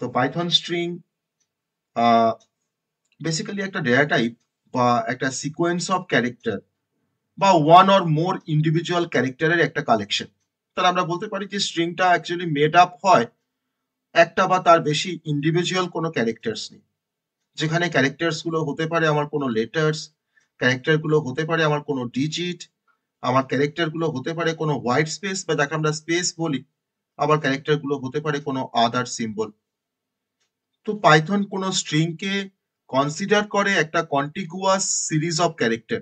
তো Python string basically একটা data type বা একটা সিকোয়েন্স অফ ক্যারেক্টার বা ওয়ান অর মোর ইন্ডিভিজুয়াল ক্যারেক্টারের একটা কালেকশন। তাহলে আমরা বলতে পারি যে স্ট্রিংটা অ্যাকচুয়ালি মেড আপ হয় একটা বা তার বেশি ইন্ডিভিজুয়াল কোনো ক্যারেক্টার্স নেই, যেখানে ক্যারেক্টার্স গুলো হতে পারে আমার কোনো লেটার্স, ক্যারেক্টার গুলো হতে পারে আমার কোনো ডিজিট, আমার ক্যারেক্টার গুলো হতে পারে কোনো হোয়াইট স্পেস বা যাকে আমরা স্পেস বলি, আবার ক্যারেক্টার গুলো হতে পারে কোনো আদার সিম্বল। তো পাইথন কোনো স্ট্রিংকে কনসিডার করে একটা কন্টিগুয়াস সিরিজ অফ ক্যারেক্টার,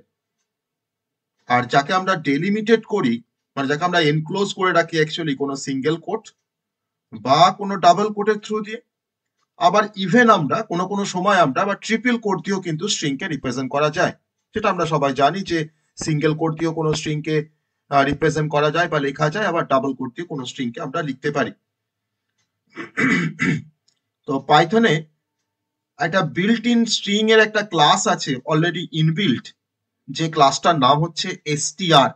আর যাকে আমরা ডেলিমিটেড করি, মানে যাকে আমরা এনক্লোজ করে রাখি অ্যাকচুয়ালি কোনো সিঙ্গেল কোট বা কোনো ডাবল কোটের থ্রু দিয়ে। আবার ইভেন আমরা কোনো কোনো সময় আমরা আবার ট্রিপল কোট দিয়েও কিন্তু স্ট্রিংকে রিপ্রেজেন্ট করা যায়, সেটা আমরা সবাই জানি যে সিঙ্গেল কোট দিয়েও কোনো স্ট্রিংকে রিপ্রেজেন্ট করা যায় বা লেখা যায়, আবার ডাবল কোট দিয়ে কোনো স্ট্রিংকে আমরা লিখতে পারি। তো পাইথনে একটা বিল্ট ইন স্ট্রিং এর একটা ক্লাস আছে অলরেডি ইনবিল্ট, যে ক্লাসটার নাম হচ্ছে str।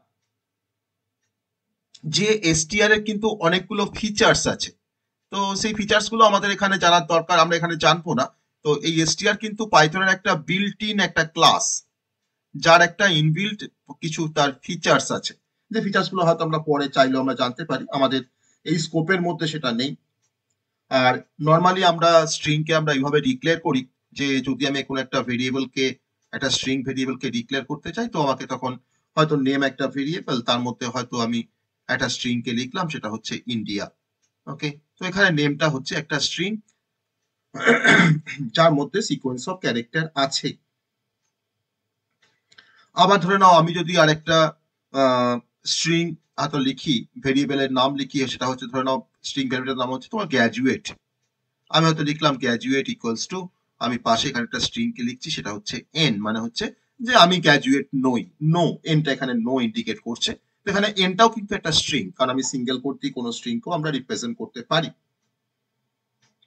যে str এর কিন্তু অনেকগুলো ফিচার্স আছে, তো সেই ফিচার্স গুলো আমাদের এখানে জানার দরকার, আমরা এখানে জানবো না। তো এই str কিন্তু পাইথনের একটা বিল্ট ইন একটা ক্লাস, যার একটা ইনবিল্ট কিছু তার ফিচার্স আছে, যে ফিচার্স গুলো হয়তো আমরা পরে চাইলেও আমরা জানতে পারি, আমাদের এই স্কোপের মধ্যে সেটা নেই। আর নর্মালি আমরা স্ট্রিংকে আমরা এইভাবে ডিক্লেয়ার করি যে যদি আমি কোনো একটা ভেরিয়েবলকে, একটা স্ট্রিং ভেরিয়েবলকে ডিক্লেয়ার করতে চাই, তো আমাকে তখন হয়তো নেম একটা ভেরিয়েবল, তার মধ্যে হয়তো আমি একটা স্ট্রিংকে লিখলাম, সেটা হচ্ছে ইন্ডিয়া। ওকে, তো এখানে নেমটা হচ্ছে একটা স্ট্রিং যার মধ্যে সিকোয়েন্স অফ ক্যারেক্টার আছে। আবার ধরে নাও আমি যদি আরেকটা স্ট্রিং হয়তো লিখি, ভেরিয়েবলের নাম লিখি, সেটা হচ্ছে ধরে নাও স্ট্রিং ভেরিয়েবলের নাম হচ্ছে তোমার গ্র্যাজুয়েট। আমি হয়তো লিখলাম গ্র্যাজুয়েট ইকুয়ালস টু, আমি পাশে এখানে একটা স্ট্রিং কে লিখছি, সেটা হচ্ছে এন, মানে হচ্ছে যে আমি গ্র্যাজুয়েট নই। নো, এনটা এখানে নো ইন্ডিকেট করছে। তো এখানে এনটাও কিন্তু একটা স্ট্রিং, কারণ আমি সিঙ্গেল কোট দিয়ে কোনো স্ট্রিংকেও আমরা রিপ্রেজেন্ট করতে পারি।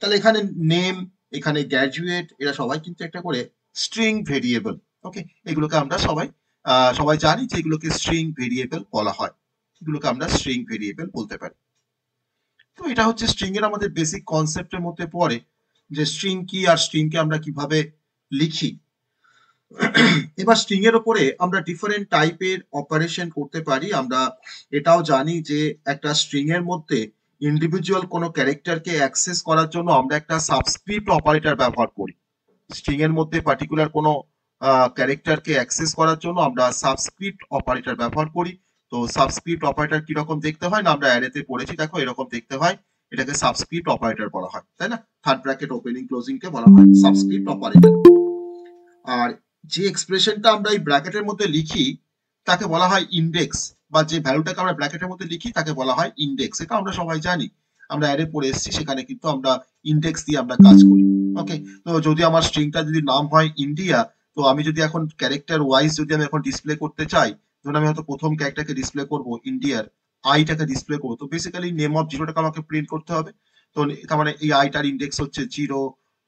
তাহলে এখানে নেম, এখানে গ্র্যাজুয়েট, এরা সবাই কিন্তু একটা করে স্ট্রিং ভেরিয়েবল। ওকে, এগুলোকে আমরা সবাই সবাই জানি যে এগুলোকে স্ট্রিং ভেরিয়েবল বলা হয়, এগুলোকে আমরা স্ট্রিং ভেরিয়েবল বলতে পারি। তো এটা হচ্ছে স্ট্রিং এর আমাদের বেসিক কনসেপ্টের মধ্যে পড়ে, যে স্ট্রিং কি আর স্ট্রিংকে আমরা কিভাবে লিখি। এবার স্ট্রিং এর উপরে আমরা ডিফারেন্ট টাইপের অপারেশন করতে পারি। আমরা এটাও জানি যে একটা স্ট্রিং এর মধ্যে ইন্ডিভিজুয়াল কোনো ক্যারেক্টারকে অ্যাক্সেস করার জন্য আমরা একটা সাবস্ক্রিপ্ট অপারেটর ব্যবহার করি। স্ট্রিং এর মধ্যে পার্টিকুলার কোনো ক্যারেক্টারকে অ্যাক্সেস করার জন্য আমরা সাবস্ক্রিপ্ট অপারেটর ব্যবহার করি। তো সাবস্ক্রিপ্ট অপারেটর কিরকম দেখতে হয় না, আমরা অ্যারেতে পড়েছি, দেখো এরকম দেখতে হয়, এটাকে সাবস্ক্রিপ্ট অপারেটর বলা হয়, তাই না? থার্ড ব্র্যাকেট ওপেনিং ক্লোজিং কে বলা হয় সাবস্ক্রিপ্ট অপারেটর। আর যে এক্সপ্রেশনটা আমরা এই ব্র্যাকেটের মধ্যে লিখি তাকে বলা হয় ইন্ডেক্স, বা যে ভ্যালুটাকে আমরা ব্র্যাকেটের মধ্যে লিখি তাকে বলা হয় ইন্ডেক্স। এটা আমরা সবাই জানি, আমরা অ্যারে পড়ে এসেছি, সেখানে কিন্তু আমরা ইন্ডেক্স দিয়ে আমরা কাজ করি। ওকে, তো যদি আমার স্ট্রিংটা যদি নাম হয় ইন্ডিয়া, তো আমি যদি এখন ক্যারেক্টার ওয়াইজ যদি আমি এখন ডিসপ্লে করতে চাই, ধরুন আমি হয়তো প্রথম ক্যারেক্টারকে ডিসপ্লে করব ইন্ডিয়ার, আইটাকে ডিসপ্লে করবো, তো বেসিক্যালি নেম অফ জিরোটাকে আমাকে প্রিন্ট করতে হবে। তো তার মানে এই আইটার ইন্ডেক্স হচ্ছে 0,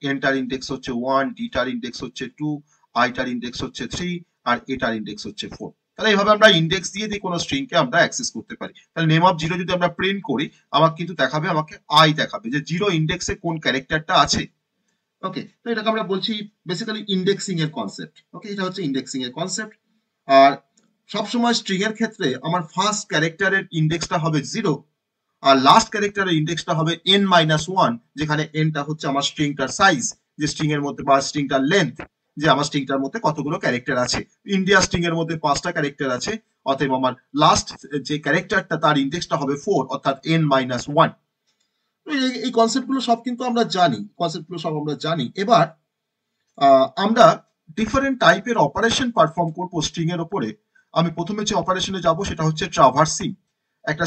এনটার ইন্ডেক্স হচ্ছে 1, ডিটার ইন্ডেক্স হচ্ছে 2, আইটার ইন্ডেক্স হচ্ছে 3, আর এটার ইন্ডেক্স হচ্ছে 4। তাহলে এইভাবে আমরা ইন্ডেক্স দিয়ে দিয়ে কোনো স্ট্রিংকে আমরা অ্যাক্সেস করতে পারি। তাহলে নেম অফ জিরো যদি আমরা প্রিন্ট করি, আমার কিন্তু দেখাবে, আমাকে আই দেখাবে যে জিরো ইন্ডেক্সে কোন ক্যারেক্টারটা আছে। ওকে, তো এটাকে আমরা বলছি বেসিক্যালি ইন্ডেক্সিং এর কনসেপ্ট। ওকে, এটা হচ্ছে ইন্ডেক্সিং এর কনসেপ্ট। আর সবসময় স্ট্রিং এর ক্ষেত্রে আমার ফার্স্ট ক্যারেক্টারের ইন্ডেক্সটা হবে 0, আর লাস্ট ক্যারেক্টারের ইন্ডেক্সটা হবে n-1, যেখানে nটা হচ্ছে আমার স্ট্রিংটার সাইজ, যে স্ট্রিং এর মধ্যে বা স্ট্রিংটার লেন্থ, যে আমার স্ট্রিংটার মধ্যে কতগুলো ক্যারেক্টার আছে। ইন্ডিয়া স্ট্রিং এর মধ্যে 5টা ক্যারেক্টার আছে, অতএব আমার লাস্ট যে ক্যারেক্টারটা তার ইন্ডেক্সটা হবে 4, অর্থাৎ n-1। এই কনসেপ্ট গুলো সব কিন্তু আমরা জানি, কনসেপ্ট গুলো সব আমরা জানি। এবার আমরা ডিফারেন্ট টাইপের অপারেশন পারফর্ম করবো স্ট্রিং এর উপরে। আমি প্রথমে যে অপারেশনে যাব সেটা হচ্ছে ট্রাভার্সিং। একটা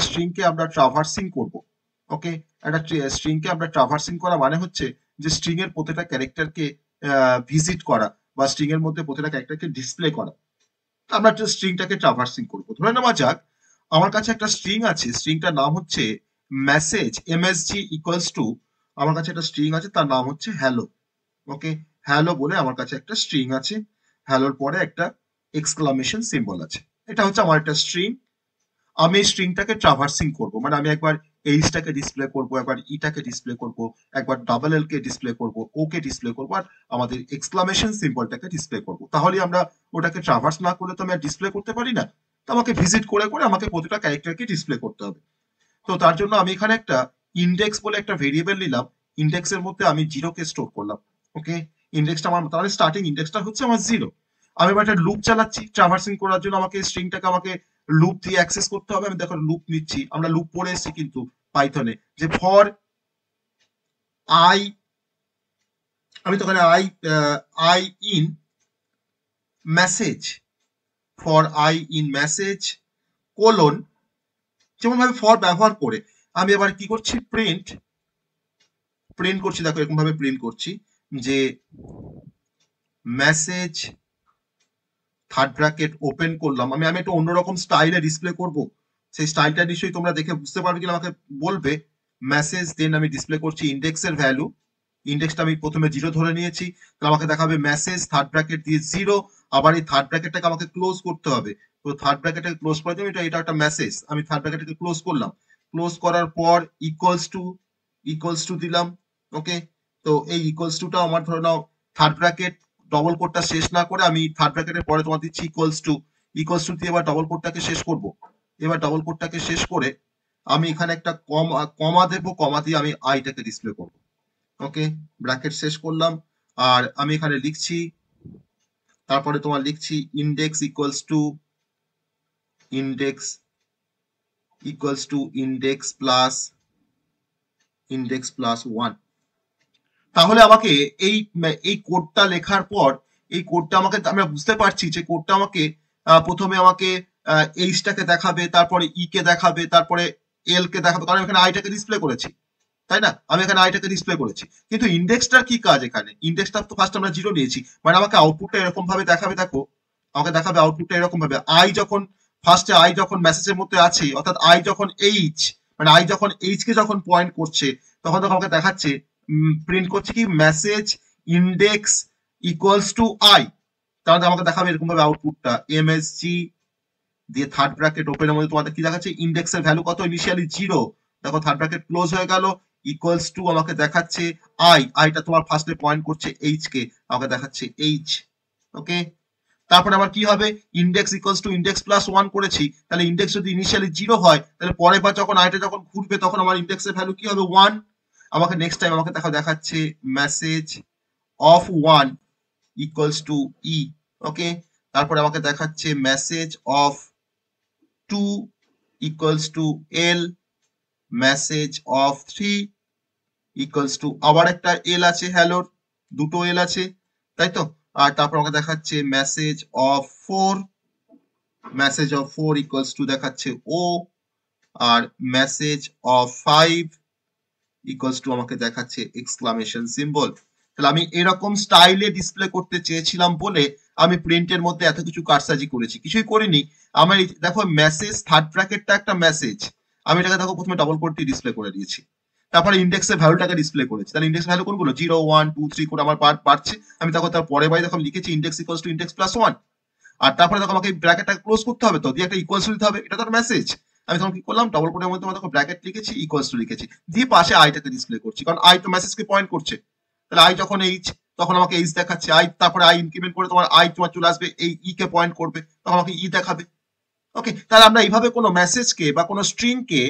স্ট্রিংকে আমরা ট্রাভার্সিং করব। ওকে, একটা স্ট্রিংকে আমরা ট্রাভার্সিং করা মানে হচ্ছে যে স্ট্রিং এর প্রতিটা ক্যারেক্টারকে ভিজিট করা, বা স্ট্রিং এর মধ্যে প্রতিটা ক্যারেক্টারকে ডিসপ্লে করা। আমরা একটা স্ট্রিংটাকে ট্রাভার্সিং করব। ধরে নেওয়া যাক আমার কাছে একটা স্ট্রিং আছে, স্ট্রিংটার নাম হচ্ছে মেসেজ, এমএসজি ইকুয়ালস টু, আমার কাছে একটা স্ট্রিং আছে তার নাম হচ্ছে হ্যালো। ওকে, হ্যালো বলে আমার কাছে একটা স্ট্রিং আছে, হ্যালোর পরে একটা এক্সক্লামেশন সিম্বল আছে। এটা হচ্ছে আমার একটা স্ট্রিং। আমি এই স্ট্রিংটাকে ট্রাভার্সিং করব, মানে আমি একবার এইচটাকে ডিসপ্লে করব, একবার ইটাকে ডিসপ্লে করব, একবার ডাবল এল কে ডিসপ্লে করব, ও কে ডিসপ্লে করব, আর আমাদের এক্সক্লামেশন সিম্বলটাকে ডিসপ্লে করব। তাহলে আমরা ওটাকে ট্রাভার্স না করলে তো আমি আর ডিসপ্লে করতে পারি না। তো আমাকে ভিজিট করে করে আমাকে প্রতিটা ক্যারেক্টারকে ডিসপ্লে করতে হবে। তো তার জন্য আমি এখানে একটা ইন্ডেক্স বলে একটা ভেরিয়েবল নিলাম। ইন্ডেক্সের মধ্যে আমি জিরোকে স্টোর করলাম। ওকে, ইন্ডেক্সটা আমার, তাহলে স্টার্টিং ইন্ডেক্সটা হচ্ছে আমার জিরো। আমি এবার একটা লুপ চালাচ্ছি ট্রাভার্সিং করার জন্য, আমাকে স্ট্রিংটাকে আমাকে লুপ দিয়ে অ্যাক্সেস করতে হবে। আমি দেখো লুপ নিচ্ছি, আমরা লুপ পড়ে এসেছি কিন্তু পাইথনে, যে ফর আই, আমি তো ওখানে I in message, for I in message colon, যেমন ভাবে ফর ব্যবহার করে আমি এবার কি করছি, প্রিন্ট করছি। দেখো এরকম ভাবে প্রিন্ট করছি যে মেসেজ থার্ড ব্র্যাকেট ওপেন করলাম। আমি একটু অন্যরকম স্টাইলে ডিসপ্লে করব, সেই স্টাইলটা নিশ্চয়ই তোমরা দেখে বুঝতে পারবে কিনা আমাকে বলবে। মেসেজ দেন আমি ডিসপ্লে করছি ইন্ডেক্সের ভ্যালু, ইন্ডেক্সটা আমি প্রথমে জিরো ধরে নিয়েছি, তাহলে আমাকে দেখাবে মেসেজ থার্ড ব্র্যাকেট দিয়ে জিরো। আবার এই থার্ড ব্র্যাকেটটাকে আমাকে ক্লোজ করতে হবে, তো থার্ড ব্র্যাকেটটাকে ক্লোজ করে দেবো, এটা একটা মেসেজ, আমি থার্ড ব্র্যাকেটটাকে ক্লোজ করলাম। ক্লোজ করার পর ইকুয়ালস টু দিলাম। ওকে, তো এই ইকুয়ালস টুটা আমার ধরে নাও থার্ড ব্র্যাকেট ডবল কোডটা শেষ না করে আমি থার্ড ব্র্যাকেটের পরে তোমার দিচ্ছি ইকুয়ালস টু দিয়ে এবার ডবল কোডটাকে শেষ করব। এবার ডবল কোডটাকে শেষ করে আমি এখানে একটা কমা দেবো, কমা দিয়ে আমি আইটাকে ডিসপ্লে করব। ওকে, ব্র্যাকেট শেষ করলাম। আর আমি এখানে লিখছি, তারপরে তোমার লিখছি ইন্ডেক্স ইন্ডেক্স প্লাস 1। তাহলে আমাকে এই এই কোডটা লেখার পর, এই কোডটা আমাকে, আমরা বুঝতে পারছি যে কোডটা আমাকে প্রথমে আমাকে এইচটাকে দেখাবে, তারপরে ই কে দেখাবে, তারপরে এল কে দেখাবে, কারণ এখানে আইটাকে ডিসপ্লে করেছি, তাই না? আমি এখানে আইটাকে ডিসপ্লে করেছি, কিন্তু ইন্ডেক্সটার কি কাজ এখানে? ইন্ডেক্সটা তো ফার্স্ট আমরা জিরো নিয়েছি, মানে আমাকে আউটপুটটা এরকম ভাবে দেখাবে। দেখো আমাকে দেখাবে আউটপুটটা এরকম ভাবে, আই যখন ফার্স্টে আই যখন মেসেজের মধ্যে আছে, অর্থাৎ আই যখন এইচ, মানে আই যখন এইচ কে যখন পয়েন্ট করছে, তখন তখন আমাকে দেখাচ্ছে, প্রিন্ট করছে কি message index equals to I. তাহলে আমাকে দেখাবে এরকম ভাবে আউটপুটটা, এমএসজি দিয়ে থার্ড ব্র্যাকেট ওপেনের মধ্যে তোমাদের কি দেখাচ্ছে, ইন্ডেক্সের ভ্যালু কত, ইনিশিয়ালি জিরো, দেখো থার্ড ব্র্যাকেট ক্লোজ হয়ে গেল, ইকুয়ালস টু আমাকে দেখাচ্ছে আইটা তোমার ফার্স্টে পয়েন্ট করছে এইচ কে, আমাকে দেখাচ্ছে এইচ। ওকে, তারপরে আবার কি হবে, index equals to index plus 1 করেছি, তাহলে ইন্ডেক্স যদি ইনিশিয়ালি জিরো হয়, তাহলে পরের বার যখন আইটা যখন ঘুরবে তখন আমার ইন্ডেক্সের ভ্যালু কি হবে, 1। আমাকে নেক্সট টাইম আমাকে দেখাচ্ছে মেসেজ অফ 1 ইকুয়ালস টু ই। ওকে, তারপরে আমাকে দেখাচ্ছে message of 2 equals to L, message of 3 equals to আবার একটা L আছে, হ্যালোর দুটো L আছে, তাই তো? আর তারপর আমাকে দেখাচ্ছে মেসেজ অফ 4 equals to দেখাচ্ছে O, আর মেসেজ অফ 5 equals to আমাকে দেখাচ্ছে এক্সক্লামেশন সিম্বল। তাহলে আমি এরকম স্টাইলে ডিসপ্লে করতে চেয়েছিলাম বলে আমি প্রিন্টের মধ্যে এত কিছু কারসাজি করেছি, কিছুই করিনি। আমার দেখো মেসেজ থার্ড ব্র্যাকেটটা একটা মেসেজ, আমি এটাকে দেখো প্রথমে ডবল কোড দিয়ে ডিসপ্লে করে দিয়েছি, তারপরে ইন্ডেক্সের ভ্যালুটাকে ডিসপ্লে করেছি। তাহলে ইন্ডেক্স ভ্যালু কোনগুলো, 0 1 2 3 করে আমার বাড়ছে। আমি দেখো তার পরে বাই দেখো লিখেছি index equals to index plus 1, আর তারপরে দেখো আমাকে ব্র্যাকেটটা ক্লোজ করতে হবে, তো দিয়ে একটা ইকুয়ালস দিতে হবে, এটা তো মেসেজ। আমি তখন কি করলাম, ডবল কোডের মধ্যে দেখো ব্র্যাকেট লিখেছি, ইকুয়ালস টু লিখেছি, দিয়ে পাশে আইটাকে ডিসপ্লে করছি, কারণ আই তো মেসেজকে পয়েন্ট করছে। তাহলে আই যখন এইচ, তখন আমাকে এইচ দেখাচ্ছে, আই তারপরে আই ইনক্রিমেন্ট করে তোমার আই তোমার চলে আসবে, এই ই কে পয়েন্ট করবে, তখন আমাকে ই দেখাবে। ওকে, তাহলে আমরা এইভাবে কোনো মেসেজকে বা কোনো স্ট্রিংকে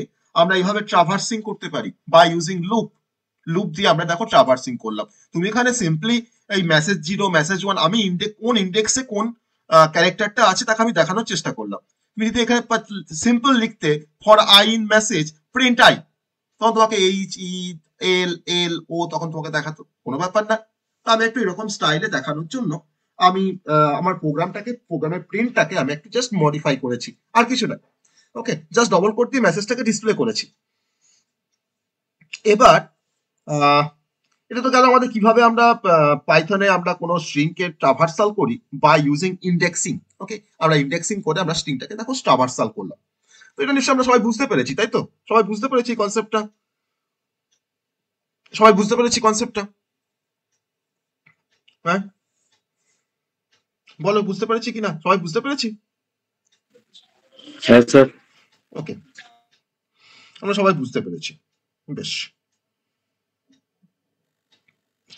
আমরা এইভাবে ট্রাভার্সিং করতে পারি বাই ইউজিং লুপ দিয়ে আমরা দেখো ট্রাভার্সিং করলাম। তুমি এখানে সিম্পলি এই মেসেজ 0 মেসেজ 1 আমি কোন ইন্ডেক্সে কোন ক্যারেক্টারটা আছে তাকে আমি দেখানোর চেষ্টা করলাম। তুমি যদি এখানে সিম্পল লিখতে for I in message print I, তখন তোমাকে এইচ ই এল এল ও তখন তোমাকে দেখাতো, কোনো ব্যাপার না। তো আমি একটু এরকম স্টাইলে দেখানোর জন্য আমি আমার প্রোগ্রামের প্রিন্টটাকে আমি একটু জাস্ট মডিফাই করেছি, আর কিছু না। ওকে, জাস্ট ডবল কোড দিয়ে মেসেজটাকে ডিসপ্লে করেছি। এবার এটা তো গেল আমাদের কিভাবে আমরা পাইথনে আমরা কোনো স্ট্রিংকে ট্রাভার্সাল করি বাই ইউজিং ইন্ডেক্সিং। ওকে, আমরা ইন্ডেক্সিং করে আমরা স্ট্রিংটাকে দেখো ট্রাভার্সাল করলাম। তো এটা নিশ্চয়ই আমরা সবাই বুঝতে পেরেছি, তাই তো? সবাই বুঝতে পেরেছি কনসেপ্টটা? সবাই বুঝতে পেরেছি কনসেপ্টটা? হ্যাঁ বলো, বুঝতে পেরেছি কিনা? সবাই বুঝতে পেরেছি? হ্যাঁ স্যার। ওকে, আমরা সবাই বুঝতে পেরেছি। বেশ,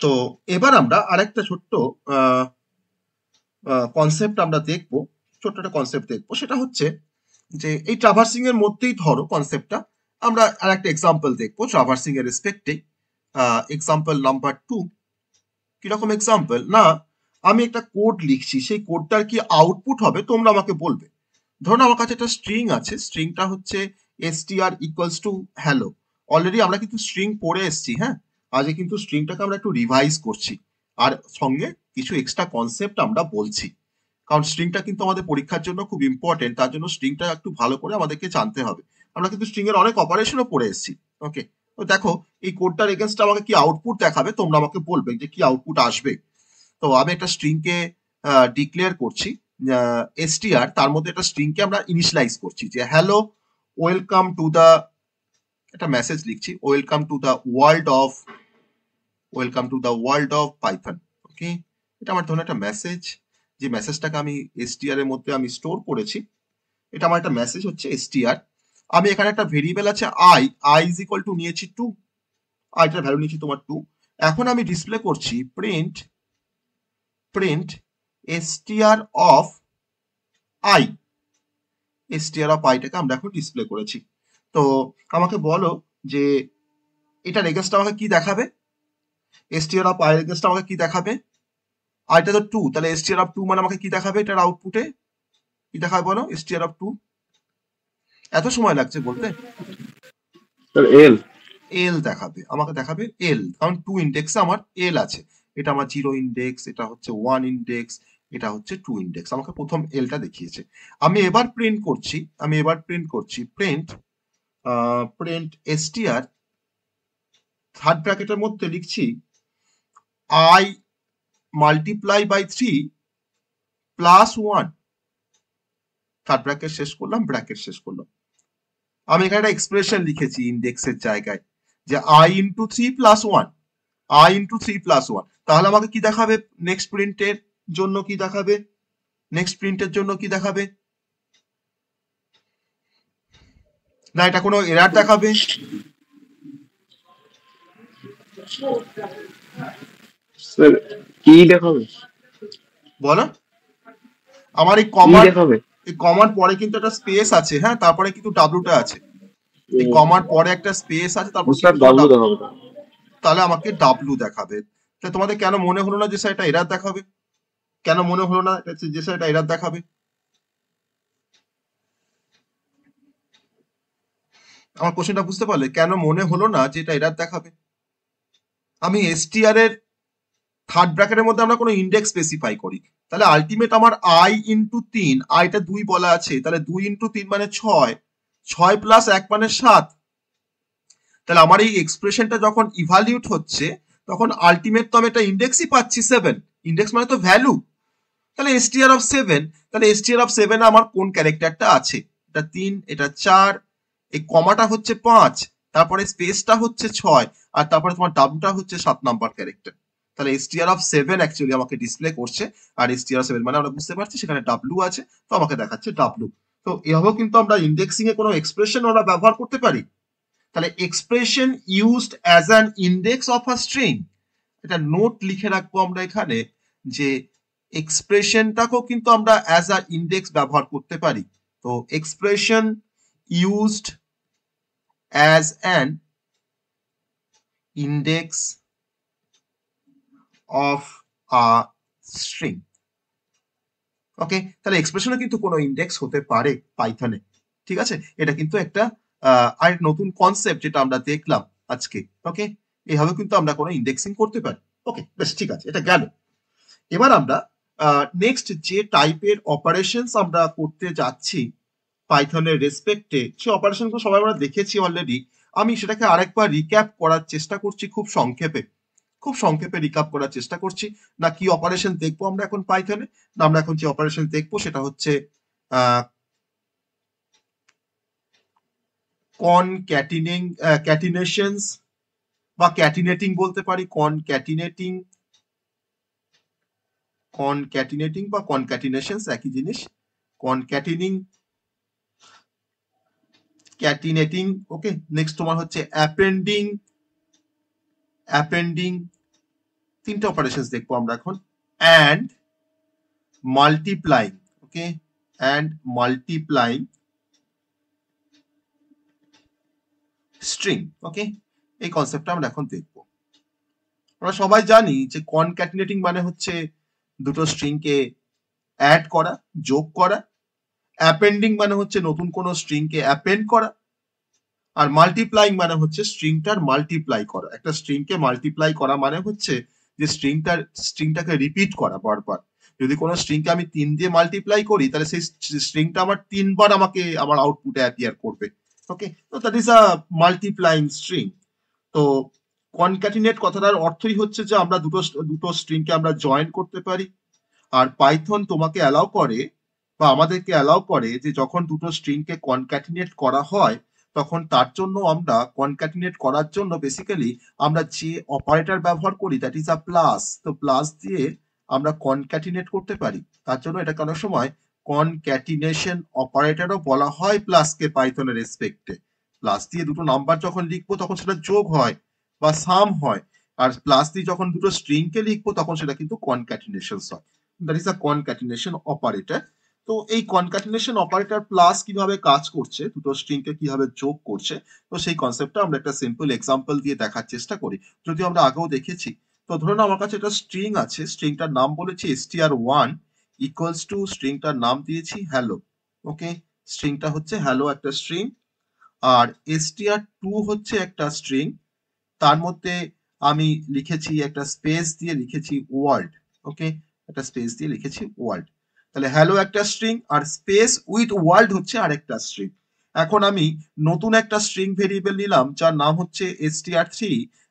তো এবার আমরা আরেকটা ছোট্ট কনসেপ্ট আমরা দেখবো, ছোট্ট একটা কনসেপ্ট দেখবো, সেটা হচ্ছে যে এই ট্রাভার্সিং এর মধ্যেই ধরো কনসেপ্টটা আমরা আরেকটা এক্সাম্পল দেখবো ট্রাভার্সিং এর রেসপেক্টে। এক্সাম্পল নাম্বার 2, কিরকম এক্সাম্পল না, আমি একটা কোড লিখছি, সেই কোডটার কি আউটপুট হবে তোমরা আমাকে বলবে। ধরুন আমার কাছে একটা স্ট্রিং আছে, স্ট্রিংটা হচ্ছে str equals to hello. Already আমরা কিন্তু স্ট্রিং পড়ে এসেছি, হ্যাঁ, আজকে কিন্তু স্ট্রিংটাকে আমরা একটু রিভাইজ করছি, আর সঙ্গে কিছু এক্সট্রা কনসেপ্ট আমরা বলছি, কারণ স্ট্রিংটা কিন্তু আমাদের পরীক্ষার জন্য খুব ইম্পর্টেন্ট, তার জন্য স্ট্রিংটা একটু ভালো করে আমাদেরকে জানতে হবে। আমরা কিন্তু স্ট্রিং এর অনেক অপারেশনও পড়ে এসেছি। ওকে, তো দেখো এই কোডটার এগেনস্ট আমাকে কি আউটপুট দেখাবে তোমরা আমাকে বলবে যে কি আউটপুট আসবে। তো আমি একটা স্ট্রিংকে ডিক্লেয়ার করছি str, তার মধ্যে একটা স্ট্রিংকে আমরা ইনিশিয়ালাইজ করছি যে হ্যালো ওয়েলকাম টু দা, একটা মেসেজ লিখছি, welcome to the world of Python. Okay, এটা আমার ধরুন একটা মেসেজ, যে মেসেজটাকে আমি str এর মধ্যে আমি স্টোর করেছি, এটা আমার একটা মেসেজ হচ্ছে str। আমি এখানে একটা ভেরিয়েবল আছে i ইজ ইকুয়াল টু নিয়েছি 2, আইটার ভ্যালু নিয়েছি তোমার 2। এখন আমি ডিসপ্লে করছি print str of i, str of iটাকে আমরা এখন ডিসপ্লে করেছি। তো আমাকে বলো যে এটার এগেনস্ট আমাকে কি দেখাবে, str অফ i এর এগেনস্ট আমাকে কি দেখাবে, আইটা তো 2, তাহলে str অফ 2 মানে আমাকে কি দেখাবে, এটার আউটপুটে কি দেখাবে বলো, str অফ 2। এত সময় লাগছে বলতে, স্যার এল এল দেখাবে, আমাকে দেখাবে এল, কারণ 2 ইন্ডেক্সে আমার এল আছে, এটা আমার 0 ইন্ডেক্স, এটা হচ্ছে 1 ইন্ডেক্স, এটা হচ্ছে 2 ইন্ডেক্স, আমাকে প্রথম এলটা দেখিয়েছে। আমি এবার প্রিন্ট করছি প্রিন্ট str, থার্ড ব্র্যাকেটের মধ্যে লিখছি i multiply by 3 plus 1, third bracket শেষ করলাম, ব্র্যাকেট শেষ করলাম। আমি এখানে একটা এক্সপ্রেশন লিখেছি ইন্ডেক্সের জায়গায়, যে i into 3 plus 1, i into 3 plus 1, তাহলে আমাকে কি দেখাবে নেক্সট প্রিন্টের জন্য, কি দেখাবে নেক্সট প্রিন্টের জন্য, কি দেখাবে না, এটা কোনো এরার দেখাবে, স্যার কি দেখাবে, বলো। আমার এই কি দেখাবে? কমার পরে কিন্তু একটা স্পেস আছে, হ্যাঁ, তারপরে কিন্তু ডাব্লুটা আছে, এই কমার পরে একটা স্পেস আছে, তারপর স্যার কিন্তু ডাব্লু দেখাবে। তাহলে আমাকে ডাব্লু দেখাবে। তাহলে তোমাদের কেন মনে হলো না যে স্যার এটা এরার দেখাবে, কেন মনে হলো না যে স্যার এটা এরার দেখাবে? আমার কোশ্চেনটা বুঝতে পারলে, কেন মনে হলো না যে এটা এরার দেখাবে? আমি str এর থার্ড ব্র্যাকেটের মধ্যে আমরা কোনো ইন্ডেক্স স্পেসিফাই করি, তাহলে আলটিমেট আমার i ইন্টু 3, আইটা 2 বলা আছে, তাহলে 2 ইন্টু 3 মানে 6, 6 প্লাস 1 মানে 7। তাহলে আমার এই এক্সপ্রেশনটা যখন ইভালিউট হচ্ছে, তখন আলটিমেট তো আমি একটা ইন্ডেক্সই পাচ্ছি 7, ইন্ডেক্স মানে তো ভ্যালু, তাহলে str অফ 7, তাহলে str অফ 7 আমার কোন ক্যারেক্টারটা আছে, এটা 3, এটা 4, এই কমাটা হচ্ছে 5, তারপরে স্পেসটা হচ্ছে 6, আর তারপরে তোমার ডাব্লুটা হচ্ছে 7 নাম্বার ক্যারেক্টার। তাহলে str অফ 7 অ্যাকচুয়ালি আমাকে ডিসপ্লে করছে, আর str অফ 7 মানে আমরা বুঝতে পারছি সেখানে ডাব্লু আছে, তো আমাকে দেখাচ্ছে ডাব্লু। তো এভাবেও কিন্তু আমরা ইন্ডেক্সিং এ কোনো এক্সপ্রেশন আমরা ব্যবহার করতে পারি। তাহলে expression used as an index of a string, এটা নোট লিখে রাখবো আমরা এখানে, যে এক্সপ্রেশনটাকেও কিন্তু আমরা অ্যাজ আ ইন্ডেক্স ব্যবহার করতে পারি। তো expression used as an index of a string. Okay, তাহলে এক্সপ্রেশনও কিন্তু কোনো ইন্ডেক্স হতে পারে পাইথনে, ঠিক আছে, এটা কিন্তু একটা আর নতুন কনসেপ্ট যেটা আমরা দেখলাম আজকে। ওকে, এইভাবে কিন্তু আমরা কোনো ইন্ডেক্সিং করতে পারি। ওকে, বেশ, ঠিক আছে, এটা গেল। এবার আমরা নেক্সট যে টাইপের অপারেশনস আমরা করতে যাচ্ছি পাইথনের রেসপেক্টে, সে অপারেশনগুলো সবাই আমরা দেখেছি অলরেডি। আমি সেটাকে আরেকবার রিক্যাপ করার চেষ্টা করছি, খুব সংক্ষেপে রিক্যাপ করার চেষ্টা করছি। না কি অপারেশন দেখবো আমরা এখন পাইথনে, না আমরা এখন যে অপারেশন দেখবো সেটা হচ্ছে ক্যাটিনেশনস বা ক্যাটিনেটিং বলতে পারি, কনক্যাটিনেটিং বা কনক্যাটিনেশনস একই জিনিস, কনক্যাটিনিং ক্যাটিনেটিং, ওকে। নেক্সট তোমার হচ্ছে অ্যাপেন্ডিং, তিনটে অপারেশন দেখবো আমরা এখন। And multiplying, okay, and multiplying string, okay. এই কনসেপ্টটা আমরা এখন দেখবো। আমরা সবাই জানি যে কনক্যাটিনেটিং মানে হচ্ছে দুটো স্ট্রিংকে অ্যাড করা, যোগ করা। অ্যাপেন্ডিং মানে হচ্ছে নতুন কোনো স্ট্রিংকে অ্যাপেন্ড করা। আর মাল্টিপ্লাইং মানে হচ্ছে স্ট্রিংটার মাল্টিপ্লাই করা। একটা স্ট্রিংকে মাল্টিপ্লাই করা মানে হচ্ছে যে স্ট্রিংটাকে রিপিট করা বারবার। যদি কোনো স্ট্রিংকে আমি 3 দিয়ে মাল্টিপ্লাই করি তাহলে সেই স্ট্রিংটা আমার 3 বার আমাকে আমার আউটপুটে অ্যাপিয়ার করবে, ওকে। তো that is a multiplying string. তো কনক্যাটিনেট কথাটার অর্থই হচ্ছে যে আমরা দুটো স্ট্রিংকে আমরা জয়েন করতে পারি। আর পাইথন তোমাকে অ্যালাউ করে বা আমাদেরকে অ্যালাউ করে যে যখন দুটো স্ট্রিংকে কনক্যাটিনেট করা হয় তখন তার জন্য আমরা কনক্যাটিনেট করার জন্য বেসিক্যালি আমরা যে অপারেটর ব্যবহার করি দ্যাট ইজ আ প্লাস। তো প্লাস দিয়ে আমরা কনক্যাটিনেট করতে পারি। তার জন্য এটাকে অনেক সময় কনক্যাটিনেশন অপারেটরও বলা হয় প্লাসকে পাইথনের রেসপেক্টে। প্লাস দিয়ে দুটো নাম্বার যখন লিখবো তখন সেটা যোগ হয় বা সাম হয়। আর প্লাস দিয়ে যখন দুটো স্ট্রিংকে লিখবো তখন সেটা কিন্তু কনক্যাটিনেশন হয়। That is a concatenation operator. তো এই কনক্যাটিনেশন অপারেটর প্লাস কিভাবে কাজ করছে, দুটো স্ট্রিংকে কিভাবে যোগ করছে, তো সেই কনসেপ্টটা আমরা একটা সিম্পল এক্সাম্পল দিয়ে দেখার চেষ্টা করি, যদিও আমরা আগেও দেখেছি। তো ধরুন আমার কাছে একটা স্ট্রিং আছে, স্ট্রিংটার নাম বলেছি str1 ইকুয়ালস টু স্ট্রিংটার নাম দিয়েছি হ্যালো, ওকে। স্ট্রিংটা হচ্ছে হ্যালো একটা স্ট্রিং। আর str2 হচ্ছে একটা স্ট্রিং, তার মধ্যে আমি লিখেছি একটা স্পেস দিয়ে লিখেছি ওয়ার্ল্ড, ওকে। একটা স্পেস দিয়ে লিখেছি ওয়ার্ল্ড। তাহলে হ্যালো একটা স্ট্রিং আর স্পেস উইথ ওয়ার্ল্ড হচ্ছে আরেকটা স্ট্রিং। এখন আমি নতুন একটা স্ট্রিং ভেরিয়েবল নিলাম যার নাম হচ্ছে str3।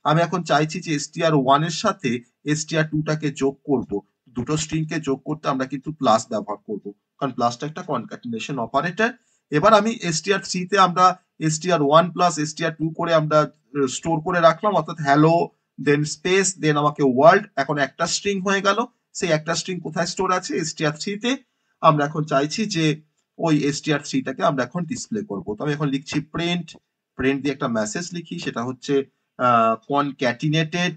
আমি এখন চাইছি যে str1 এর সাথে str2 টাকে যোগ করব। দুটো স্ট্রিংকে যোগ করতে আমরা কিন্তু প্লাস ব্যবহার করব, কারণ প্লাসটা একটা কনক্যাটিনেশন অপারেটর। এবার আমি str3 তে আমরা str1 প্লাস str2 করে আমরা স্টোর করে রাখলাম, অর্থাৎ হ্যালো দেন স্পেস দেন আমাকে ওয়ার্ল্ড, এখন একটা স্ট্রিং হয়ে গেল। সেই একটা স্ট্রিং কোথায় স্টোর আছে, str3 তে। আমরা এখন চাইছি যে ওই str3 টাকে আমরা এখন ডিসপ্লে করব। তো আমি এখন লিখছি প্রিন্ট, প্রিন্ট দিয়ে একটা মেসেজ লিখি, সেটা হচ্ছে concatenated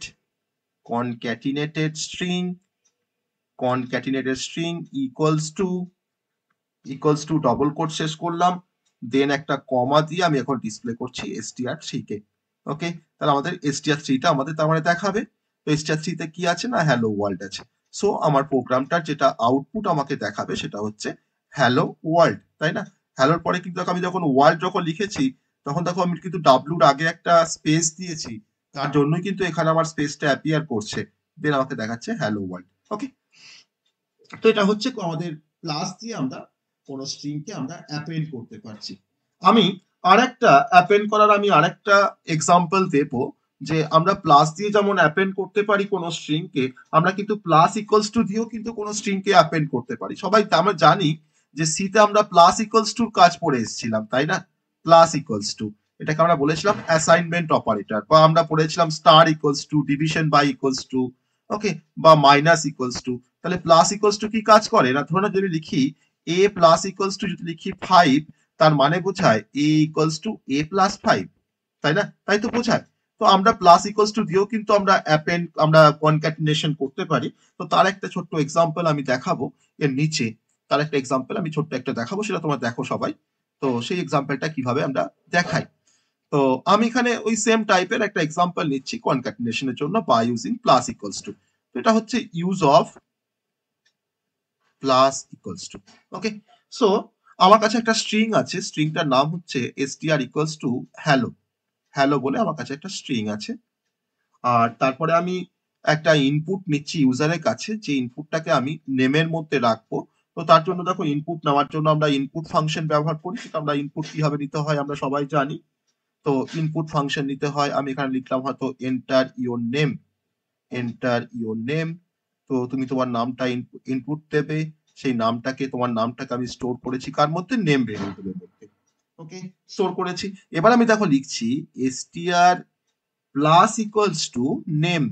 string equals to double quote শেষ করলাম, দেন একটা কমা দিয়ে আমি এখন ডিসপ্লে করছি str3 কে, ওকে। তাহলে আমাদের str3 টা আমাদের তার মানে দেখাবে। তো str3 তে কি আছে না হ্যালো ওয়ার্ল্ড আছে। সো আমার প্রোগ্রামটার যেটা আউটপুট আমাকে দেখাবে সেটা হচ্ছে হ্যালো ওয়ার্ল্ড, তাই না। হ্যালোর পরে কিন্তু আমি যখন ওয়ার্ল্ড যখন লিখেছি তখন দেখো আমি কিন্তু ডাব্লুর আগে একটা স্পেস দিয়েছি, তার জন্যই কিন্তু এখানে আমার স্পেসটা অ্যাপিয়ার করছে, দেন আমাকে দেখাচ্ছে হ্যালো ওয়ার্ল্ড, ওকে। তো এটা হচ্ছে আমাদের প্লাস দিয়ে আমরা কোন স্ট্রিংকে আমরা অ্যাপেন্ড করতে পারছি। আমি আরেকটা এক্সাম্পল দেব যে আমরা প্লাস দিয়ে যেমন অ্যাপেন্ড করতে পারি কোন স্ট্রিংকে, আমরা কিন্তু প্লাস ইকুয়ালস টু দিয়েও কিন্তু কোন স্ট্রিংকে অ্যাপেন্ড করতে পারি। সবাই আমরা জানি যে সিতে আমরা প্লাস ইকুয়ালস টু কাজ পড়ে এসেছিলাম, তাই না। প্লাস ইকুয়ালস টু এটাকে আমরা বলেছিলাম অ্যাসাইনমেন্ট অপারেটর, বা আমরা পড়েছিলাম star equals to, division by equals to, okay, বা মাইনাস ইকুয়ালস টু। তাহলে প্লাস ইকুয়ালস টু কি কাজ করে না, ধরুন যদি লিখি a প্লাস ইকুয়ালস টু, যদি লিখি 5, তার মানে বোঝায় a equals to a plus 5, তাই না, তাই তো বোঝায়। তো আমরা প্লাস ইকুয়ালস টু দিয়েও কিন্তু আমরা কনক্যাটিনেশন করতে পারি। তো তার একটা ছোট্ট এক্সাম্পল আমি দেখাবো এর নিচে, তার একটা এক্সাম্পল আমি ছোট্ট একটা দেখাবো, সেটা তোমরা দেখো সবাই। তো সেই এক্সাম্পলটা কিভাবে আমরা দেখাই। তো আমি এখানে ওই সেম টাইপের একটা এক্সাম্পল নিচ্ছি কনক্যাটিনেশনের জন্য by using plus equals to. তো এটা হচ্ছে use of plus equals to, okay. So আমার কাছে একটা স্ট্রিং আছে, স্ট্রিংটার নাম হচ্ছে str equals to hello, hello বলে আমার কাছে একটা স্ট্রিং আছে। আর তারপরে আমি একটা ইনপুট নিচ্ছি ইউজারের কাছে, যে ইনপুটটাকে আমি নেমের মধ্যে রাখবো। তো তার জন্য দেখো ইনপুট নেওয়ার জন্য আমরা ইনপুট ফাংশন ব্যবহার করি, সেটা আমরা ইনপুট কিভাবে নিতে হয় আমরা সবাই জানি। তো ইনপুট ফাংশন নিতে হয়, আমি এখানে লিখলাম হয়তো এন্টার ইওর নেম। তো তুমি তোমার নামটা ইনপুট দেবে, সেই তোমার নামটাকে আমি স্টোর করেছি কার মধ্যে, নেম ভেরিয়েবলের মধ্যে, ওকে, স্টোর করেছি। এবার আমি দেখো লিখছি str plus equals two name,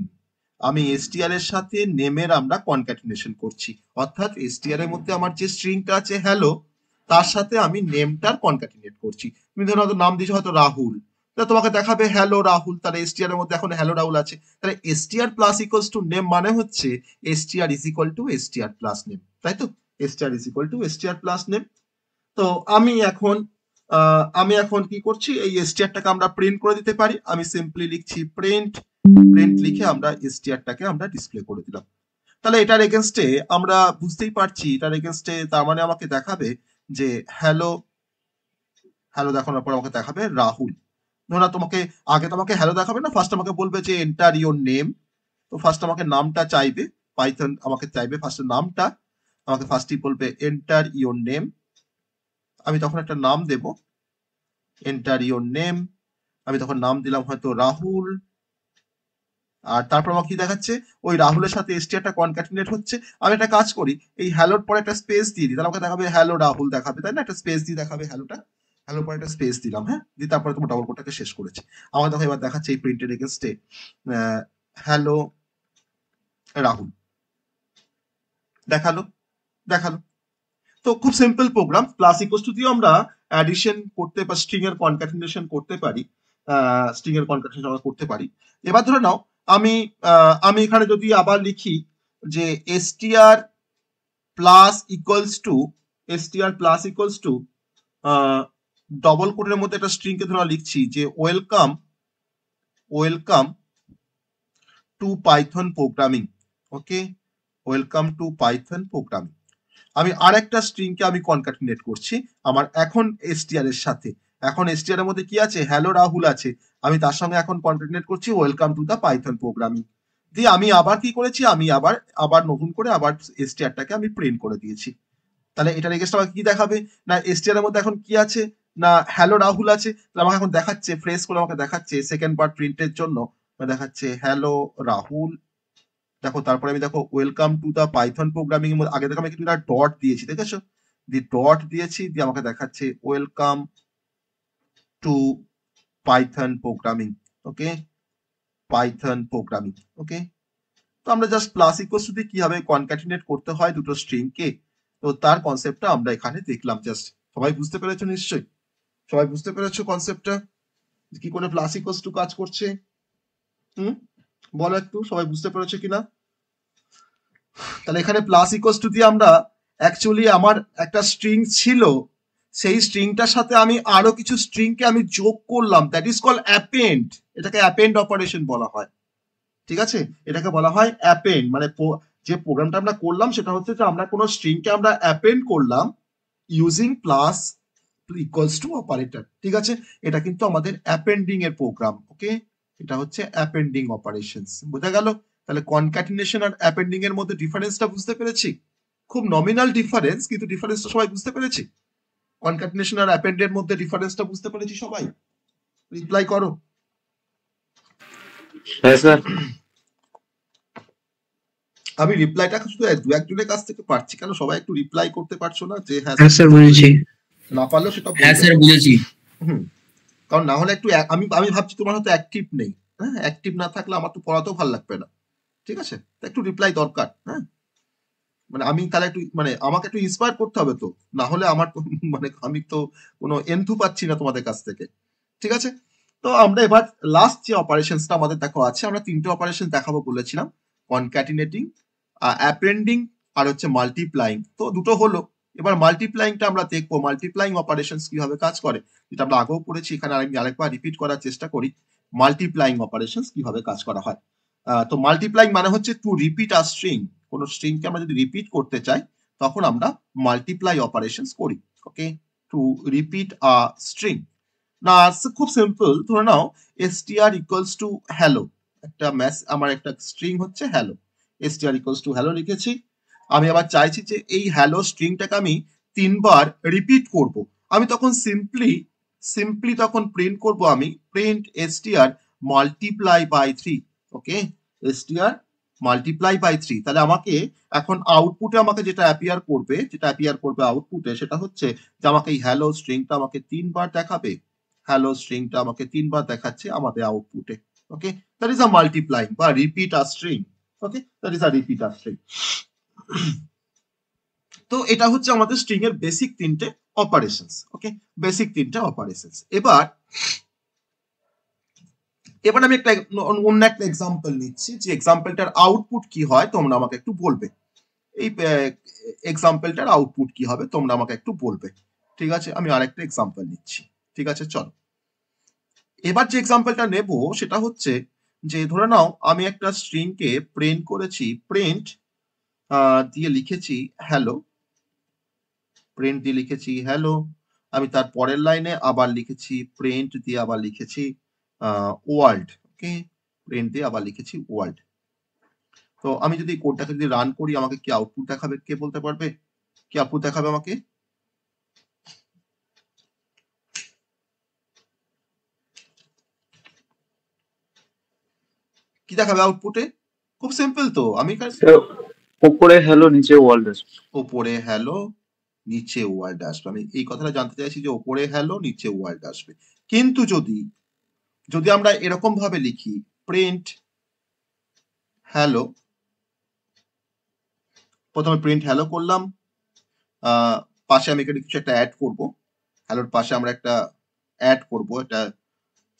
আমি str এর সাথে নেমের আমরা কনক্যাটিনেশন করছি, অর্থাৎ str এর মধ্যে আমার যে স্ট্রিংটা আছে হ্যালো, তার সাথে আমি নেমটার কনক্যাটিনেট করছি। তুমি ধরো হয়তো নাম দিয়েছো হয়তো রাহুল, তাহলে তোমাকে দেখাবে হ্যালো রাহুল, তাহলে এসটিআর এর মধ্যে এখন হ্যালো রাহুল আছে, তাহলে STR plus equals two name মানে হচ্ছে STR is equal to STR plus name, তাই তো? STR is equal to STR plus name. তো আমি এখন কি করছি, এই এসটিআরটাকে আমরা প্রিন্ট করে দিতে পারি। আমি সিম্পলি লিখছি প্রিন্ট, প্রিন্ট লিখে আমরা এসটিআরটাকে আমরা ডিসপ্লে করে দিলাম। তাহলে এটার এগেনস্টে আমরা বুঝতেই পারছি, এটার এগেনস্টে তার মানে আমাকে দেখাবে যে হ্যালো, হ্যালো দেখানোর পর আমাকে দেখাবে রাহুল। ধরো তোমাকে আগে তোমাকে হ্যালো দেখাবে না, ফার্স্ট আমাকে বলবে যে এন্টার ইওর নেম। তো ফার্স্ট আমাকে নামটা চাইবে, পাইথন আমাকে চাইবে ফার্স্ট নামটা, আমাকে ফার্স্টই বলবে এন্টার ইওর নেম। আমি তখন একটা নাম দেব, এন্টার ইওর নেম। আমি তখন নাম দিলাম হয়তো রাহুল, আর তারপর আমাকে কি দেখাচ্ছে, ওই রাহুলের সাথে এসটিআরটা কনক্যাটিনেট হচ্ছে। আমি একটা কাজ করি, এই হ্যালোর পরে একটা স্পেস দিয়ে দিই, তাহলে আমাকে দেখাবে হ্যালো রাহুল দেখাবে, তাই না? একটা স্পেস দিয়ে দেখাবে হ্যালোটা, হ্যালোর পরে একটা স্পেস দিলাম, হ্যাঁ, দিয়ে তারপরে তোমার ডবল কোটটাকে শেষ করেছে। আমার দেখো এবার দেখাচ্ছে এই প্রিন্টের এগেনস্টে হ্যালো রাহুল, দেখালো, দেখালো। তো খুব simple program. Plus equals to দিয়ে আমরা অ্যাডিশন করতে বা স্ট্রিং এর কনক্যাটিনেশন করতে পারি, স্ট্রিং এর কনক্যাটিনেশন আমরা করতে পারি। এবার ধরে নাও আমি এখানে যদি আবার লিখি যে str plus equals two, str plus equals to double কোটের মধ্যে একটা স্ট্রিং কে ধরে লিখছি যে welcome, welcome to Python programming, okay, welcome to Python programming. আমি আরেকটা স্ট্রিং কে আমি কনক্যাটিনেট করছি আমার এখন এসটিআর এর সাথে। এখন এসটিআর এর মধ্যে কি আছে, হ্যালো রাহুল আছে, আমি তার সঙ্গে এখন কনক্যাটিনেট করছি welcome to the Python programming. দিয়ে আমি আবার কি করেছি, আমি আবার আবার নতুন করে আবার এসটিআরটাকে আমি প্রিন্ট করে দিয়েছি। তাহলে এটার এগেইনস্ট আমাকে কি দেখাবে, না এসটিআর এর মধ্যে এখন কি আছে, না হ্যালো রাহুল আছে, তাহলে আমাকে এখন দেখাচ্ছে ফ্রেশ করে আমাকে দেখাচ্ছে সেকেন্ড পার্ট প্রিন্টের জন্য দেখাচ্ছে হ্যালো রাহুল। দেখো তারপরে আমি দেখো welcome to the Python programming এর মধ্যে আগে দেখো আমি কিন্তু একটা ডট দিয়েছি, দেখেছো, দি ডট দিয়েছি, দিয়ে আমাকে দেখাচ্ছে welcome to Python programming, okay, Python programming, okay. তো আমরা জাস্ট প্লাস ইকুয়ালস টু দিয়ে কিভাবে কনক্যাটিনেট করতে হয় দুটো স্ট্রিং কে, তো তার কনসেপ্টটা আমরা এখানে দেখলাম। জাস্ট সবাই বুঝতে পেরেছো নিশ্চয়ই, সবাই বুঝতে পেরেছো কনসেপ্টটা কি করে প্লাস ইকুয়ালস টু কাজ করছে? হুম, বলো একটু সবাই বুঝতে পেরেছো কিনা? তাহলে এখানে প্লাস ইকুয়ালস টু দিয়ে আমরা অ্যাকচুয়ালি আমার একটা স্ট্রিং ছিল, সেই স্ট্রিংটার সাথে আমি আরো কিছু স্ট্রিংকে আমি যোগ করলাম, দ্যাট ইজ কল অ্যাপেন্ড। এটাকে অ্যাপেন্ড অপারেশন বলা হয়, ঠিক আছে? এটাকে বলা হয় অ্যাপেন্ড, মানে যে প্রোগ্রামটা আমরা করলাম সেটা হচ্ছে যে আমরা কোনো স্ট্রিংকে আমরা অ্যাপেন্ড করলাম using plus equals to operator, ঠিক আছে? এটা কিন্তু আমাদের অ্যাপেন্ডিং এর প্রোগ্রাম, ওকে, এটা হচ্ছে অ্যাপেন্ডিং অপারেশনস, বোঝা গেল? তাহলে কনক্যাটিনেশন আর অ্যাপেন্ডিং এর মধ্যে ডিফারেন্সটা বুঝতে পেরেছি? খুব নমিনাল ডিফারেন্স, কিন্তু ডিফারেন্সটা সবাই বুঝতে পেরেছি? কনক্যাটিনেশন আর অ্যাপেন্ড এর মধ্যে ডিফারেন্সটা বুঝতে পেরেছি সবাই? রিপ্লাই করো। হ্যাঁ স্যার। আমি রিপ্লাইটা শুধু দু একজনের কাছ থেকে পাচ্ছি, কেন সবাই একটু রিপ্লাই করতে পারছো না যে হ্যাঁ স্যার বুঝেছি। না পারলেও সেটা হ্যাঁ স্যার বুঝেছি। কারণ না হলে একটু আমি ভাবছি তোমার হয়তো অ্যাক্টিভ নেই, হ্যাঁ, অ্যাক্টিভ না থাকলে আমার তো পড়াতেও ভালো লাগবে না, ঠিক আছে? একটু রিপ্লাই দরকার, হ্যাঁ, মানে আমি তাহলে একটু মানে আমাকে একটু ইন্সপায়ার করতে হবে তো, না হলে আমার মানে আমি তো কোনো এন্থু পাচ্ছি না তোমাদের কাছ থেকে, ঠিক আছে? তো আমরা এবার লাস্ট যে অপারেশনসটা আমাদের দেখো আছে, আমরা তিনটে অপারেশন দেখাবো বলেছিলাম, কনক্যাটিনেটিং, অ্যাপেন্ডিং আর হচ্ছে মাল্টিপ্লাইং। তো দুটো হলো, এবার মাল্টিপ্লাইংটা আমরা দেখবো মাল্টিপ্লাইং অপারেশনস কিভাবে কাজ করে, যেটা আমরা আগেও পড়েছি, এখানে আমি আরেকবার রিপিট করার চেষ্টা করি মাল্টিপ্লাইং অপারেশনস কিভাবে কাজ করা হয়। তো মাল্টিপ্লাইং মানে হচ্ছে টু রিপিট আ স্ট্রিং, কোন স্ট্রিংকে আমরা যদি রিপিট করতে চাই তখন আমরা মাল্টিপ্লাই অপারেশনস করি, ওকে, টু রিপিট আ স্ট্রিং। না খুব সিম্পল, ধরে নাও str ইকুয়ালস টু হ্যালো, একটা আমার একটা স্ট্রিং হচ্ছে hello, str equals to hello লিখেছি। আমি আবার চাইছি যে এই হ্যালো স্ট্রিংটাকে আমি 3বার রিপিট করব, আমি তখন সিম্পলি তখন প্রিন্ট করব, আমি print str multiply by 3, okay, str multiply by 3। তাহলে আমাকে এখন আউটপুটে আমাকে যেটা অ্যাপিয়ার করবে আউটপুটে, সেটা হচ্ছে যে আমাকে এই হ্যালো স্ট্রিংটা আমাকে 3বার দেখাবে, হ্যালো স্ট্রিংটা আমাকে 3বার দেখাচ্ছে আমাদের আউটপুটে, ওকে, দ্যাট ইজ আ মাল্টিপ্লাইং বা repeat a string, okay, that is a repeat a string. তো এটা হচ্ছে আমাদের স্ট্রিং এর বেসিক তিনটে অপারেশনস। ওকে, বেসিক 3টা অপারেশনস। এবার আমি একটা অন্য একটা এক্সাম্পল নিচ্ছি, যে এক্সাম্পলটার আউটপুট কি হয় তোমরা আমাকে একটু বলবে। এই এক্সাম্পলটার আউটপুট কি হবে তোমরা আমাকে একটু বলবে। ঠিক আছে, আমি আরেকটা এক্সাম্পল নিচ্ছি। ঠিক আছে, চলো। এবার যে এক্সাম্পলটা নেব সেটা হচ্ছে যে ধরে নাও আমি একটা স্ট্রিংকে প্রিন্ট করেছি, প্রিন্ট দিয়ে লিখেছি হ্যালো, প্রিন্ট দিয়ে লিখেছি হ্যালো। আমি তার পরের লাইনে আবার লিখেছি প্রিন্ট দিয়ে আবার লিখেছি ওয়ার্ল্ড। ওকে, প্রিন্ট দিয়ে আবার লিখেছি ওয়ার্ল্ড। তো আমি যদি কোডটাকে যদি রান করি আমাকে কি আউটপুট দেখাবে, কে বলতে পারবে? কি আউটপুট দেখাবে আমাকে? কি দেখাবে আউটপুটে? খুব সিম্পল তো, আমি স্যার উপরে হ্যালো নিচে ওয়ার্ল্ড আসবে। ওপরে হ্যালো নিচে ওয়ার্ল্ড আসবে। আমি এই কথাটা জানতে চাইছি যে ওপরে হ্যালো নিচে ওয়ার্ল্ড আসবে। কিন্তু যদি আমরা এরকম ভাবে লিখি প্রিন্ট হ্যালো, প্রথমে প্রিন্ট হ্যালো করলাম, পাশে আমি এখানে কিছু একটা অ্যাড করব, হ্যালোর পাশে আমরা একটা অ্যাড করব, এটা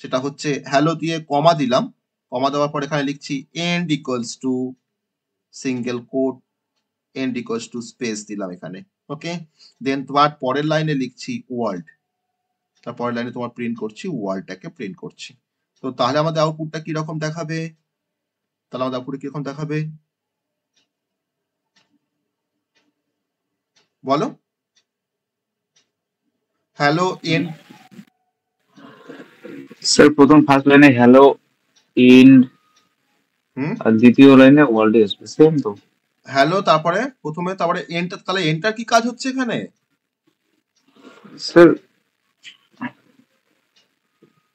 সেটা হচ্ছে হ্যালো দিয়ে কমা দিলাম, কমা দেওয়ার পর এখানে লিখছি end equals to single quote, end equals to space দিলাম এখানে। ওকে, দেন তোমার পরের লাইনে লিখছি ওয়ার্ল্ড, তারপরের লাইনে তোমার প্রিন্ট করছি ওয়ার্ল্ডটাকে প্রিন্ট করছি। তো তাহলে আমাদের আউটপুটটা কি রকম দেখাবে? তাহলে আমাদের আউটপুটে কিরকম দেখাবে বলো? হ্যালো এন্ড, স্যার প্রথম ফার্স্ট লাইনে হ্যালো ইন্ড হুম, আর দ্বিতীয় লাইনে ওয়ার্ল্ড আসবে, সেম তো? হ্যালো তারপরে প্রথমে, তারপরে এন্টার, তাহলে এন্টার কি কাজ হচ্ছে এখানে? স্যার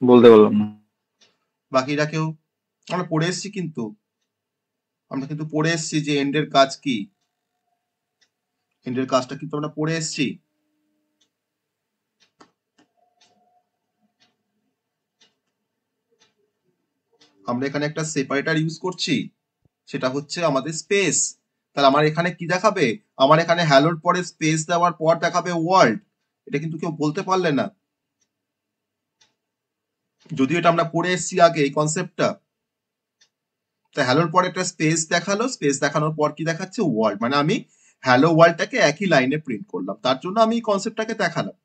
বলতে পারলাম না। বাকিরা কেউ? আমরা পড়ে এসছি কিন্তু, আমরা কিন্তু পড়ে এসছি যে এন্ডের কাজ কি, এন্ডের কাজটা কিন্তু আমরা পড়ে এসছি। আমরা এখানে একটা সেপারেটর ইউজ করছি, সেটা হচ্ছে আমাদের স্পেস। তাহলে আমার এখানে কি দেখাবে? আমার এখানে হ্যালোর পরে স্পেস দেওয়ার পর দেখাবে ওয়ার্ল্ড। এটা কিন্তু কেউ বলতে পারলে না, যদিও এটা আমরা পড়ে এসছি আগে এই কনসেপ্টটা। তো হ্যালোর পরে একটা স্পেস দেখালো, স্পেস দেখানোর পর কি দেখাচ্ছে? ওয়ার্ল্ড। মানে আমি হ্যালো ওয়ার্ল্ডটাকে একই লাইনে প্রিন্ট করলাম, তার জন্য আমি এই কনসেপ্টটাকে দেখালাম।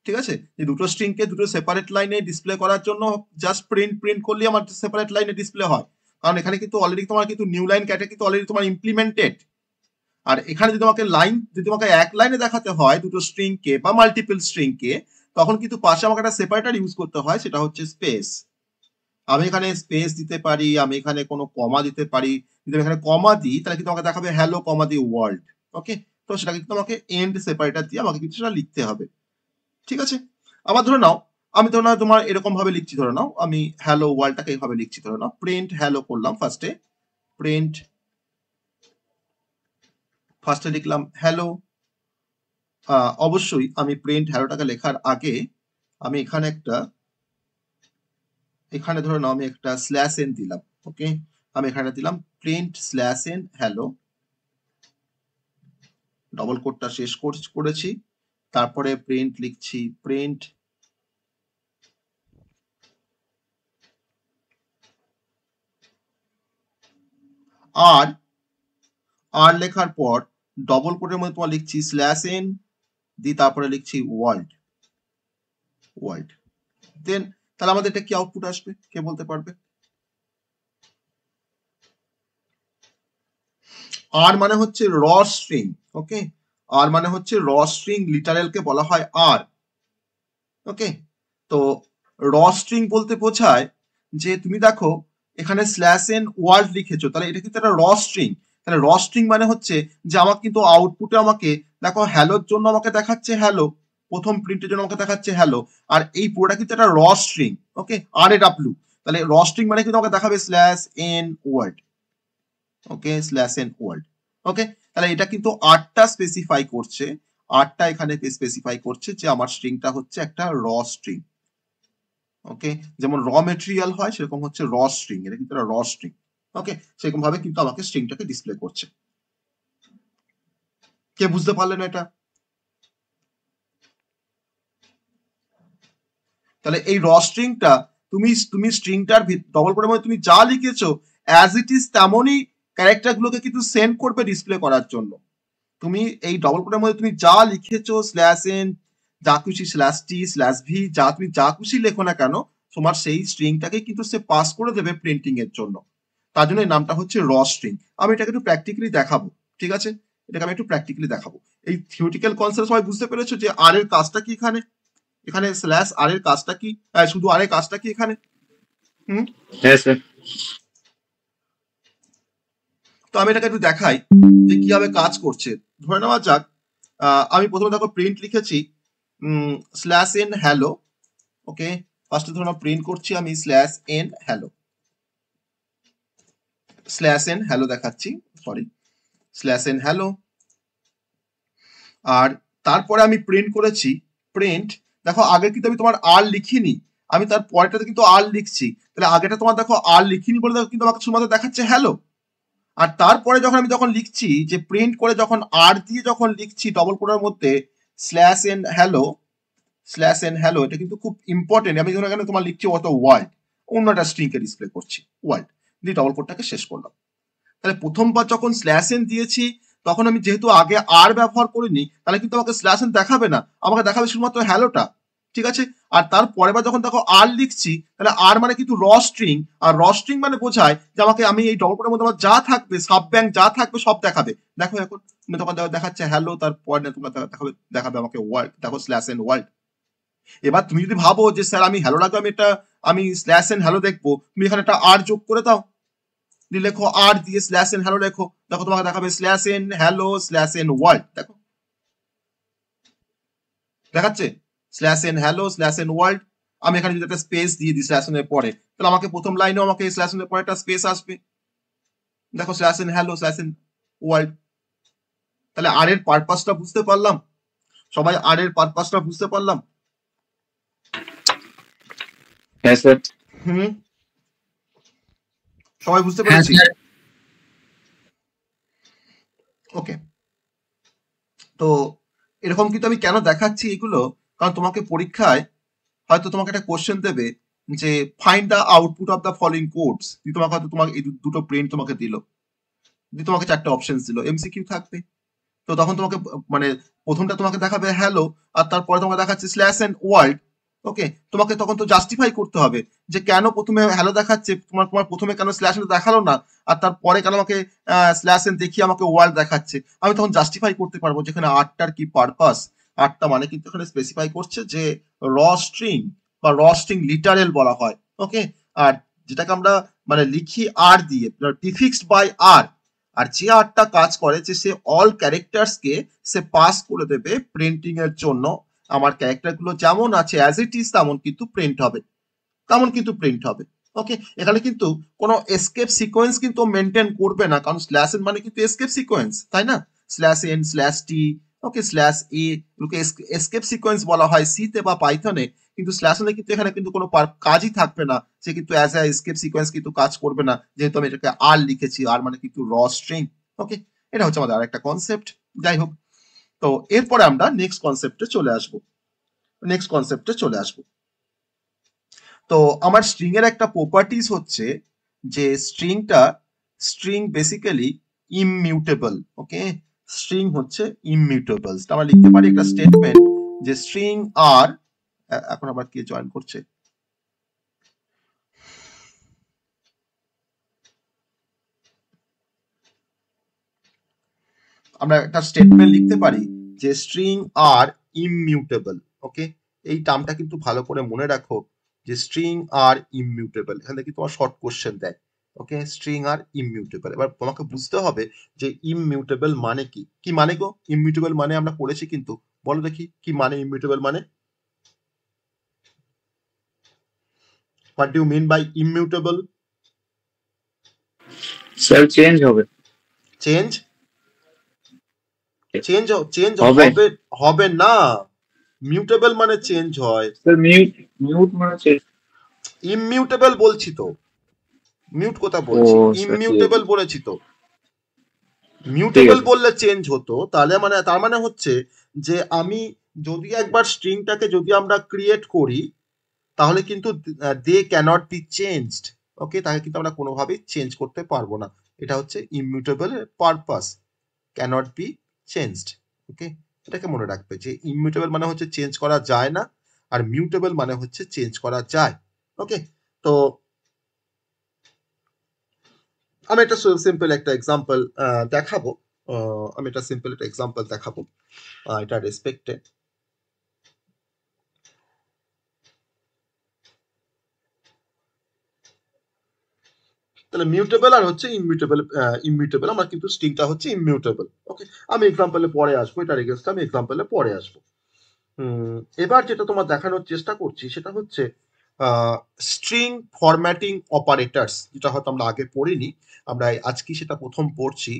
ঠিক আছে, যে দুটো স্ট্রিংকে দুটো সেপারেট লাইনে ডিসপ্লে করার জন্য জাস্ট প্রিন্ট করলে আমার সেপারেট লাইনে ডিসপ্লে হয়, কারণ এখানে কিন্তু অলরেডি তোমার কিন্তু নিউ লাইন ক্যাটাগরি কিন্তু অলরেডি তোমার ইমপ্লিমেন্টেড। আর এখানে যদি তোমাকে লাইন, যদি তোমাকে এক লাইনে দেখাতে হয় দুটো স্ট্রিংকে বা মাল্টিপল স্ট্রিংকে, তখন কিন্তু পাশে আমাকে একটা সেপারেটর ইউজ করতে হয়, সেটা হচ্ছে স্পেস। আমি এখানে স্পেস দিতে পারি, আমি এখানে কোনো কমা দিতে পারি। যদি আমি এখানে কমা দিই তাহলে কিন্তু আমাকে দেখাবে হ্যালো কমা দি ওয়ার্ল্ড। ওকে, তো সেটা কিন্তু আমাকে এন্ড সেপারেটর দিয়ে আমাকে কিন্তু সেটা লিখতে হবে। ঠিক আছে, আবার ধরে নাও আমি ধরে নাও তোমার এরকম ভাবে লিখছি, ধরে নাও আমি হ্যালো ওয়ার্ল্ডটাকে এইভাবে লিখছি, ধরে নাও প্রিন্ট হ্যালো করলাম, ফার্স্টে লিখলাম হ্যালো। অবশ্যই আমি প্রিন্ট হ্যালোটাকে লেখার আগে আমি এখানে ধরে নাও আমি একটা স্ল্যাশ এন দিলাম। ওকে, আমি এখানে দিলাম print slash n hello, double কোটটা শেষ করেছি, তারপরে প্রিন্ট লিখছি প্রিন্ট আর, আর লেখার পর ডবল কোটের মধ্যে তোমার লিখছি স্ল্যাশ এন, দিয়ে তারপরে লিখছি ওয়ার্ল্ড। দেন তাহলে আমাদের এটা কি আউটপুট আসবে, কে বলতে পারবে? আর মানে হচ্ছে র স্ট্রিং। ওকে, আর মানে হচ্ছে র স্ট্রিং, লিটারেলকে বলা হয় আর। ওকে, তো র স্ট্রিং বলতে বোঝায় যে তুমি দেখো এখানে স্ল্যাশ এন ওয়ার্ল্ড লিখেছো, তাহলে এটা কিন্তু একটা র স্ট্রিং। তাহলে র স্ট্রিং মানে হচ্ছে যে আমাকে কিন্তু আউটপুটে আমাকে দেখো হ্যালোর জন্য আমাকে দেখাচ্ছে হ্যালো, প্রথম প্রিন্টের জন্য আমাকে দেখাচ্ছে হ্যালো, আর এই পুরোটা কিন্তু একটা র স্ট্রিং। ওকে, আর এ ডাব্লিউ, তাহলে র স্ট্রিং মানে কিন্তু আমাকে দেখাবে স্ল্যাশ এন ওয়ার্ল্ড। ওকে, স্ল্যাশ এন ওয়ার্ল্ড। ওকে, তাহলে এটা কিন্তু আরটা স্পেসিফাই করছে, আরটা এখানে স্পেসিফাই করছে যে আমার স্ট্রিংটা হচ্ছে একটা র স্ট্রিং। ওকে, যেমন র মেটেরিয়াল হয় সেরকম হচ্ছে র স্ট্রিং, এটা কিন্তু একটা র স্ট্রিং। ওকে, সেরকম ভাবে কিন্তু আমাকে স্ট্রিংটাকে ডিসপ্লে করছে। কে বুঝতে পারলেন এটা? তাহলে এই র স্ট্রিংটা তুমি স্ট্রিংটার ডবল কোটের মধ্যে তুমি যা লিখেছো অ্যাজ ইট ইজ তেমনই ক্যারেক্টার গুলোকে কিন্তু সেন্ড করবে ডিসপ্লে করার জন্য। তুমি এই ডবল কোটের মধ্যে তুমি যা লিখেছো স্ল্যাশ এন, যা খুশি স্ল্যাশ টি স্ল্যাশ ভি, তুমি যা খুশি লেখো না কেন, তোমার সেই স্ট্রিংটাকে কিন্তু সে পাস করে দেবে প্রিন্টিং এর জন্য। তার জন্য এই নামটা হচ্ছে র স্ট্রিং। আমি এটাকে একটু প্র্যাকটিক্যালি দেখাবো, ঠিক আছে? এটাকে আমি একটু প্র্যাকটিক্যালি দেখাবো। এই থিওরিটিক্যাল কনসেপ্ট সবাই বুঝতে পেরেছো যে আর এর কাজটা কি এখানে? এখানে স্ল্যাশ আর এর কাজটা কি? শুধু আর এর কাজটা কি এখানে? হ্যাঁ স্যার। তো আমি এটাকে একটু দেখাই যে কিভাবে কাজ করছে। ধরে নেওয়া যাক আমি প্রথমে দেখো প্রিন্ট লিখেছি স্ল্যাশ এন হ্যালো। ওকে, ফার্স্টে ধরো প্রিন্ট করছি আমি slash n hello, slash n hello দেখাচ্ছি, সরি স্ল্যাশ এন হ্যালো। আর তারপরে আমি প্রিন্ট করেছি প্রিন্ট, দেখো আগে কিন্তু আমি তোমার আর লিখিনি, আমি তার পরেরটাতে কিন্তু আর লিখছি, তাহলে আগেটা তোমার দেখো আর লিখিনি বলে দেখো কিন্তু আমাকে শুধুমাত্র দেখাচ্ছে হ্যালো। আর তারপরে যখন আমি লিখছি যে প্রিন্ট করে যখন আর দিয়ে যখন লিখছি ডবল কোটের মধ্যে slash n hello, slash n hello, এটা কিন্তু খুব ইম্পর্টেন্ট। আমি ধরো এখানে তোমার লিখছি অত ওয়ার্ল্ড, অন্য একটা স্ট্রিংকে ডিসপ্লে করছি ওয়ার্ল্ড দিয়ে ডবল কোটটাকে শেষ করলাম। তাহলে প্রথমবার যখন স্ল্যাশ এন দিয়েছি তখন আমি যেহেতু আগে আর ব্যবহার করিনি, তাহলে কিন্তু আমাকে স্ল্যাশ এন দেখাবে না, আমাকে দেখাবে শুধুমাত্র হ্যালোটা, ঠিক আছে? আর তার পরের বার যখন দেখো আর লিখছি, তাহলে আর মানে কিন্তু র স্ট্রিং, আর র স্ট্রিং মানে বোঝায় যে আমাকে আমি এই ডবল কোটের মধ্যে আমার যা থাকবে সাব ব্যাংক যা থাকবে সব দেখাবে। দেখো এখন তখন দেখাচ্ছে হ্যালো, তারপর তোমরা দেখাবে আমাকে ওয়ার্ল্ড, দেখো স্ল্যাশ এন ওয়ার্ল্ড। এবার তুমি যদি ভাবো যে স্যার আমি হ্যালো রাখবো, আমি স্ল্যাশ এন হ্যালো দেখবো, তুমি এখানে একটা আর যোগ করে দাও, লেখো আর দিয়ে স্ল্যাশ এন হ্যালো লেখো, দেখো তোমাকে দেখাবে slash n hello slash N world, দেখো দেখাচ্ছে slash n hello slash N world. আমি এখানে যদি একটা স্পেস দিয়ে দিই স্ল্যাশ এনের পরে, তাহলে আমাকে প্রথম লাইনেও আমাকে স্ল্যাশ এনের পরে একটা স্পেস আসবে, দেখো slash n hello slash N world. তাহলে আর এর পারপাসটা বুঝতে পারলাম সবাই, আর এর পারপাসটা বুঝতে পারলাম? হ্যাঁ স্যার। সবাই বুঝতে পেরেছি? ওকে, তো এরকম কিন্তু আমি কেন দেখাচ্ছি এগুলো, কারণ তোমাকে পরীক্ষায় হয়তো তোমাকে একটা কোশ্চেন দেবে যে find the output of the following codes, তোমাকে হয়তো তোমাকে এই দুটো প্রিন্ট তোমাকে দিল, তোমাকে চারটে অপশন দিল, এমসিকিউ থাকবে। তো তখন তোমাকে মানে প্রথমটা তোমাকে দেখাবে হ্যালো, আর তারপরে তোমাকে দেখাচ্ছে স্ল্যাশ এন্ড ওয়ার্ল্ড। ওকে, তোমাকে তখন তো জাস্টিফাই করতে হবে যে কেন প্রথমে হ্যালো দেখাচ্ছে, তোমার প্রথমে কেন স্ল্যাশ এন্ড দেখালো না, আর তারপরে কেন আমাকে স্ল্যাশ এন্ড দেখিয়ে আমাকে ওয়ার্ল্ড দেখাচ্ছে। আমি তখন জাস্টিফাই করতে পারবো যেখানে আটটার কি পারপাস। আটটা মানে কিন্তু এখানে স্পেসিফাই করছে যে র স্ট্রিং বা র স্ট্রিং লিটারেল বলা হয়। ওকে, আর যেটাকে আমরা মানে লিখি আর দিয়ে, প্রিফিক্সড বাই আর, আর যে আরটা কাজ করে যে সে অল ক্যারেক্টার্স কে সে পাস করে দেবে প্রিন্টিং এর জন্য। আমার ক্যারেক্টার গুলো যেমন আছে অ্যাজ ইট ইজ তেমন কিন্তু প্রিন্ট হবে, তেমন কিন্তু প্রিন্ট হবে। ওকে, এখানে কিন্তু কোনো এসকেপ সিকোয়েন্স কিন্তু মেনটেন করবে না, কারণ স্ল্যাশ এন মানে কিন্তু এসকেপ সিকোয়েন্স, তাই না? স্ল্যাশ এন স্ল্যাশ টি, ওকে স্ল্যাশ এ, এগুলোকে এসকেপ সিকোয়েন্স বলা হয় সি তে বা পাইথনে, কিন্তু স্ল্যাশ এনে কিন্তু এখানে কিন্তু কোনো কাজই থাকবে না, সে কিন্তু অ্যাজ এ এসকেপ সিকোয়েন্স কিন্তু কাজ করবে না, যেহেতু আমি এটাকে আর লিখেছি, আর মানে কিন্তু র স্ট্রিং। ওকে, এটা হচ্ছে আমাদের আরেকটা কনসেপ্ট। যাই হোক, তো এরপরে আমরা নেক্সট কনসেপ্টে চলে আসবো, নেক্সট কনসেপ্টে চলে আসবো। তো আমার স্ট্রিং এর একটা প্রপার্টিজ হচ্ছে যে স্ট্রিং বেসিক্যালি ইমিউটেবল। ওকে, স্ট্রিং হচ্ছে ইমিউটেবল। আমরা লিখতে পারি একটা স্টেটমেন্ট যে স্ট্রিং আর, এখন আবার কে জয়েন করছে, আমরা একটা স্টেটমেন্ট লিখতে পারি যে স্ট্রিং আর ইমিউটেবল। ওকে, এই টার্মটা কিন্তু ভালো করে মনে রাখো যে স্ট্রিং আর ইমিউটেবল, এখানে কিন্তু তোমার শর্ট কোশ্চেন দেয়। ওকে, স্ট্রিং আর ইমিউটেবল, এবার তোমাকে বুঝতে হবে যে ইমিউটেবল মানে কি। কি মানে গো ইমিউটেবল মানে? আমরা পড়েছি কিন্তু, বলো দেখি কি মানে ইমিউটেবল মানে? What do you mean by immutable? Sir change হবে। চেঞ্জ চেঞ্জ চেঞ্জ হবে না, মিউটেবল মানে চেঞ্জ হয়। স্যার মিউট মানে চেঞ্জ, ইমিউটেবল বলছি তো, মিউট কথা বলছি, ইমিউটেবল বলেছি তো। মিউটেবল বললে চেঞ্জ হতো, তাহলে মানে তার মানে হচ্ছে যে আমি যদি একবার স্ট্রিংটাকে যদি আমরা ক্রিয়েট করি, তাহলে কিন্তু দে ক্যানট বি চেঞ্জড। ওকে, তাকে কিন্তু আমরা কোনোভাবেই চেঞ্জ করতে পারবো না। এটা হচ্ছে immutable purpose, cannot be changed. Okay, এটাকে মনে রাখবে যে ইমিউটেবল মানে হচ্ছে চেঞ্জ করা যায় না, আর মিউটেবল মানে হচ্ছে চেঞ্জ করা যায়। ওকে, তো আমি একটা সিম্পল একটা এক্সাম্পল দেখাবো। আমি একটা সিম্পল একটা এক্সাম্পল দেখাবো এটা রেসপেক্টে। তাহলে মিউটেবল আর হচ্ছে ইমিউটেবল, ইমিউটেবল আমার কিন্তু স্ট্রিংটা হচ্ছে ইমিউটেবল। ওকে, আমি এক্সাম্পলে পরে আসবো, এটার এগেইনস্টে আমি এক্সাম্পলে পরে আসবো। এবার যেটা তোমার দেখানোর চেষ্টা করছি সেটা হচ্ছে স্ট্রিং ফরম্যাটিং অপারেটরস, যেটা হয়তো আমরা আগে পড়িনি, আমরা আজকে সেটা প্রথম পড়ছি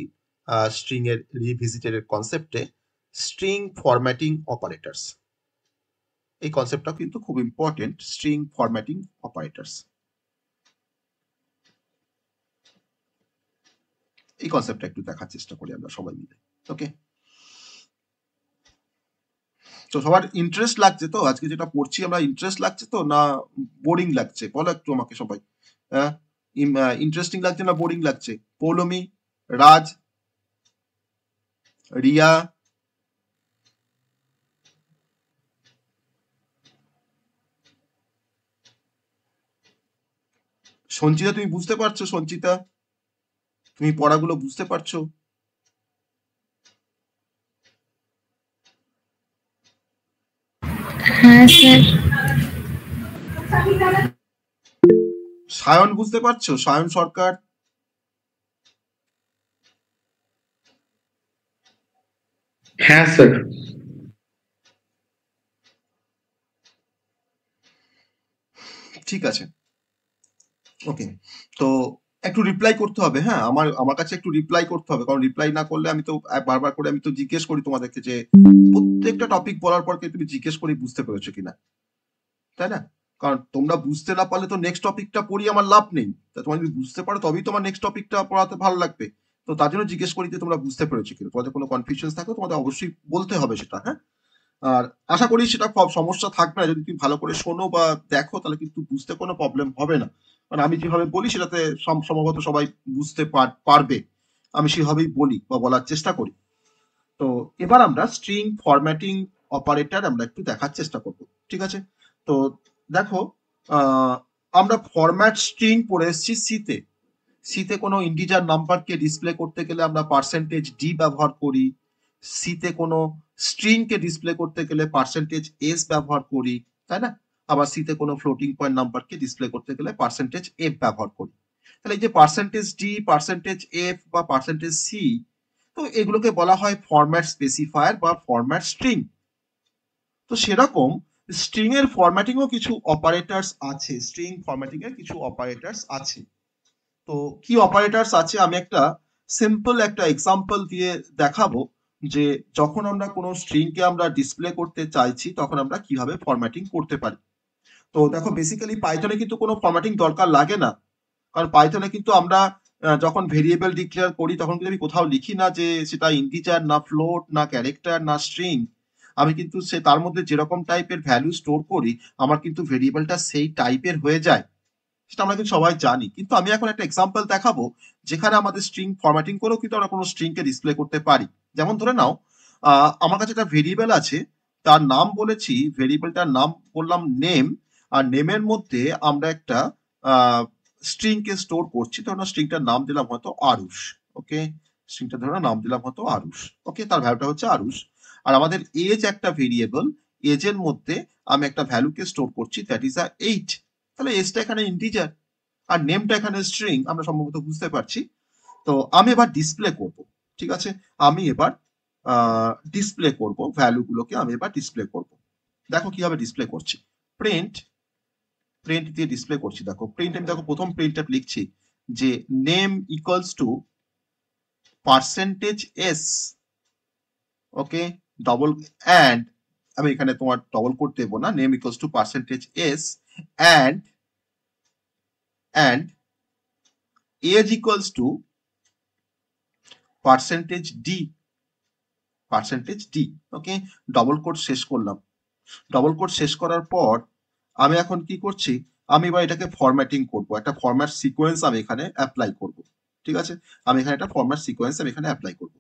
স্ট্রিং এর রিভিজিটের কনসেপ্টে। স্ট্রিং ফরম্যাটিং অপারেটরস, এই কনসেপ্টটা কিন্তু খুব ইম্পর্টেন্ট, স্ট্রিং ফরম্যাটিং অপারেটরস। এই কনসেপ্টটা একটু দেখার চেষ্টা করি আমরা সবাই মিলে। ওকে, তো সবার ইন্টারেস্ট লাগছে তো আজকে যেটা পড়ছি আমরা, ইন্টারেস্ট লাগছে তো না বোরিং লাগছে? বলো একটু আমাকে সবাই, ইন্টারেস্টিং লাগছে না বোরিং লাগছে? পৌলমি, রাজ, রিয়া, সঞ্চিতা, তুমি বুঝতে পারছো? সঞ্চিতা, তুমি পড়াগুলো বুঝতে পারছো? হ্যাঁ স্যার। সায়ন বুঝতে পারছো? সায়ন সরকার, হ্যাঁ স্যার। ঠিক আছে। ওকে, তো একটু রিপ্লাই করতে হবে। হ্যাঁ, আমার কাছে একটু রিপ্লাই করতে হবে, কারণ রিপ্লাই না করলে আমি তো বারবার করে আমি তো জিজ্ঞেস করি তোমাদেরকে যে প্রত্যেকটা টপিক বলার পর তুমি জিজ্ঞেস করি বুঝতে পেরেছো কিনা, তাই না? কারণ তোমরা বুঝতে না পারলে তো নেক্সট টপিকটা পড়ি আমার লাভ নেই। তা তোমরা যদি বুঝতে পারো তবেই তোমার নেক্সট টপিকটা পড়াতে ভালো লাগবে। তো তার জন্য জিজ্ঞেস করি যে তোমরা বুঝতে পেরেছো কিনা। তোমাদের কোনো কনফিউশন থাকলে তোমাদের অবশ্যই বলতে হবে সেটা। হ্যাঁ, আর আশা করি সেটা সমস্যা থাকবে না। যদি তুমি ভালো করে শোনো বা দেখো তাহলে কিন্তু বুঝতে কোনো প্রবলেম হবে না। কারণ আমি যেভাবে বলি সেটাতে সম্ভবত সবাই বুঝতে পারবে। আমি সেভাবেই বলি বা বলার চেষ্টা করি। তো এবার আমরা স্ট্রিং ফরম্যাটিং অপারেটর আমরা একটু দেখার চেষ্টা করব। ঠিক আছে, তো দেখো, আমরা ফরম্যাট স্ট্রিং পড়ে এসেছি সিতে। সিতে কোনো ইন্টিজার নাম্বারকে ডিসপ্লে করতে গেলে আমরা পার্সেন্টেজ ডি ব্যবহার করি। সিতে কোনো স্ট্রিংকে ডিসপ্লে করতে গেলে পার্সেন্টেজ এস ব্যবহার করি, তাই না? আবার সিতে কোনো ফ্লোটিং পয়েন্ট নাম্বারকে ডিসপ্লে করতে গেলে পার্সেন্টেজ এফ ব্যবহার করি। তাহলে এই যে পার্সেন্টেজ ডি, পার্সেন্টেজ এফ বা পার্সেন্টেজ সি, তো এগুলোকে বলা হয় ফরম্যাট স্পেসিফায়ার বা ফরম্যাট স্ট্রিং। তো সেরকম স্ট্রিং এর ফরম্যাটিংও কিছু অপারেটরস আছে, স্ট্রিং ফরম্যাটিং এর কিছু অপারেটরস আছে। তো কি অপারেটরস আছে আমি একটা সিম্পল একটা এক্সাম্পল দিয়ে দেখাবো যে যখন আমরা কোনো স্ট্রিংকে আমরা ডিসপ্লে করতে চাইছি তখন আমরা কিভাবে ফরম্যাটিং করতে পারি। তো দেখো, বেসিক্যালি পাইথনে কিন্তু কোনো ফরম্যাটিং দরকার লাগে না। কারণ পাইথনে কিন্তু আমরা যখন ভেরিয়েবল ডিক্লেয়ার করি তখন কিন্তু আমি কোথাও লিখি না যে সেটা ইন্টিজার না ফ্লোট না ক্যারেক্টার না স্ট্রিং। আমি কিন্তু সে তার মধ্যে যেরকম টাইপের ভ্যালু স্টোর করি আমার কিন্তু ভেরিয়েবলটা সেই টাইপের হয়ে যায়। সেটা আমরা কিন্তু সবাই জানি। কিন্তু আমি এখন একটা এক্সাম্পল দেখাবো যেখানে আমাদের স্ট্রিং ফরম্যাটিং করেও কিন্তু আমরা কোনো স্ট্রিংকে ডিসপ্লে করতে পারি। যেমন ধরে নাও, আমার কাছে একটা ভেরিয়েবল আছে, তার নাম বলেছি, ভেরিয়েবলটার নাম বললাম নেম, আর নেমের মধ্যে আমরা একটা স্ট্রিংকে স্টোর করছি। ধরুন স্ট্রিংটার নাম দিলাম হয়তো আরুষ। ওকে, স্ট্রিংটা ধরুন নাম দিলাম হয়তো আরুষ। ওকে, তার ভ্যালুটা হচ্ছে আরুষ। আর আমাদের এজ একটা ভেরিয়েবল, এজের মধ্যে আমি একটা ভ্যালুকে স্টোর করছি, দ্যাট ইজ 8। তাহলে এজটা এখানে ইন্টিজার আর নেমটা এখানে স্ট্রিং, আমরা সম্ভবত বুঝতে পারছি। তো আমি এবার ডিসপ্লে করব। ঠিক আছে, আমি এবার ডিসপ্লে করব ভ্যালুগুলোকে, আমি এবার ডিসপ্লে করব। দেখো কিভাবে ডিসপ্লে করছি। প্রিন্ট, প্রিন্ট দিয়ে ডিসপ্লে করছি। দেখো প্রিন্ট, আমি দেখো প্রথম প্রিন্টটা লিখছি যে name equals to percentage S. Okay, double and, আমি এখানে তোমার ডবল কোট দেবো না, name equals to percentage S and age equals to percentage D, percentage D. Okay, double quote শেষ করলাম। ডবল কোট শেষ করার পর আমি এখন কি করছি, আমি এবার এটাকে ফরম্যাটিং করব, একটা ফরম্যাট সিকোয়েন্স আমি এখানে অ্যাপ্লাই করব। ঠিক আছে, আমি এখানে একটা ফরম্যাট সিকোয়েন্স আমি এখানে অ্যাপ্লাই করব।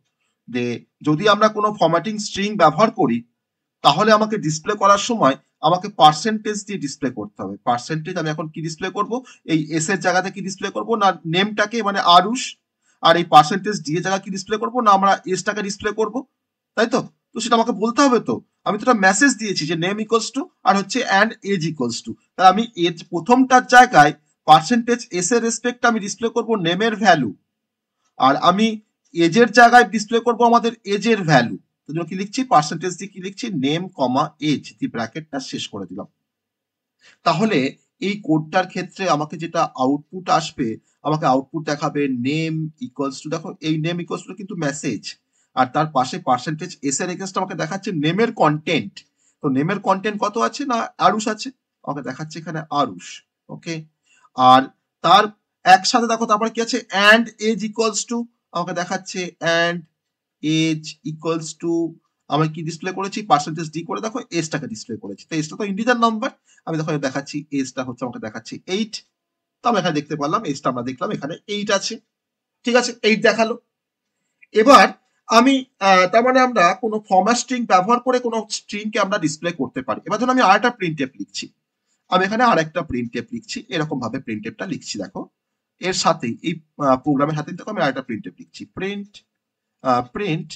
যে যদি আমরা কোনো ফরম্যাটিং স্ট্রিং ব্যবহার করি, তাহলে আমাকে ডিসপ্লে করার সময় আমাকে পার্সেন্টেজ দিয়ে ডিসপ্লে করতে হবে। পার্সেন্টেজ আমি এখন কি ডিসপ্লে করব, এই এস এর জায়গাতে কি ডিসপ্লে করব না নেমটাকে মানে আরুষ, আর এই পার্সেন্টেজ ডি এর জায়গা কি ডিসপ্লে করব না আমরা এসটাকে ডিসপ্লে করব, তাই তো? তো সেটা আমাকে বলতে হবে তো। আমি তো একটা মেসেজ দিয়েছি যে নেম ইকুয়ালস টু আর হচ্ছে অ্যান্ড এজ ইকুয়ালস টু, তাহলে আমি এজ প্রথমটার জায়গায় পার্সেন্টেজ এস এর রেসপেক্ট আমি ডিসপ্লে করব নেমের ভ্যালু, আর আমি এজের জায়গায় ডিসপ্লে করব আমাদের এজের ভ্যালু। তো কি লিখছি, পার্সেন্টেজ দিয়ে কি লিখছি, নেম কমা এজ দিয়ে ব্র্যাকেটটা শেষ করে দিলাম। তাহলে এই কোডটার ক্ষেত্রে আমাকে যেটা আউটপুট আসবে, আমাকে আউটপুট দেখাবে নেম ইকুয়ালস টু, দেখো এই নেম ইকুয়ালস টু কিন্তু মেসেজ, আর তার পাশে পার্সেন্টেজ এস এর এগেইনস্ট আমাকে দেখাচ্ছে নেমের কন্টেন্ট। তো নেমের কন্টেন্ট কত আছে না আরুষ আছে, আমাকে দেখাচ্ছে এখানে আরুষ। ওকে, আর তার একসাথে দেখো তারপরে কি আছে, অ্যান্ড এজ ইকুয়ালস টু, আমাকে দেখাচ্ছে অ্যান্ড এজ ইকুয়ালস টু, আমি কি ডিসপ্লে করেছি পার্সেন্টেজ ডি করে দেখো এজটাকে ডিসপ্লে করেছি। তো এজটা তো ইন্টিজার নাম্বার, আমি দেখো দেখাচ্ছি এজটা হচ্ছে আমাকে দেখাচ্ছি 8। তো আমি এখানে দেখতে পারলাম এজটা আমরা দেখলাম এখানে 8 আছে। ঠিক আছে, 8 দেখালো। এবার আমি তার মানে আমরা কোনো ফরম্যাট স্ট্রিং ব্যবহার করে কোনো স্ট্রিংকে আমরা ডিসপ্লে করতে পারি। এবার ধরুন আমি আরেকটা প্রিন্টএফ লিখছি, আমি এখানে আরেকটা প্রিন্টএফ লিখছি, এরকম ভাবে প্রিন্টএফটা লিখছি দেখো, এর সাথে এই প্রোগ্রামের সাথে দেখো আমি আরেকটা প্রিন্টএফ লিখছি, print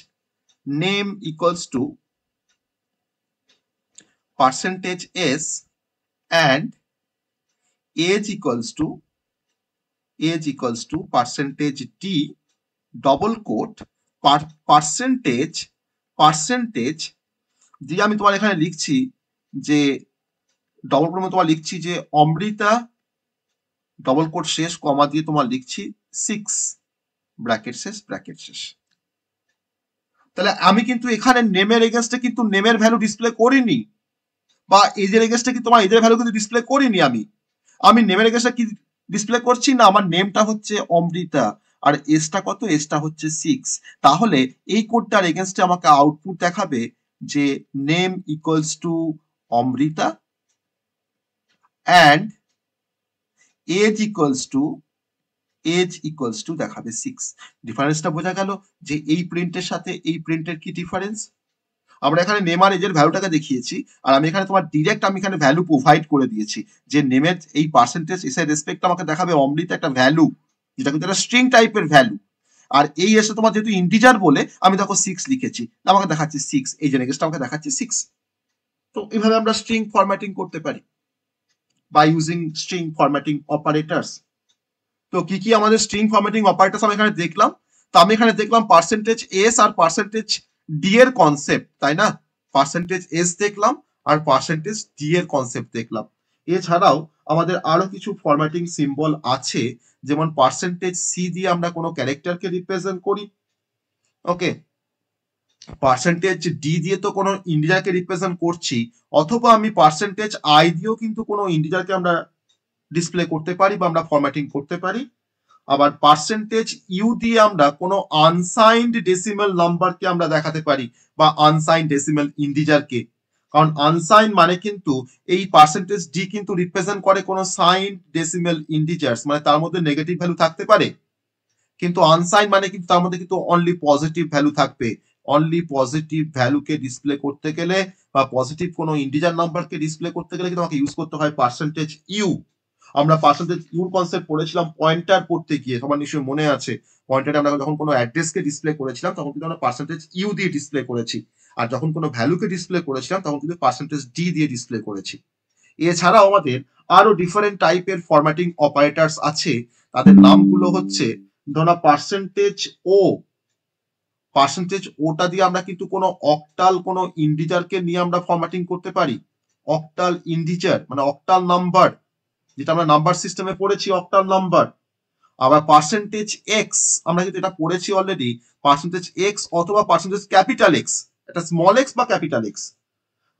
name equals to percentage s and age equals to percentage d double quote percentage দিয়ে আমি তোমার এখানে লিখছি যে ডবল কোট তোমার লিখছি যে অমৃতা ডবল কোট শেষ কমা দিয়ে তোমার লিখছি 6 ব্র্যাকেট শেষ। তাহলে আমি কিন্তু এখানে নেমের এগেইনস্টে কিন্তু নেমের ভ্যালু ডিসপ্লে করিনি, বা এজের এগেইনস্টে কি তোমার এজের ভ্যালু কিন্তু ডিসপ্লে করিনি। আমি নেমের এগেইনস্টে কি ডিসপ্লে করছি না, আমার নেমটা হচ্ছে অমৃতা আর এসটা কত, এসটা হচ্ছে 6। তাহলে এই কোডটার এগেইনস্টে আমাকে আউটপুট দেখাবে যে name equals to Amrita and age equals to দেখাবে 6। ডিফারেন্সটা বোঝা গেল যে এই প্রিন্টের সাথে এই প্রিন্টের কি ডিফারেন্স। আমরা এখানে নেম আর এজের ভ্যালুটাকে দেখিয়েছি, আর আমি এখানে তোমার ডিরেক্ট আমি এখানে ভ্যালু প্রোভাইড করে দিয়েছি যে নেমের এই পার্সেন্টেজ এসের রেসপেক্ট আমাকে দেখাবে অমৃত একটা ভ্যালু, যেটা কিন্তু একটা স্ট্রিং টাইপের ভ্যালু, আর এই এসে তোমার যেহেতু ইন্টিজার বলে আমি দেখো 6 লিখেছি, আমাকে দেখাচ্ছে 6, এই যে নেক্সটটা আমাকে দেখাচ্ছে 6। তো এইভাবে আমরা স্ট্রিং ফরম্যাটিং করতে পারি by using string formatting operators. তো কি কি আমাদের স্ট্রিং ফরম্যাটিং অপারেটরস আমি এখানে দেখলাম, তো আমি এখানে দেখলাম পার্সেন্টেজ এস আর পার্সেন্টেজ ডি এর কনসেপ্ট, তাই না? পার্সেন্টেজ এস দেখলাম আর পার্সেন্টেজ ডি এর কনসেপ্ট দেখলাম। এছাড়াও আমাদের আরো কিছু ফরম্যাটিং সিম্বল আছে, যেমন পার্সেন্টেজ সি দিয়ে আমরা কোনো ক্যারেক্টারকে রিপ্রেজেন্ট করি। ওকে, পার্সেন্টেজ ডি দিয়ে তো কোনো ইন্টিজারকে রিপ্রেজেন্ট করছি, অথবা আমি পার্সেন্টেজ আই দিয়েও কিন্তু কোনো ইন্টিজারকে আমরা ডিসপ্লে করতে পারি বা আমরা ফরম্যাটিং করতে পারি। আবার পার্সেন্টেজ ইউ দিয়ে আমরা কোনো আনসাইন্ড ডেসিমাল নাম্বারকে আমরা দেখাতে পারি বা আনসাইন্ড ডেসিমাল ইন্টিজারকে, কারণ আনসাইন মানে কিন্তু এই পার্সেন্টেজ ডি কিন্তু রিপ্রেজেন্ট করে কোনো সাইন্ড ডেসিমাল ইন্টিজার্স, মানে তার মধ্যে নেগেটিভ ভ্যালু থাকতে পারে, কিন্তু আনসাইন মানে কিন্তু তার মধ্যে কিন্তু অনলি পজিটিভ ভ্যালু থাকবে। অনলি পজিটিভ ভ্যালুকে ডিসপ্লে করতে গেলে বা পজিটিভ কোনো ইন্টিজার নাম্বারকে ডিসপ্লে করতে গেলে কিন্তু আমাকে ইউজ করতে হয় পার্সেন্টেজ ইউ। আমরা পার্সেন্টেজ ইউর কনসেপ্ট পড়েছিলাম পয়েন্টার করতে গিয়ে, তোমার নিশ্চয়ই মনে আছে, পয়েন্টারে আমরা যখন কোনো অ্যাড্রেসকে ডিসপ্লে করেছিলাম তখন কিন্তু আমরা পার্সেন্টেজ ইউ দিয়ে ডিসপ্লে করেছি, আর যখন কোনো ভ্যালুকে ডিসপ্লে করেছিলাম তখন কিন্তু পার্সেন্টেজ ডি দিয়ে ডিসপ্লে করেছি। এছাড়াও আমাদের আরো ডিফারেন্ট টাইপের ফরম্যাটিং অপারেটরস আছে, তাদের নামগুলো হচ্ছে ধরো পার্সেন্টেজ ওটা দিয়ে আমরা কিন্তু কোনো অক্টাল কোনো ইন্টিজারকে নিয়ে আমরা ফরম্যাটিং করতে পারি। অক্টাল ইন্টিজার মানে অক্টাল নাম্বার, যেটা আমরা নাম্বার সিস্টেমে পড়েছি অক্টাল নাম্বার। আবার পার্সেন্টেজ এক্স আমরা কিন্তু এটা পড়েছি অলরেডি, পার্সেন্টেজ এক্স অথবা পার্সেন্টেজ ক্যাপিটাল এক্স, এটা স্মল এক্স বা ক্যাপিটাল এক্স।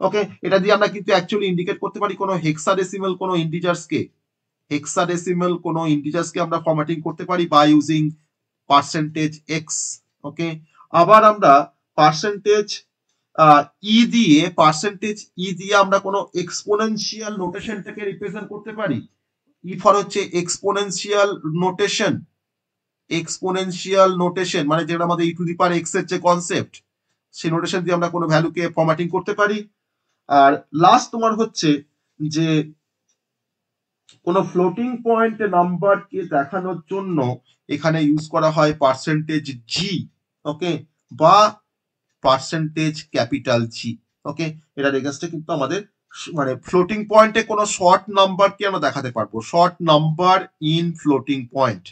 ওকে, এটা দিয়ে আমরা কিন্তু অ্যাকচুয়ালি ইন্ডিকেট করতে পারি কোনো হেক্সাডেসিমাল কোনো ইন্টিজার্সকে আমরা ফরম্যাটিং করতে পারি বাই ইউজিং পার্সেন্টেজ এক্স। ওকে, আবার আমরা পার্সেন্টেজ ই দিয়ে পার্সেন্টেজ ই দিয়ে আমরা কোনো এক্সপোনেনশিয়াল নোটেশনটাকে রিপ্রেজেন্ট করতে পারি। ই ফর হচ্ছে এক্সপোনেনশিয়াল নোটেশন, এক্সপোনেনশিয়াল নোটেশন মানে যেটা আমাদের ই টু দি পাওয়ার এক্স এর যে কনসেপ্ট, সেই নোটেশন দিয়ে আমরা কোনো ভ্যালুকে ফরম্যাটিং করতে পারি। আর লাস্ট তোমার হচ্ছে যে কোনো ফ্লোটিং পয়েন্ট নাম্বারকে দেখানোর জন্য এখানে ইউজ করা হয় পার্সেন্টেজ জি, ওকে, বা পার্সেন্টেজ ক্যাপিটাল জি, ওকে। এটার এগেইনস্টে কিন্তু আমাদের মানে ফ্লোটিং পয়েন্টে কোনো শর্ট নাম্বারকে আমরা দেখাতে পারবো, short number in floating point,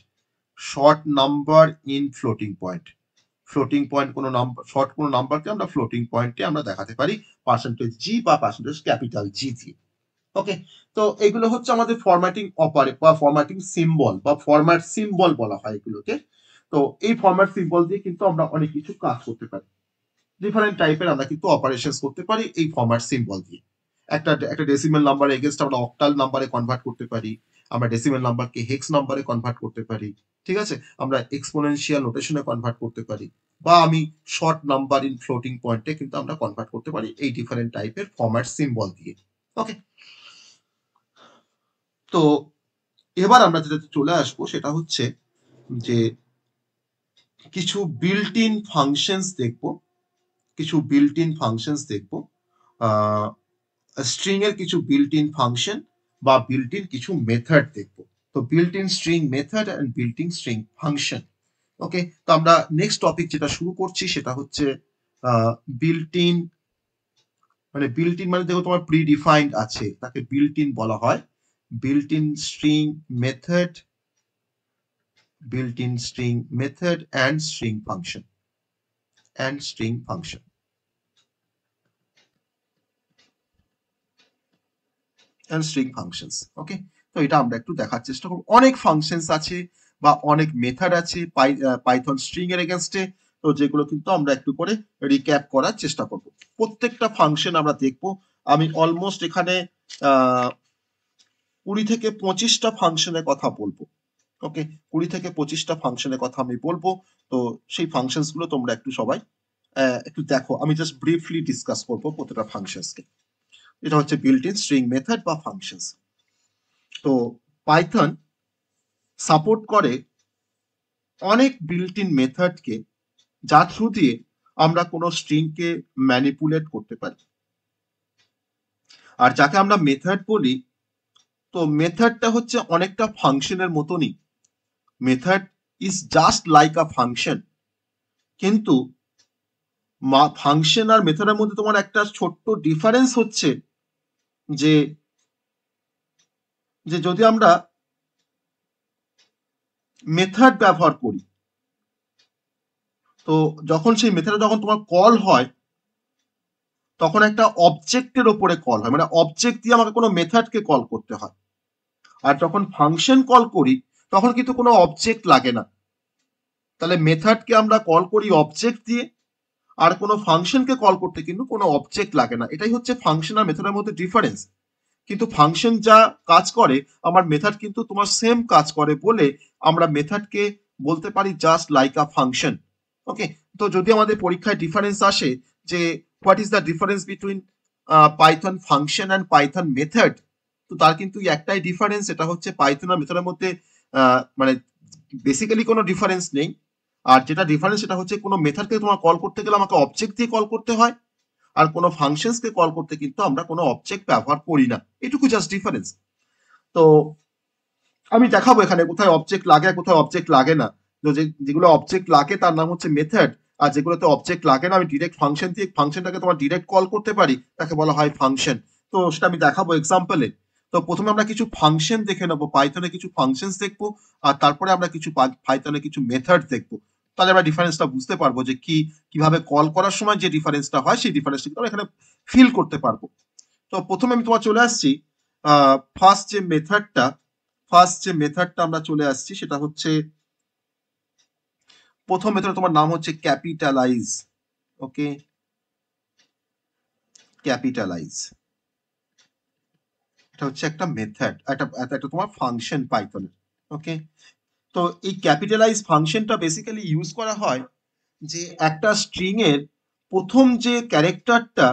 short number in floating point, floating point কোনো নাম্বার, শর্ট কোনো নাম্বারকে আমরা ফ্লোটিং পয়েন্টে আমরা দেখাতে পারি পার্সেন্টেজ জি বা পার্সেন্টেজ ক্যাপিটাল জি দিয়ে, ওকে। তো এগুলো হচ্ছে আমাদের ফরম্যাটিং অপারেট বা ফরম্যাটিং সিম্বল বা ফরম্যাট সিম্বল বলা হয় এগুলোকে। তো এই ফরম্যাট সিম্বল দিয়ে কিন্তু আমরা অনেক কিছু কাজ করতে পারি, ডিফারেন্ট টাইপের আমরা কিন্তু অপারেশনস করতে পারি এই ফরম্যাট সিম্বল দিয়ে। একটা ডেসিমেল নাম্বার এগেইনস্ট আমরা অক্টাল নাম্বারে কনভার্ট করতে পারি, আমরা ডেসিমেল নাম্বারকে হেক্স নাম্বারে কনভার্ট করতে পারি, ঠিক আছে, আমরা এক্সপোনেনশিয়াল নোটেশনে কনভার্ট করতে পারি, বা আমি শর্ট নাম্বার ইন ফ্লোটিং পয়েন্টে কিন্তু আমরা কনভার্ট করতে পারি এই ডিফারেন্ট টাইপের ফরম্যাট সিম্বল দিয়ে, ওকে। তো এবার আমরা যেটাতে চলে আসবো সেটা হচ্ছে যে কিছু বিল্ট ইন ফাংশনস দেখবো, কিছু বিল্ট ইন ফাংশনস দেখবো, স্ট্রিং এর কিছু বিল্ট ইন ফাংশন বা বিল্ট ইন কিছু মেথড দেখবো। তো built in string method and built in string function, okay. তো আমরা নেক্সট টপিক যেটা শুরু করছি সেটা হচ্ছে বিল্ট ইন, মানে বিল্ট ইন মানে দেখো তোমার প্রি ডিফাইন্ড আছে তাকে বিল্ট ইন বলা হয়, built in string method, built-in string method and string function and string function and string functions, ওকে। তো এটা আমরা একটু দেখার চেষ্টা করব। অনেক ফাংশনস আছে বা অনেক মেথড আছে পাইথন স্ট্রিং এর এগেইনস্টে, তো যেগুলো কিন্তু আমরা একটু করে রিক্যাপ করার চেষ্টা করব। প্রত্যেকটা ফাংশন আমরা দেখব। আমি অলমোস্ট এখানে 20 থেকে 25টা ফাংশনের কথা বলবো, ওকে। 20 থেকে 25টা ফাংশনের কথা আমি বলবো। তো সেই ফাংশনস গুলো তোমরা একটু সবাই একটু দেখো, আমি জাস্ট ব্রিফলি ডিসকাস করবো প্রত্যেকটা ফাংশনসকে। এটা হচ্ছে বিল্ট ইন স্ট্রিং মেথড বা ফাংশনস। তো পাইথন সাপোর্ট করে অনেক বিল্ট ইন মেথডকে, যার থ্রু দিয়ে আমরা কোনো স্ট্রিংকে ম্যানিপুলেট করতে পারি। আর যাকে আমরা মেথড বলি, তো মেথডটা হচ্ছে অনেকটা ফাংশনের মতনই, method is just like a function, কিন্তু ফাংশন আর মেথডের মধ্যে তোমার একটা ছোট্ট ডিফারেন্স হচ্ছে যে যে যদি আমরা মেথড ব্যবহার করি, তো যখন সেই মেথডে যখন তোমার কল হয় তখন একটা অবজেক্টের ওপরে কল হয়, মানে অবজেক্ট দিয়ে আমাকে কোনো মেথডকে কল করতে হয়। আর যখন ফাংশন কল করি তখন কিন্তু কোনো অবজেক্ট লাগে না, তাহলে মেথডকে আমরা কল করি অবজেক্ট দিয়ে, আর কোনো ফাংশনকে কল করতে কিন্তু কোনো অবজেক্ট লাগে না। এটাই হচ্ছে ফাংশন আর মেথডের মধ্যে ডিফারেন্স। কিন্তু ফাংশন যা কাজ করে আমার মেথড কিন্তু তোমার সেম কাজ করে বলে আমরা মেথডকে বলতে পারি জাস্ট লাইক আ ফাংশন, ওকে। তো যদি আমাদের পরীক্ষায় ডিফারেন্স আসে যে what is the difference between Python function and Python method, তো তার কিন্তু একটাই ডিফারেন্স, এটা হচ্ছে পাইথন আর মেথডের মধ্যে মানে বেসিক্যালি কোনো ডিফারেন্স নেই। আর যেটা ডিফারেন্স সেটা হচ্ছে কোনো মেথডকে তোমার কল করতে গেলে আমাকে অবজেক্ট দিয়ে কল করতে হয়, আর কোনো ফাংশনসকে কল করতে কিন্তু আমরা কোনো অবজেক্ট ব্যবহার করি না, এটুকু জাস্ট ডিফারেন্স। তো আমি দেখাবো এখানে কোথায় অবজেক্ট লাগে আর কোথায় অবজেক্ট লাগে না। তো যেগুলো অবজেক্ট লাগে তার নাম হচ্ছে মেথড, আর যেগুলোতে অবজেক্ট লাগে না আমি ডিরেক্ট ফাংশন দিয়ে ফাংশনটাকে তোমার ডিরেক্ট কল করতে পারি, তাকে বলা হয় ফাংশন। তো সেটা আমি দেখাবো এক্সাম্পলে। তো প্রথমে আমরা কিছু ফাংশন দেখে নেবো, পাইথনে কিছু ফাংশনস দেখবো, আর তারপরে আমরা কিছু পাইথনে কিছু মেথড দেখবো। তাহলে আমরা ডিফারেন্সটা বুঝতে পারবো যে কিভাবে কল করার সময় যে ডিফারেন্সটা হয় সেই ডিফারেন্সটা কিন্তু আমরা এখানে ফিল করতে পারবো। তো প্রথমে আমি তোমার চলে আসছি ফার্স্ট যে মেথডটা আমরা চলে আসছি সেটা হচ্ছে প্রথম মেথড, তোমার নাম হচ্ছে ক্যাপিটালাইজ, ওকে, ক্যাপিটালাইজ। এটা হচ্ছে একটা মেথড, একটা তোমার ফাংশন পাইথনের, ওকে। তো এই ক্যাপিটালাইজ ফাংশনটা বেসিক্যালি ইউজ করা হয় যে একটা স্ট্রিং এর প্রথম যে ক্যারেক্টারটা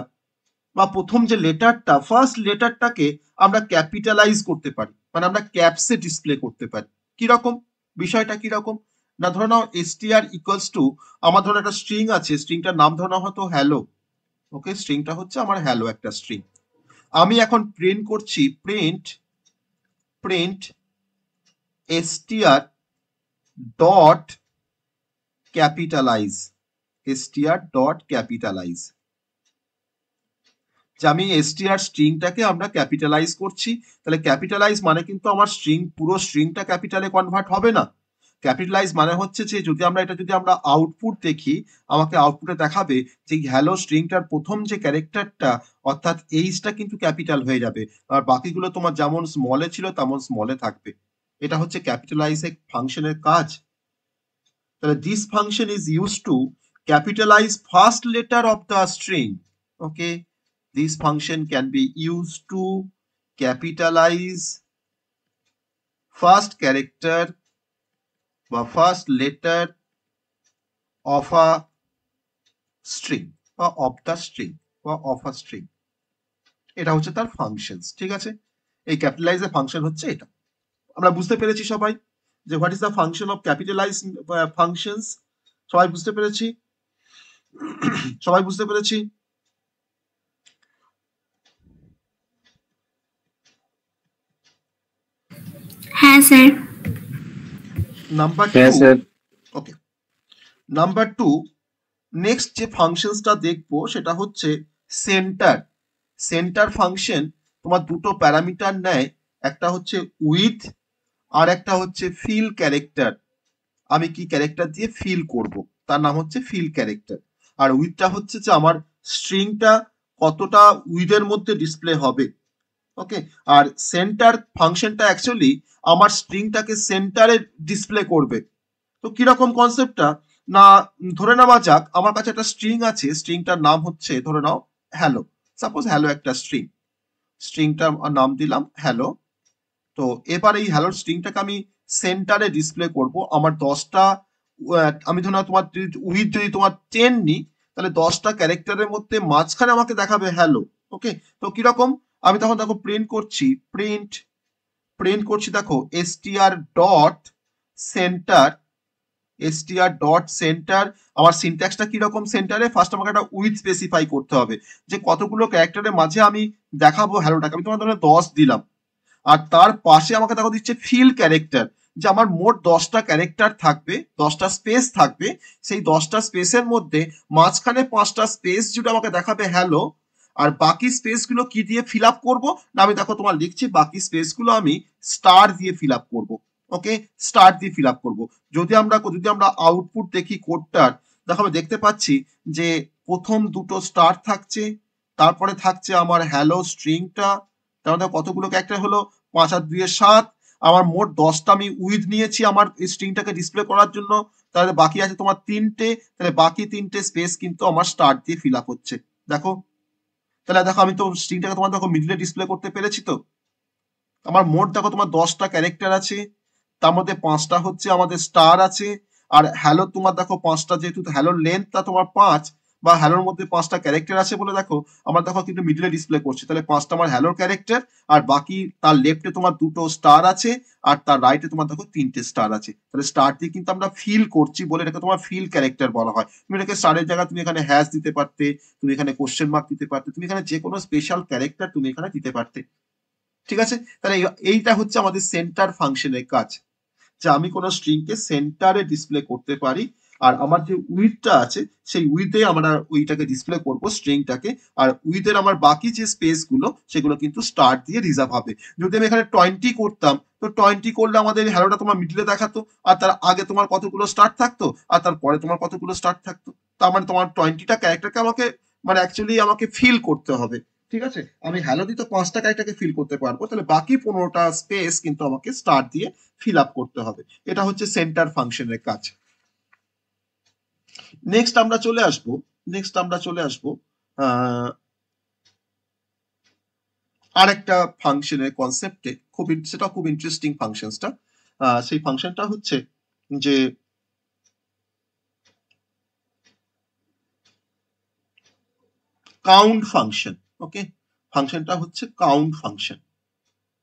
বা প্রথম যে লেটারটা, ফার্স্ট লেটারটাকে আমরা ক্যাপিটালাইজ করতে পারি, মানে আমরা ক্যাপসে ডিসপ্লে করতে পারি। কিরকম বিষয়টা, কিরকম না, ধরো নাও str ইকুয়ালস টু, আমার ধরো একটা স্ট্রিং আছে, স্ট্রিংটার নাম ধরো নাও হয়তো হ্যালো। ওকে, স্ট্রিংটা হচ্ছে আমার হ্যালো একটা স্ট্রিং। আমি এখন প্রিন্ট করছি, print str dot capitalise, str dot capitalise, যে আমি str স্ট্রিংটাকে আমরা ক্যাপিটালাইজ করছি। তাহলে ক্যাপিটালাইজ মানে কিন্তু আমার স্ট্রিং, পুরো স্ট্রিংটা ক্যাপিটালে কনভার্ট হবে না। ক্যাপিটালাইজ মানে হচ্ছে যে যদি আমরা আউটপুট দেখি, আমাকে আউটপুটে দেখাবে যে হ্যালো স্ট্রিংটার প্রথম যে ক্যারেক্টারটা অর্থাৎ এইচটা কিন্তু ক্যাপিটাল হয়ে যাবে, আর বাকিগুলো তোমার যেমন স্মলে ছিল তেমন স্মলে থাকবে। এটা হচ্ছে ক্যাপিটালাইজ ফাংশনের কাজ। তাহলে this function is use to capitalise first letter of the string. Okay, this function can be used to capitalize first character বা first letter of a string বা of the string বা of a string। এটা হচ্ছে তার functions, ঠিক আছে। এই ক্যাপিটালাইজের function হচ্ছে এটা। আমরা বুঝতে পেরেছি সবাই যে what is the function of capitalise functions? সবাই বুঝতে পেরেছি? সবাই বুঝতে পেরেছি? হ্যাঁ স্যার। Number Yes, 2, sir. ওকে, নাম্বার 2, নেক্সট যে ফাংশনসটা দেখবো সেটা হচ্ছে সেন্টার। সেন্টার ফাংশন তোমার দুটো প্যারামিটার নেয়, একটা হচ্ছে উইথ আর একটা হচ্ছে ফিল ক্যারেক্টার। আমি কি ক্যারেক্টার দিয়ে ফিল করব, তার নাম হচ্ছে ফিল ক্যারেক্টার। আর উইথটা হচ্ছে যে আমার স্ট্রিংটা কতটা উইথের মধ্যে ডিসপ্লে হবে। ওকে, আর সেন্টার ফাংশনটা অ্যাকচুয়ালি আমার স্ট্রিংটাকে সেন্টারে ডিসপ্লে করবে। তো কিরকম কনসেপ্টটা, না ধরে নেওয়া যাক আমার কাছে একটা স্ট্রিং আছে, স্ট্রিংটার নাম হচ্ছে ধরে নাও হ্যালো। সাপোজ হ্যালো একটা স্ট্রিং, স্ট্রিংটার নাম দিলাম হ্যালো। তো এবার এই হ্যালো স্ট্রিংটাকে আমি সেন্টারে ডিসপ্লে করব। আমার 10টা, আমি ধরে নাও তোমার উইথ যদি তোমার 10 নি, তাহলে 10টা ক্যারেক্টারের মধ্যে মাঝখানে আমাকে দেখাবে হ্যালো। ওকে, তো কিরকম, আমি তখন দেখো প্রিন্ট করছি, প্রিন্ট করছি দেখো str dot centre, str dot centre. আমার সিনট্যাক্সটা কিরকম, সেন্টারে ফার্স্ট আমাকে একটা উইথ স্পেসিফাই করতে হবে যে কতগুলো ক্যারেক্টারের মাঝে আমি দেখাবো হ্যালোটাকে। আমি তোমার ধরনের 10 দিলাম, আর তার পাশে আমাকে দেখো দিচ্ছে ফিল ক্যারেক্টার, যে আমার মোট 10টা ক্যারেক্টার থাকবে, 10টা স্পেস থাকবে। সেই 10টা স্পেসের মধ্যে মাঝখানে 5টা স্পেস জুড়ে আমাকে দেখাবে হ্যালো। আর বাকি স্পেসগুলো কি দিয়ে ফিল আপ করবো, না আমি দেখো তোমার লিখছি বাকি স্পেসগুলো আমি স্টার দিয়ে ফিল আপ করবো। ওকে, স্টার দিয়ে ফিল আপ করবো। যদি আমরা আউটপুট দেখি কোডটার, দেখো আমি দেখতে পাচ্ছি যে প্রথম দুটো স্টার থাকছে, তারপরে থাকছে আমার হ্যালো স্ট্রিংটা। তার মধ্যে কতগুলো ক্যারেক্টার হলো, 5 আর 2 এর 7। আমার মোট 10টা আমি উইথ নিয়েছি আমার স্ট্রিংটাকে ডিসপ্লে করার জন্য। তাহলে বাকি আছে তোমার 3টে, তাহলে বাকি 3টে স্পেস কিন্তু আমার স্টার দিয়ে ফিল আপ হচ্ছে। দেখো, তাহলে দেখো আমি তো স্ট্রিংটাকে তোমার দেখো মিডলে ডিসপ্লে করতে পেরেছি। তো আমার মোট দেখো তোমার 10টা ক্যারেক্টার আছে, তার মধ্যে 5টা হচ্ছে আমাদের স্টার আছে। আর হ্যালো তোমার দেখো 5টা, যেহেতু হ্যালোর লেন্থটা তোমার 5, বা হ্যালোর মধ্যে 5টা ক্যারেক্টার আছে বলে দেখো আমার দেখো কিন্তু মিডলে ডিসপ্লে করছে। তাহলে 5টা আমার হ্যালোর ক্যারেক্টার, আর বাকি তার লেফটে তোমার 2টো স্টার আছে, আর তার রাইটে তোমার দেখো 3টে স্টার আছে। তাহলে স্টার দিয়ে কিন্তু আমরা ফিল করছি বলে এটাকে তোমার ফিল ক্যারেক্টার বলা হয়। তুমি এটাকে স্টারের জায়গায় তুমি এখানে হ্যাশ দিতে পারতে, তুমি এখানে কোশ্চেন মার্ক দিতে পারতে, তুমি এখানে যে কোনো স্পেশাল ক্যারেক্টার তুমি এখানে দিতে পারতে। ঠিক আছে, তাহলে এইটা হচ্ছে আমাদের সেন্টার ফাংশনের কাজ, যে আমি কোনো স্ট্রিংকে সেন্টারে ডিসপ্লে করতে পারি। আর আমার যে উইথটা আছে সেই উইথে আমরা ওইটাকে ডিসপ্লে করব স্ট্রিংটাকে। আর উইথের আমার বাকি যে স্পেস গুলো সেগুলো কিন্তু স্টার দিয়ে রিজার্ভ হবে। যদি আমি এখানে 20 করতাম, তো 20 করলে আমাদের হ্যালোটা তোমার মিডলে দেখাতো, আর তার আগে তোমার কতগুলো স্টার থাকতো, আর তারপরে তোমার কতগুলো স্টার থাকতো। তার মানে তোমার 20টা ক্যারেক্টারকে আমাকে, মানে অ্যাকচুয়ালি আমাকে ফিল করতে হবে। ঠিক আছে, আমি হ্যালো দিতে 5টা ক্যারেক্টারকে ফিল করতে পারবো, তাহলে বাকি 15টা স্পেস কিন্তু আমাকে স্টার দিয়ে ফিল আপ করতে হবে। এটা হচ্ছে সেন্টার ফাংশনের কাজ। নেক্সট আমরা চলে আসবো আরেকটা ফাংশনের কনসেপ্টে, সেটা খুব ইন্টারেস্টিং ফাংশনসটা। সেই ফাংশনটা হচ্ছে যে কাউন্ট ফাংশন। ওকে, ফাংশনটা হচ্ছে কাউন্ট ফাংশন,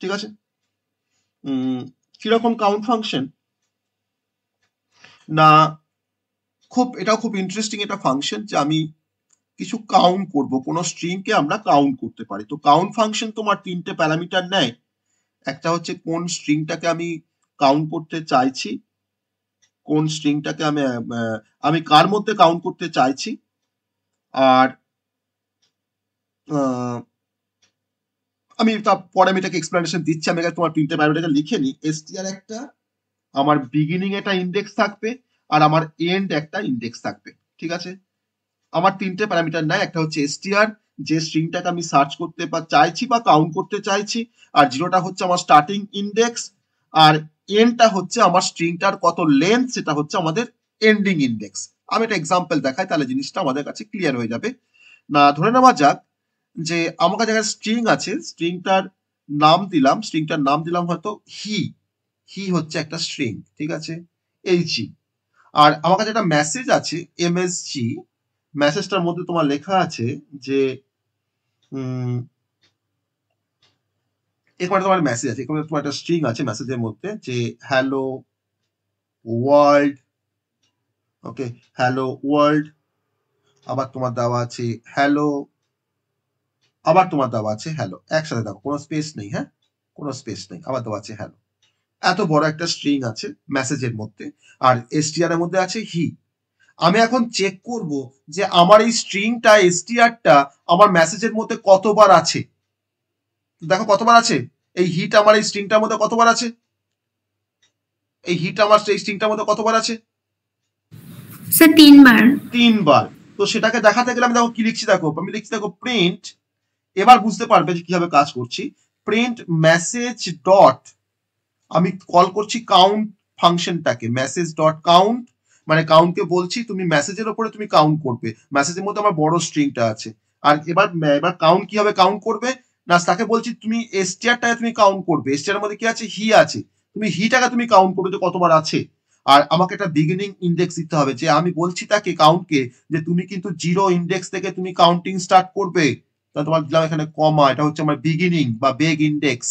ঠিক আছে। কিরকম কাউন্ট ফাংশন না, এটাও খুব ইন্টারেস্টিং একটা ফাংশন, যে আমি কিছু কাউন্ট করব, কোন স্ট্রিংকে আমরা কাউন্ট করতে পারি। তো কাউন্ট ফাংশন তোমার তিনটে প্যারামিটার নেয়। একটা হচ্ছে কোন স্ট্রিংটাকে আমি কাউন্ট করতে চাইছি, কোন স্ট্রিংটাকে আমি কার মধ্যে কাউন্ট করতে চাইছি, আর আমি পরে আমি এটাকে এক্সপ্লেনেশন দিচ্ছি। আমি তোমার তিনটে প্যারামিটারকে লিখে নিই। str একটা, আমার বিগিনিং একটা ইন্ডেক্স থাকবে, আর আমার এন্ড একটা ইন্ডেক্স থাকবে, ঠিক আছে। আমার তিনটে প্যারামিটার নেয়, একটা হচ্ছে str, যে স্ট্রিংটাকে আমি সার্চ করতে চাইছি বা কাউন্ট করতে চাইছি, আর জিরোটা হচ্ছে আমার স্টার্টিং ইন্ডেক্স, আর এন্ডটা হচ্ছে আমার স্ট্রিংটার কত লেন্থ, সেটা হচ্ছে আমাদের এন্ডিং ইন্ডেক্স। আমি একটা এক্সাম্পল দেখাই, তাহলে জিনিসটা আমাদের কাছে ক্লিয়ার হয়ে যাবে। না, ধরে নেওয়া যাক যে আমার কাছে একটা স্ট্রিং আছে, স্ট্রিংটার নাম দিলাম হয়তো হি হচ্ছে একটা স্ট্রিং, ঠিক আছে, হি। আর আমার কাছে একটা মেসেজ আছে msg, মেসেজটার মধ্যে তোমার লেখা আছে যে এখানে তোমার মেসেজ আছে, এখানে তোমার একটা স্ট্রিং আছে মেসেজের মধ্যে, যে হ্যালো ওয়ার্ল্ড। ওকে, হ্যালো ওয়ার্ল্ড, আবার তোমার দেওয়া আছে হ্যালো, আবার তোমার দেওয়া আছে হ্যালো, একসাথে দেখো, কোনো স্পেস নেই, হ্যাঁ, কোনো স্পেস নেই, আবার দেওয়া আছে হ্যালো। এত বড় একটা স্ট্রিং আছে মেসেজের মধ্যে, আর str এর মধ্যে আছে হি। আমি এখন চেক করব যে আমার এই স্ট্রিংটা str-টা আমার মেসেজের মধ্যে কতবার আছে। দেখো কতবার আছে, এই হিট আমার এই স্ট্রিংটার মধ্যে কতবার আছে, এই হিট আমার এই স্ট্রিংটার মধ্যে কতবার আছে স্যার 3 বার। 3 বার। তো সেটাকে দেখাতে গেলে আমি দেখো কি লিখছি, দেখো আমি লিখছি, দেখো প্রিন্ট, এবার বুঝতে পারবে যে কিভাবে কাজ করছি। প্রিন্ট মেসেজ ডট, আমি কল করছি কাউন্ট ফাংশনটাকে, মেসেজ ডট কাউন্ট, মানে কাউন্টকে বলছি তুমি মেসেজের উপরে তুমি কাউন্ট করবে, মেসেজের মধ্যে আমার বড় স্ট্রিংটা আছে। আর এবার কাউন্ট কিভাবে কাউন্ট করবে না, তাকে বলছি তুমি str-টাকে তুমি কাউন্ট করবে, str এর মধ্যে কি আছে, হি আছে, তুমি হিটাকে তুমি কাউন্ট করবে যে কতবার আছে। আর আমাকে একটা বিগিনিং ইন্ডেক্স দিতে হবে, যে আমি বলছি তাকে কাউন্টকে যে তুমি কিন্তু 0 ইন্ডেক্স থেকে তুমি কাউন্টিং স্টার্ট করবে। তাহলে তোমার দিলাম এখানে কমা, এটা হচ্ছে আমার বিগিনিং বা বেগ ইন্ডেক্স।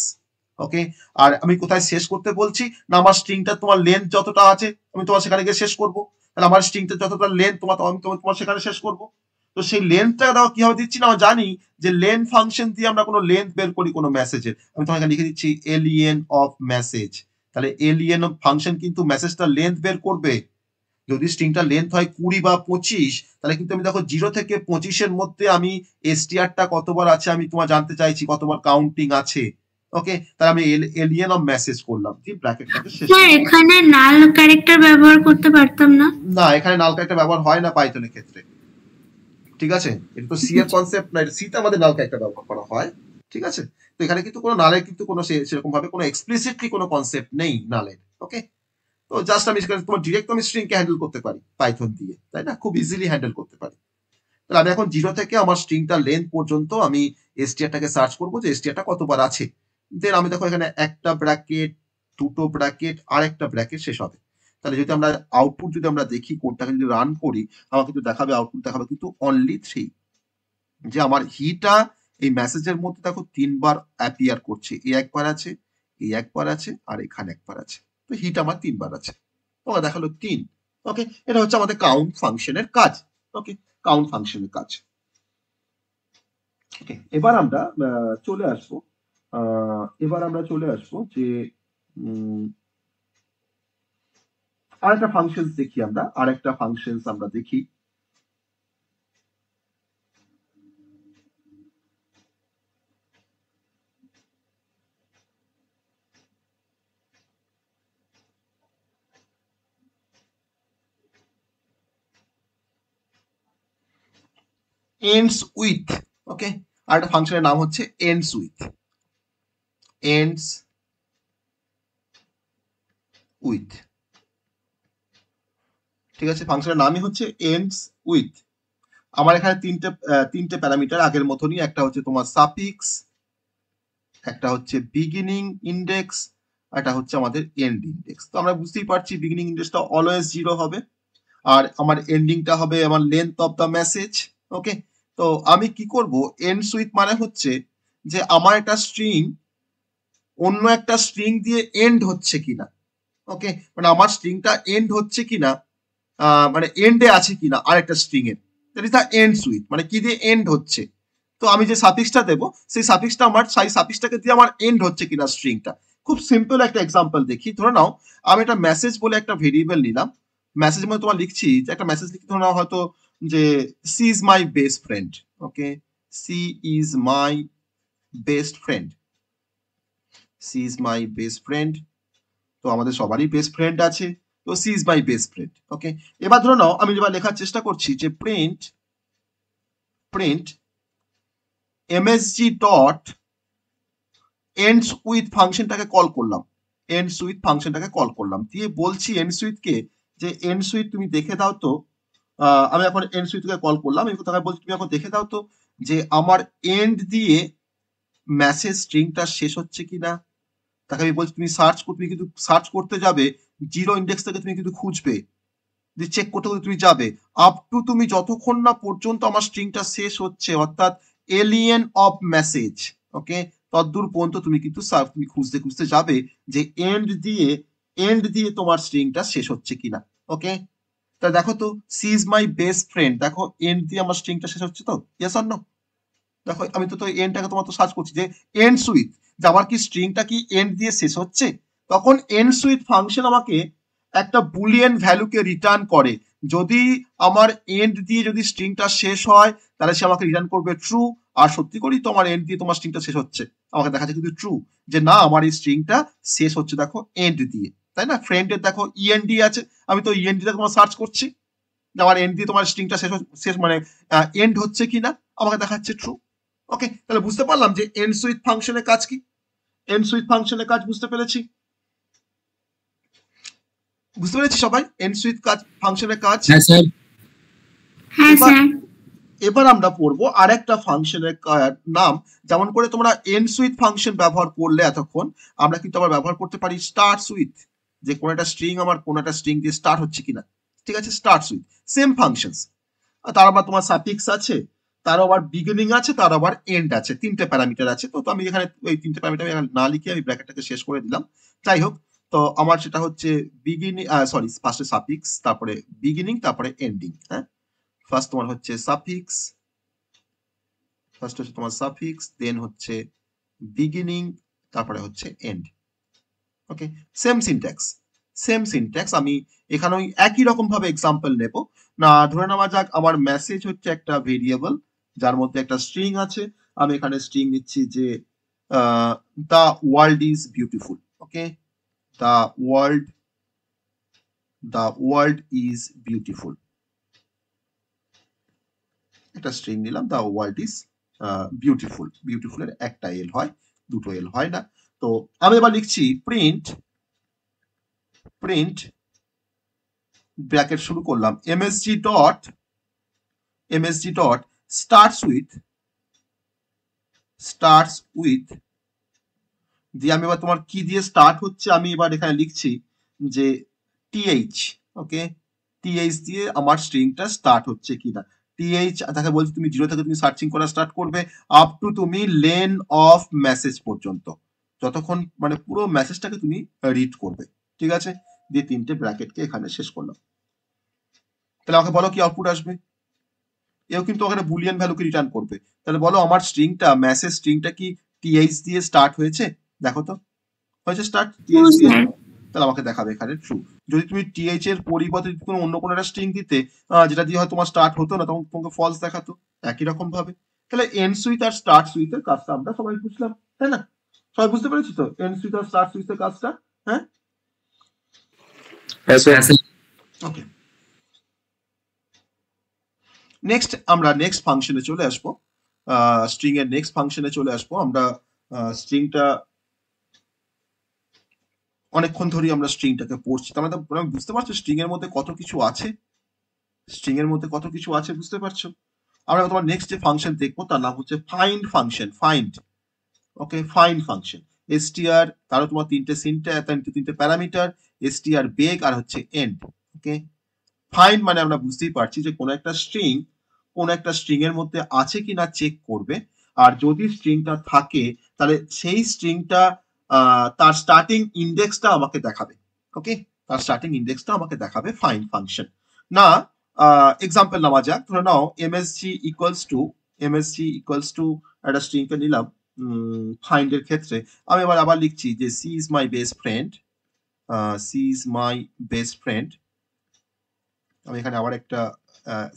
ওকে, আর আমি কোথায় শেষ করতে বলছি না, আমার স্ট্রিংটা তোমার লেন্থ যতটা আছে আমি তোমার সেখানে গিয়ে শেষ করবো। তাহলে আমার স্ট্রিংটা যতটা লেন্থ আমি তোমার সেখানে শেষ করবো। তো সেই লেন্থটা দেওয়া কিভাবে দিচ্ছি না, আমরা জানি যে লেন্থ ফাংশন দিয়ে আমরা কোনো লেন্থ বের করি কোনো মেসেজের। আমি তোমাকে লিখে দিচ্ছি এলিয়েন অফ মেসেজ। তাহলে এলিয়েন অফ ফাংশন কিন্তু মেসেজটা লেন্থ বের করবে। যদি স্ট্রিংটা লেন্থ হয় 20 বা 25, তাহলে কিন্তু আমি দেখো 0 থেকে 25-এর মধ্যে আমি str-টা কতবার আছে আমি তোমার জানতে চাইছি, কতবার কাউন্টিং আছে। ওকে, তাহলে আমি এলিয়েন অফ মেসেজ করলাম, কি ব্র্যাকেটটাকে শেষ স্যার এখানে নাল ক্যারেক্টার ব্যবহার করতে পারতাম না? না, এখানে নাল ক্যারেক্টার ব্যবহার হয় না পাইথনের ক্ষেত্রে, ঠিক আছে। এটা তো সি এর কনসেপ্ট না, এটা সি তে আমাদের নাল ক্যারেক্টার ব্যবহার করা হয়, ঠিক আছে। তো এখানে কিন্তু কোনো নালের কিন্তু কোনো সেরকম ভাবে কোনো এক্সপ্লিসিটলি কোনো কনসেপ্ট নেই নালের। ওকে, তো জাস্ট আমি তোমার ডিরেক্ট আমি স্ট্রিংকে হ্যান্ডেল করতে পারি পাইথন দিয়ে, তাই না, খুব ইজিলি হ্যান্ডেল করতে পারি। তাহলে আমি এখন 0 থেকে আমার স্ট্রিংটা লেন্থ পর্যন্ত আমি str-টাকে সার্চ করবো যে str-টা কতবার আছে। দেন আমি দেখো এখানে একটা ব্র্যাকেট, দুটো ব্র্যাকেট, আর একটা ব্র্যাকেট শেষ হবে। তাহলে যদি আমরা আউটপুট যদি আমরা দেখি, কোডটাকে যদি রান করি, আমাকে কিন্তু দেখাবে, আউটপুট দেখাবে কিন্তু অনলি 3, যে আমার হিটা এই মেসেজের মধ্যে দেখো 3 বার অ্যাপিয়ার করছে, এই একবার আছে, এই একবার আছে, আর এখানে একবার আছে। তো হিট আমার 3 বার আছে, তোমাকে দেখালো 3। ওকে, এটা হচ্ছে আমাদের কাউন্ট ফাংশনের কাজ। ওকে, কাউন্ট ফাংশনের কাজ। ওকে, এবার আমরা চলে আসবো যে আরেকটা ফাংশনস দেখি, আরেকটা ফাংশনস আমরা দেখি। ends with, ওকে, আর একটা ফাংশনের নাম হচ্ছে ends with, ঠিক আছে, ফাংশনের নামই হচ্ছে ends with। আমার এখানে তিনটে প্যারামিটার আগের মতনই, একটা হচ্ছে তোমার সাফিক্স, একটা হচ্ছে বিগিনিং ইন্ডেক্স, এটা হচ্ছে আমাদের এন্ড ইন্ডেক্স। তো আমরা বুঝতেই পারছি বিগিনিং ইন্ডেক্সটা অলওয়েজ 0 হবে, আর আমার এন্ডিংটা হবে আমার লেন্থ অফ দ্য মেসেজ। ওকে, তো আমি কি করব, এন্ডস উইথ মানে হচ্ছে যে আমার একটা স্ট্রিং অন্য একটা স্ট্রিং দিয়ে এন্ড হচ্ছে কিনা। ওকে, মানে আমার স্ট্রিংটা এন্ড হচ্ছে কিনা, মানে এন্ডে আছে কিনা আরেকটা স্ট্রিং এর, that is the ends with, মানে কি দিয়ে এন্ড হচ্ছে। তো আমি যে সাফিক্সটা দেবো সেই সাফিক্সটা আমার সেই সাফিক্সটাকে দিয়ে আমার এন্ড হচ্ছে কিনা স্ট্রিংটা। খুব সিম্পল একটা এক্সাম্পল দেখি। ধরে নাও আমি একটা মেসেজ বলে একটা ভেরিয়েবল নিলাম, মেসেজ মানে তোমার লিখছি যে একটা মেসেজ লিখি, ধরে নাও হয়তো যে she is my best friend. Okay, she is my best friend, she is my best friend. তো আমাদের সবারই বেস্ট ফ্রেন্ড আছে, তো she is my best friend. Okay, এবার ধরে নাও আমি এবার লেখার চেষ্টা করছি যে print print MSG dot ends with ফাংশনটাকে কল করলাম, এন্ডস উইথ ফাংশনটাকে কল করলাম, দিয়ে বলছি এন্ডস উইথকে যে এন্ডস উইথ তুমি দেখে দাও তো, আমি এখন এন্ডস উইথকে কল করলাম, এই কথাটা বলছি তুমি এখন দেখে দাও তো যে আমার এন্ড দিয়ে মেসেজ স্ট্রিংটা শেষ হচ্ছে কিনা। তাকে আমি বলছি তুমি তুমি কিন্তু সার্চ করতে যাবে, জিরো ইন্ডেক্স থেকে তুমি কিন্তু খুঁজবে, চেক করতে করতে তুমি যাবে আপ টু তুমি যতক্ষণ না পর্যন্ত আমার স্ট্রিংটা শেষ হচ্ছে, অর্থাৎ এলিয়েন অফ মেসেজ। ওকে, ততদূর পর্যন্ত তুমি কিন্তু তুমি খুঁজতে খুঁজতে যাবে যে এন্ড দিয়ে তোমার স্ট্রিংটা শেষ হচ্ছে কিনা। ওকে, তা দেখো তো she is my best friend, দেখো এন্ড দিয়ে আমার স্ট্রিংটা শেষ হচ্ছে তো, ইয়েস অর নো? দেখো আমি তো এন্ডটাকে তোমার তো সার্চ করছি যে এন্ডস উইথ, যে আমার কি স্ট্রিংটা কি এন্ড দিয়ে শেষ হচ্ছে, তখন এন্ডস উইথ ফাংশন আমাকে একটা বুলিয়ান ভ্যালুকে রিটার্ন করে। যদি আমার এন্ড দিয়ে যদি স্ট্রিংটা শেষ হয় তাহলে সে আমাকে রিটার্ন করবে ট্রু, আর সত্যি করি তো আমার এন্ড দিয়ে তোমার স্ট্রিংটা শেষ হচ্ছে, আমাকে দেখাচ্ছে কিন্তু ট্রু, যে না আমার এই স্ট্রিংটা শেষ হচ্ছে দেখো এন্ড দিয়ে, তাই না? ফ্রেন্ডের দেখো ইএনডি আছে, আমি তো ইএনডি তে তোমার সার্চ করছি যে আমার এন্ড দিয়ে তোমার স্ট্রিংটা শেষ মানে এন্ড হচ্ছে কিনা, আমাকে দেখাচ্ছে ট্রু। ওকে, তাহলে বুঝতে পারলাম যে এন্ডস উইথ ফাংশনের কাজ কি, এন্ডস উইথ ফাংশনের কাজ বুঝতে পেরেছি, বুঝতে পেরেছি সবাই এন্ডস উইথ কাজ ফাংশনের কাজ। হ্যাঁ স্যার। হ্যাঁ স্যার। এবার আমরা পড়বো আরেকটা ফাংশনের নাম, যেমন করে তোমরা এন্ডস উইথ ফাংশন ব্যবহার করলে এতক্ষণ, আমরা কিন্তু আবার ব্যবহার করতে পারি স্টার্টস উইথ, যে কোন একটা স্ট্রিং আমার কোন একটা স্ট্রিং দিয়ে স্টার্ট হচ্ছে কিনা। ঠিক আছে, স্টার্টস উইথ সেম ফাংশনস, তার আবার তোমার সাফিক্স আছে, তার আবার বিগিনিং আছে, তার আবার এন্ড আছে, তিনটে প্যারামিটার আছে। তো আমি এখানে এই তিনটে প্যারামিটার না লিখে আমি ব্র্যাকেটটাকে শেষ করে দিলাম। যাই হোক, তো আমার সেটা হচ্ছে বিগিনিং, সরি ফার্স্টে সাফিক্স, তারপরে বিগিনিং, তারপরে এন্ডিং। হ্যাঁ, ফার্স্ট তোমার হচ্ছে সাফিক্স, ফার্স্ট হচ্ছে তোমার সাফিক্স, দেন হচ্ছে বিগিনিং, তারপরে হচ্ছে end. Okay, same syntax, same syntax. আমি এখানে একই রকম ভাবে এক্সাম্পল নেব না। ধরে নেওয়া যাক আমার মেসেজ হচ্ছে একটা ভেরিয়েবল যার মধ্যে একটা স্ট্রিং আছে, আমি এখানে স্ট্রিং নিচ্ছি যে the world is beautiful. Okay, the world is beautiful, একটা স্ট্রিং নিলাম, দ্য ওয়ার্ল্ড ইজ বিউটিফুল। বিউটিফুলের একটা এল হয়, দুটো এল হয় না। তো আমি এবার লিখছি প্রিন্ট ব্র্যাকেট শুরু করলাম এমএসজি ডট স্টার্টস উইথ দিয়ে আমি এবার তোমার কি দিয়ে স্টার্ট হচ্ছে আমি এবার এখানে লিখছি যে টিএইচ। ওকে, টিএইচ দিয়ে আমার স্ট্রিংটা স্টার্ট হচ্ছে কিনা। টিএইচ তাকে বলছি তুমি জিরো থেকে তুমি সার্চিং করা স্টার্ট করবে আপ টু তুমি লেন অফ মেসেজ পর্যন্ত, যতক্ষণ মানে পুরো মেসেজটাকে তুমি রিড করবে। ঠিক আছে, দিয়ে তিনটে ব্র্যাকেটকে এখানে শেষ করলাম। তাহলে আমাকে বলো কি আউটপুট আসবে? এও কিন্তু ওখানে বুলিয়ান ভ্যালুকে রিটার্ন করবে। তাহলে বলো আমার স্ট্রিংটা মেসেজ স্ট্রিংটা কি টিএইচ দিয়ে স্টার্ট হয়েছে? দেখো তো হয়েছে স্টার্ট টিএইচ দিয়ে, তাহলে আমাকে দেখাবে এখানে ট্রু। যদি তুমি টিএইচ এর পরিবর্তে কোনো অন্য কোনো একটা স্ট্রিং দিতে যেটা দিয়ে হয়তো তোমার স্টার্ট হতো না, তখন তোমাকে ফলস দেখাতো একই রকম ভাবে। তাহলে এন্ডস উইথ আর স্টার্টস উইথ এর কাজটা আমরা সবাই বুঝলাম, তাই না? সবাই বুঝতে পেরেছি তো এন্ডস উইথ আর স্টার্টস উইথ এর কাজটা? হ্যাঁ, ওকে। নেক্সট আমরা নেক্সট ফাংশনে চলে আসবো, স্ট্রিং এর নেক্সট ফাংশনে চলে আসবো। আমরা স্ট্রিংটা অনেকক্ষণ ধরেই আমরা স্ট্রিংটাকে পড়ছি, তার মানে বুঝতে পারছো স্ট্রিং এর মধ্যে কত কিছু আছে, স্ট্রিং এর মধ্যে কত কিছু আছে বুঝতে পারছো? আমরা তোমার নেক্সট যে ফাংশন দেখবো তার নাম হচ্ছে ফাইন্ড ফাংশন, ফাইন্ড। ওকে, ফাইন্ড ফাংশন এসটিআর, তারও তোমার তিনটে প্যারামিটার এসটিআর বেগ আর হচ্ছে এন্ড। ওকে, ফাইন্ড মানে আমরা বুঝতেই পারছি যে কোনো একটা স্ট্রিং কোন একটা স্ট্রিং এর মধ্যে আছে কিনা চেক করবে, আর যদি স্ট্রিংটা থাকে তাহলে সেই স্ট্রিংটা তার স্টার্টিং ইন্ডেক্সটা আমাকে দেখাবে। ওকে, তার স্টার্টিং ইন্ডেক্সটা আমাকে দেখাবে ফাইন্ড ফাংশন। না এক্সাম্পল নেওয়া যাক, ধরে নাও এমএসজি ইকুয়ালস টু একটা স্ট্রিংকে নিলাম ফাইন্ড এর ক্ষেত্রে। আমি আবার লিখছি যে she is my best friend, she is my best friend. আমি এখানে আবার একটা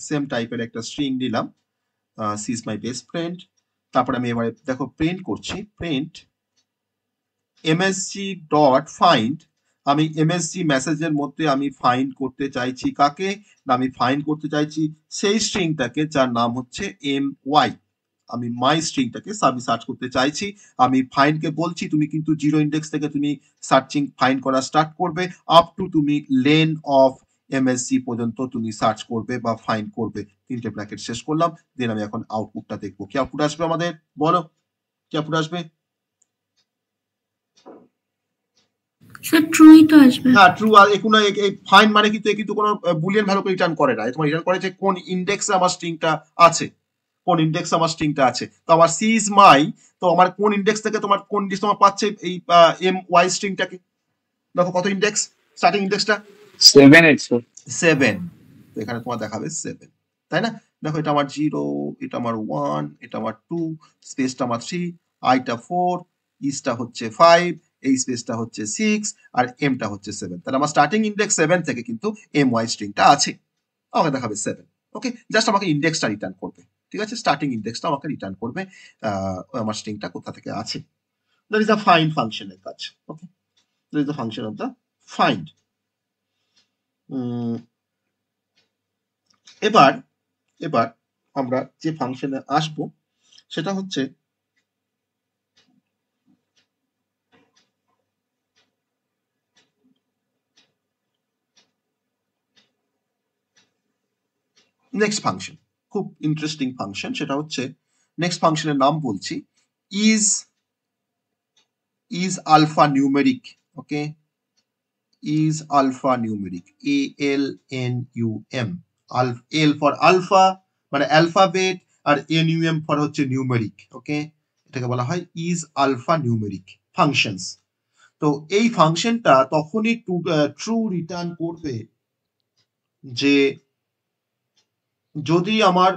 সেম টাইপের একটা স্ট্রিং নিলাম, she is my best friend. তারপরে আমি এবারে দেখো প্রিন্ট করছি, প্রিন্ট এমএসজি ডট ফাইন্ড। আমি এমএসজি মেসেজের মধ্যে আমি ফাইন্ড করতে চাইছি কাকে, না আমি ফাইন্ড করতে চাইছি সেই স্ট্রিংটাকে যার নাম হচ্ছে এম ওয়াই। আমি মাই স্ট্রিংটাকে আমি সার্চ করতে চাইছি। আমি ফাইন্ডকে বলছি তুমি কিন্তু 0 ইন্ডেক্স থেকে তুমি সার্চিং ফাইন্ড করা স্টার্ট করবে আপ টু তুমি লেন অফ এমএসজি পর্যন্ত তুমি সার্চ করবে বা ফাইন্ড করবে। তিনটে ব্র্যাকেট শেষ করলাম, দেন আমি এখন আউটপুটটা দেখবো। কি আউটপুট আসবে আমাদের, বলো কি আউটপুট আসবে? স্যার ট্রুই তো আসবে। হ্যাঁ ট্রু। আর কোনো ফাইন্ড মানে কিন্তু কোনো বুলিয়ান ভ্যালু রিটার্ন করে না, তোমার রিটার্ন করে যে কোন ইন্ডেক্সে আমার স্ট্রিংটা আছে, কোন ইন্ডেক্সে আমার স্ট্রিংটা আছে। তো আমার সি ইজ মাই, তো আমার কোন ইন্ডেক্স থেকে তোমার কোন ইন্ডেক্স তোমার পাচ্ছে এই এম ওয়াই স্ট্রিংটাকে। দেখো কত ইন্ডেক্স, স্টার্টিং ইন্ডেক্সটা 7। তো এখানে তোমার দেখাবে 7, তাই না? দেখো এটা আমার 0, এটা আমার 1, এটা আমার 2, স্পেসটা আমার 3, আইটা 4, ইসটা হচ্ছে 5, এই স্পেসটা হচ্ছে 6, আর এমটা হচ্ছে 7। তাহলে আমার স্টার্টিং ইন্ডেক্স 7 থেকে কিন্তু এম ওয়াই স্ট্রিংটা আছে, আমাকে দেখাবে 7। ওকে, জাস্ট আমাকে ইন্ডেক্সটা রিটার্ন করবে, ঠিক আছে? স্টার্টিং ইন্ডেক্সটা আমাকে রিটার্ন করবে আমার স্ট্রিংটা কোথা থেকে আছে। দ্যাট ইজ দ্য ফাইন্ড ফাংশনের কাজ। Okay, that is the function of the find. এবার আমরা যে ফাংশনে আসব সেটা হচ্ছে নেক্সট ফাংশন। খুব ইন্টারেস্টিং ফাংশন, সেটা হচ্ছে নেক্সট ফাংশনের নাম বলছি is alpha numeric. Okay, is alpha numeric, ALNUM। L for alpha মানে অ্যালফাবেট, আর NUM ফর হচ্ছে নিউমেরিক। ওকে, এটাকে বলা হয় ইজ আলফা নিউমেরিক ফাংশনস। তো এই ফাংশনটা তখনই ট্রু রিটার্ন করবে যে যদি আমার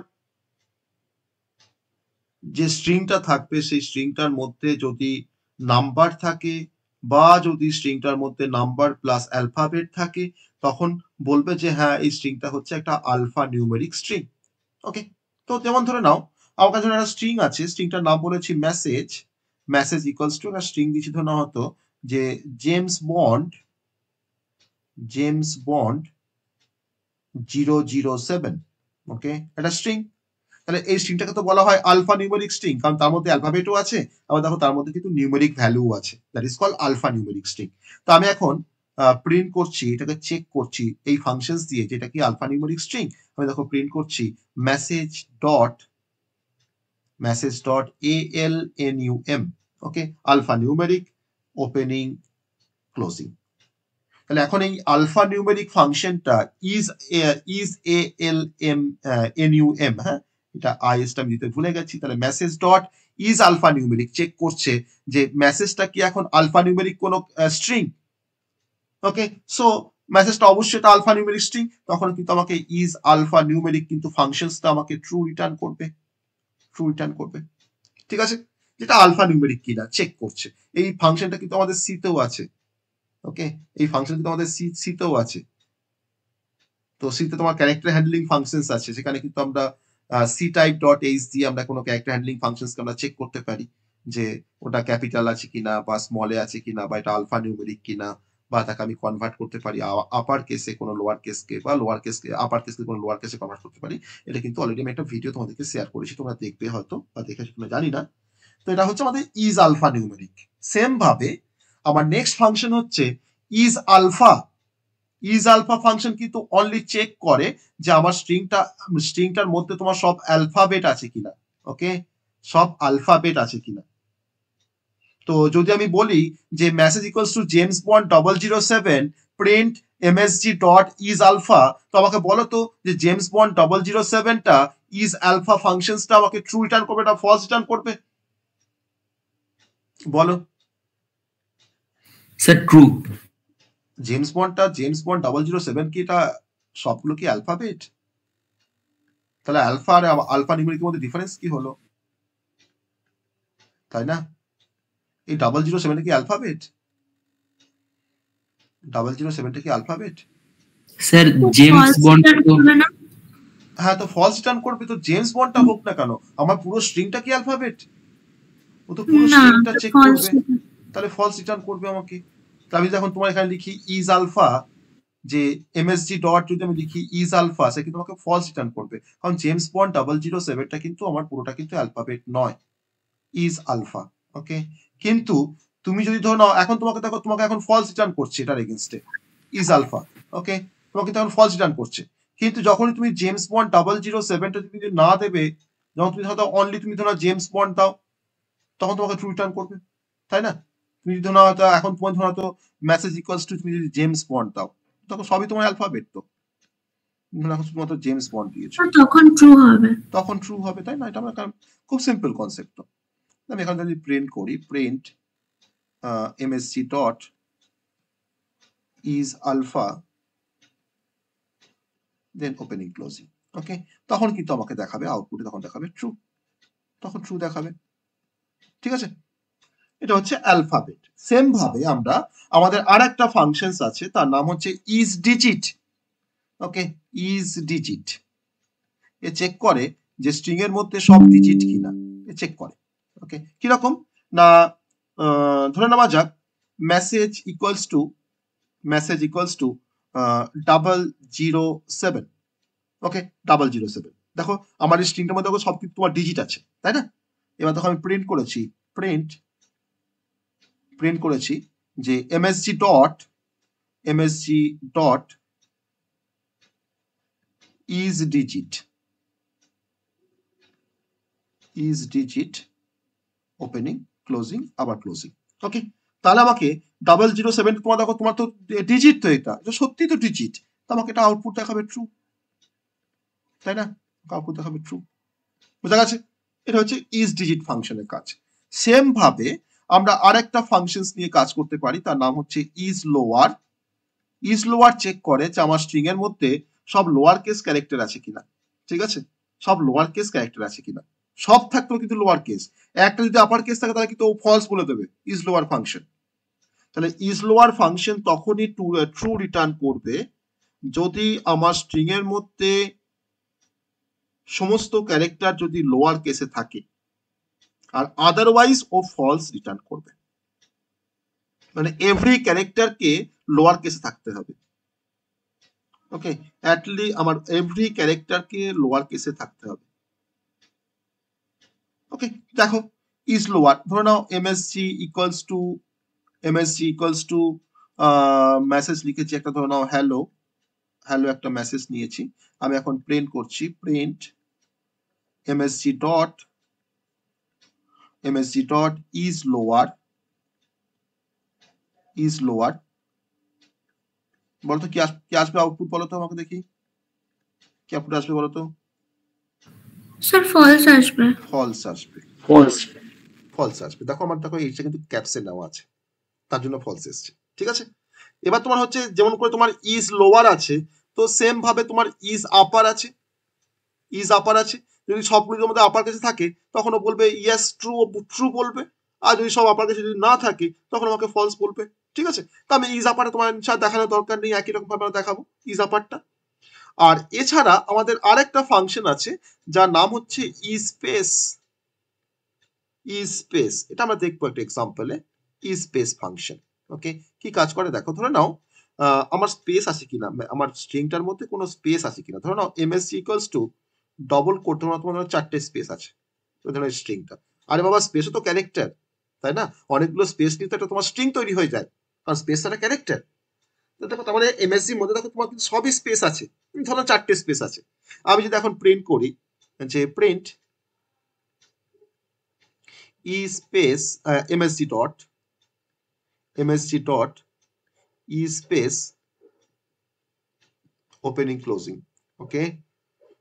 যে স্ট্রিংটা থাকবে সেই স্ট্রিংটার মধ্যে যদি নাম্বার থাকে, বা যদি স্ট্রিংটার মধ্যে নাম্বার প্লাস অ্যালফাবেট থাকে, তখন বলবে যে হ্যাঁ এই স্ট্রিংটা হচ্ছে একটা আলফা নিউমেরিক স্ট্রিং। ওকে, তো যেমন ধরে নাও আমার কাছে একটা স্ট্রিং আছে, স্ট্রিংটার নাম বলেছি মেসেজ ইকুয়ালস টু একটা স্ট্রিং দিচ্ছি, ধরে নাও হতো যে জেমস বন্ড 007। ওকে, একটা স্ট্রিং। তাহলে এই স্ট্রিংটাকে তো বলা হয় আলফা নিউমেরিক স্ট্রিং, কারণ তার মধ্যে অ্যালফাবেটও আছে, আবার দেখো তার মধ্যে কিন্তু নিউমেরিক ভ্যালুও আছে, that is called alpha numeric string. তো আমি এখন প্রিন্ট করছি, এটাকে চেক করছি এই ফাংশনস দিয়ে যেটা কি আলফা নিউমেরিক স্ট্রিং। আমি দেখো প্রিন্ট করছি message dot ALNUM। Okay, alpha numeric, opening closing. তাহলে এখন এই আলফা নিউমেরিক ফাংশনটা ইজ ALNUM, হ্যাঁ এটা আইএসটা আমি দিতে ভুলে গেছি। তাহলে message dot is alpha numeric check করছে যে মেসেজটা কি এখন আলফা নিউমেরিক কোন স্ট্রিং। ওকে, সো মেসেজটা অবশ্যই এটা আলফা নিউমেরিক স্ট্রিং, তখন কিন্তু আমাকে ইজ আলফা নিউমেরিক কিন্তু ফাংশনসটা আমাকে ট্রু রিটার্ন করবে, ঠিক আছে? যেটা আলফা নিউমেরিক কিনা চেক করছে। এই ফাংশনটা কিন্তু আমাদের সিতেও আছে। ওকে, এই ফাংশন কিন্তু আমাদের সিতেও আছে। তো সিতে তোমার ক্যারেক্টার হ্যান্ডলিং ফাংশনস আছে, সেখানে কিন্তু আমরা ctype.h দিয়ে আমরা কোনো ক্যারেক্টার হ্যান্ডলিং ফাংশনসকে আমরা চেক করতে পারি যে ওটা ক্যাপিটাল আছে কিনা বা স্মলে আছে কিনা, বা এটা আলফা নিউমেরিক কিনা, বা তাকে আমি কনভার্ট করতে পারি আপার কেসে কোনো লোয়ার কেসকে, বা লোয়ার কেসকে আপার কেসকে কোনো লোয়ার কেসে কনভার্ট করতে পারি। এটা কিন্তু অলরেডি আমি একটা ভিডিও তোমাদেরকে শেয়ার করেছি, তোমরা দেখবে হয়তো বা দেখে তোমরা জানি না। তো এটা হচ্ছে আমাদের ইজ আলফা নিউমেরিক। সেম ভাবে আমার নেক্সট ফাংশন হচ্ছে ইজ আলফা ফাংশন কিন্তু অনলি চেক করে যে আমার স্ট্রিংটার মধ্যে তোমার সব অ্যালফাবেট আছে কিনা। ওকে, সব অ্যালফাবেট আছে কিনা। তো যদি আমি বলি যে message equals to James Bond 007 print MSG dot is alpha, তো আমাকে বলো তো যে জেমস বন্ড 007টা ইজ আলফা ফাংশনসটা আমাকে ট্রু রিটার্ন করবে না ফলস রিটার্ন করবে? বলো। Sir true. জেমস বন্ড 007 কি এটা সবগুলো কি অ্যালফাবেট? তাহলে আলফা আর আলফা নিউমেরিকের মধ্যে ডিফারেন্স কি হলো? তাই না? এই 007 কি অ্যালফাবেট? 007 কি অ্যালফাবেট? স্যার জেমস বন্ড তো হ্যাঁ, তো ফলস রিটার্ন করবে। তো জেমস বন্ডটা হোক না কেন, আমার পুরো স্ট্রিংটা কি অ্যালফাবেট? ও তো পুরো স্ট্রিংটা চেক করবে, তাহলে ফলস রিটার্ন করবে আমাকে। আমি যখন তোমার এখানে লিখি ইজ আলফা, যে এমএসজি ডট যদি আমি লিখি ইজ আলফা, সে কিন্তু আমাকে ফলস রিটার্ন করবে, কারণ জেমস বন্ড 007টা কিন্তু আমার পুরোটা কিন্তু অ্যালফাবেট নয়, ইজ আলফা। ওকে, কিন্তু তুমি যদি ধরো নাও, এখন তোমাকে দেখো, তোমাকে এখন ফলস রিটার্ন করছে এটার এগেইনস্টে ইজ আলফা। ওকে, তোমাকে তখন ফলস রিটার্ন করছে। কিন্তু যখনই তুমি জেমস বন্ড 007টা তুমি যদি না দেবে, যখন তুমি ধরো অনলি তুমি ধরো জেমস বন্ড দাও, তখন তোমাকে ট্রু রিটার্ন করবে, তাই না? তুমি যদি ধরো এখন তোমার ধরো তো মেসেজ ইকুয়ালস টু তুমি যদি জেমস বন্ড দাও, তখন সবই তোমার অ্যালফাবেট। তো এখন শুধুমাত্র জেমস বন্ড দিয়েছো, তখন ট্রু হবে, তখন ট্রু হবে, তাই না? এটা আমার খুব সিম্পল কনসেপ্ট। আমি এখানে যদি প্রিন্ট করি, print msg dot is alpha then opening closing. Okay, তখন কিন্তু আমাকে দেখাবে আউটপুটে, তখন দেখাবে ট্রু, তখন ট্রু দেখাবে। ঠিক আছে, এটা হচ্ছে অ্যালফাবেট। সেম ভাবে আমরা আমাদের আরেকটা ফাংশনস আছে, তার নাম হচ্ছে is digit. Okay, is digit এ চেক করে যে স্ট্রিং এর মধ্যে সব ডিজিট কিনা, এ চেক করে। ওকে, কিরকম না, ধরে নেওয়া যাক মেসেজ ইকুয়ালস টু 007। ওকে, 007, দেখো আমার এই স্ট্রিংটার মধ্যে সব কিছু তোমার ডিজিট আছে, তাই না? এবার দেখো আমি প্রিন্ট করেছি, প্রিন্ট করেছি যে msg dot is digit opening closing আবার ক্লোজিং। ওকে, তাহলে আমাকে 007 তোমার দেখো, তোমার তো ডিজিট, তো এটা সত্যি তো ডিজিট, তো আমাকে এটা আউটপুট দেখাবে ট্রু, তাই না? আউটপুট দেখাবে ট্রু। বুঝা গেছে? এটা হচ্ছে ইজ ডিজিট ফাংশনের কাজ। সেম ভাবে আমরা আরেকটা ফাংশনস নিয়ে কাজ করতে পারি, তার নাম হচ্ছে is lower. Is lower check করে যে আমার স্ট্রিং এর মধ্যে সব লোয়ার কেস ক্যারেক্টার আছে কিনা। ঠিক আছে, সব লোয়ার কেস ক্যারেক্টার আছে কিনা, সব থাকলেও কিন্তু লোয়ার কেস, একটা যদি আপার কেস থাকে তাহলে কিন্তু ও ফলস বলে দেবে ইজ লোয়ার ফাংশন। তাহলে ইজ লোয়ার ফাংশন তখনই ট্রু রিটার্ন করবে যদি আমার স্ট্রিং এর মধ্যে সমস্ত ক্যারেক্টার যদি লোয়ার কেসে থাকে, আর আদারওয়াইজ ও ফলস রিটার্ন করবে। মানে এভরি ক্যারেক্টারকে লোয়ার কেসে থাকতে হবে। ওকে, অ্যাটলি আমার এভরি ক্যারেক্টারকে লোয়ার কেসে থাকতে হবে। ওকে, দেখো ইজ লোয়ার, ধরে নাও msg ইকুয়ালস টু মেসেজ লিখেছি একটা, ধরে নাও হ্যালো একটা মেসেজ নিয়েছি, আমি এখন প্রিন্ট করছি, print msg dot is lower বলতো কি আসবে আউটপুট, বলো তো আমাকে দেখি কি আউটপুট আসবে, বলো তো। স্যার ফলস আসবে, ফলস আসবে। দেখো আমার দেখো এইটা কিন্তু ক্যাপসে নেওয়া আছে, তার জন্য ফলস এসছে। ঠিক আছে, এবার তোমার হচ্ছে যেমন করে তোমার ইজ লোয়ার আছে, তো সেম ভাবে তোমার ইজ আপার আছে, যদি সবগুলোর মধ্যে আপার কেসে থাকে তখন ও বলবে ইয়েস ট্রু বলবে, আর যদি সব আপার কেসে যদি না থাকে তখন আমাকে ফলস বলবে। ঠিক আছে, তো আমি ইজ আপারে তোমার দেখানোর দরকার নেই, একই রকম ভাবে দেখাবো ইজ আপারটা। আর এছাড়া আমাদের আরেকটা ফাংশন আছে যার নাম হচ্ছে স্পেস। এটা আমরা দেখবো একটা এক্সাম্পলে, স্পেস ফাংশন। ওকে, কি কাজ করে দেখো, ধরে নাও আমার স্পেস আছে কিনা, আমার স্ট্রিংটার মধ্যে কোনো স্পেস আছে কিনা। ধরে নাও msg equals to double quote, তোমার 4টে স্পেস আছে ধরো স্ট্রিংটা। আরে বাবা, স্পেসও তো ক্যারেক্টার, তাই না? অনেকগুলো স্পেস নিয়ে তো একটা তোমার স্ট্রিং তৈরি হয়ে যায়, কারণ স্পেসটা একটা ক্যারেক্টার। দেখো তার মানে msg এর মধ্যে দেখো তোমার কিন্তু সবই স্পেস আছে, ধরো 4টে স্পেস আছে। আমি যদি এখন প্রিন্ট করি যে print space msg dot space opening closing. Okay,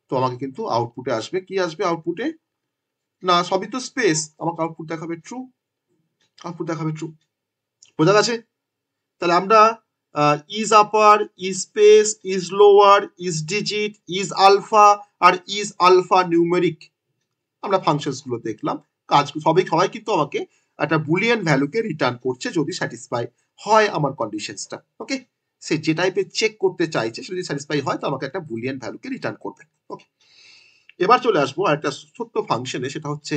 তো আমাকে কিন্তু আউটপুটে আসবে, কি আসবে আউটপুটে, না সবই তো স্পেস, আমাকে আউটপুট দেখাবে ট্রু, আউটপুট দেখাবে ট্রু। বোঝা গেছে? তাহলে আমরা is upper, is space, is lower, is digit, is alpha আর ইজ আলফা নিউমেরিক আমরা ফাংশনস গুলো দেখলাম। কাজ সবাই কিন্তু আমাকে একটা বুলিয়ান ভ্যালুকে রিটার্ন করছে যদি স্যাটিসফাই হয় আমার কন্ডিশনসটা। ওকে, সে যে টাইপের চেক করতে চাইছে যদি স্যাটিসফাই হয় তো আমাকে একটা বুলিয়ান ভ্যালুকে রিটার্ন করবে। ওকে, এবার চলে আসবো আরেকটা ছোট্ট ফাংশনে, সেটা হচ্ছে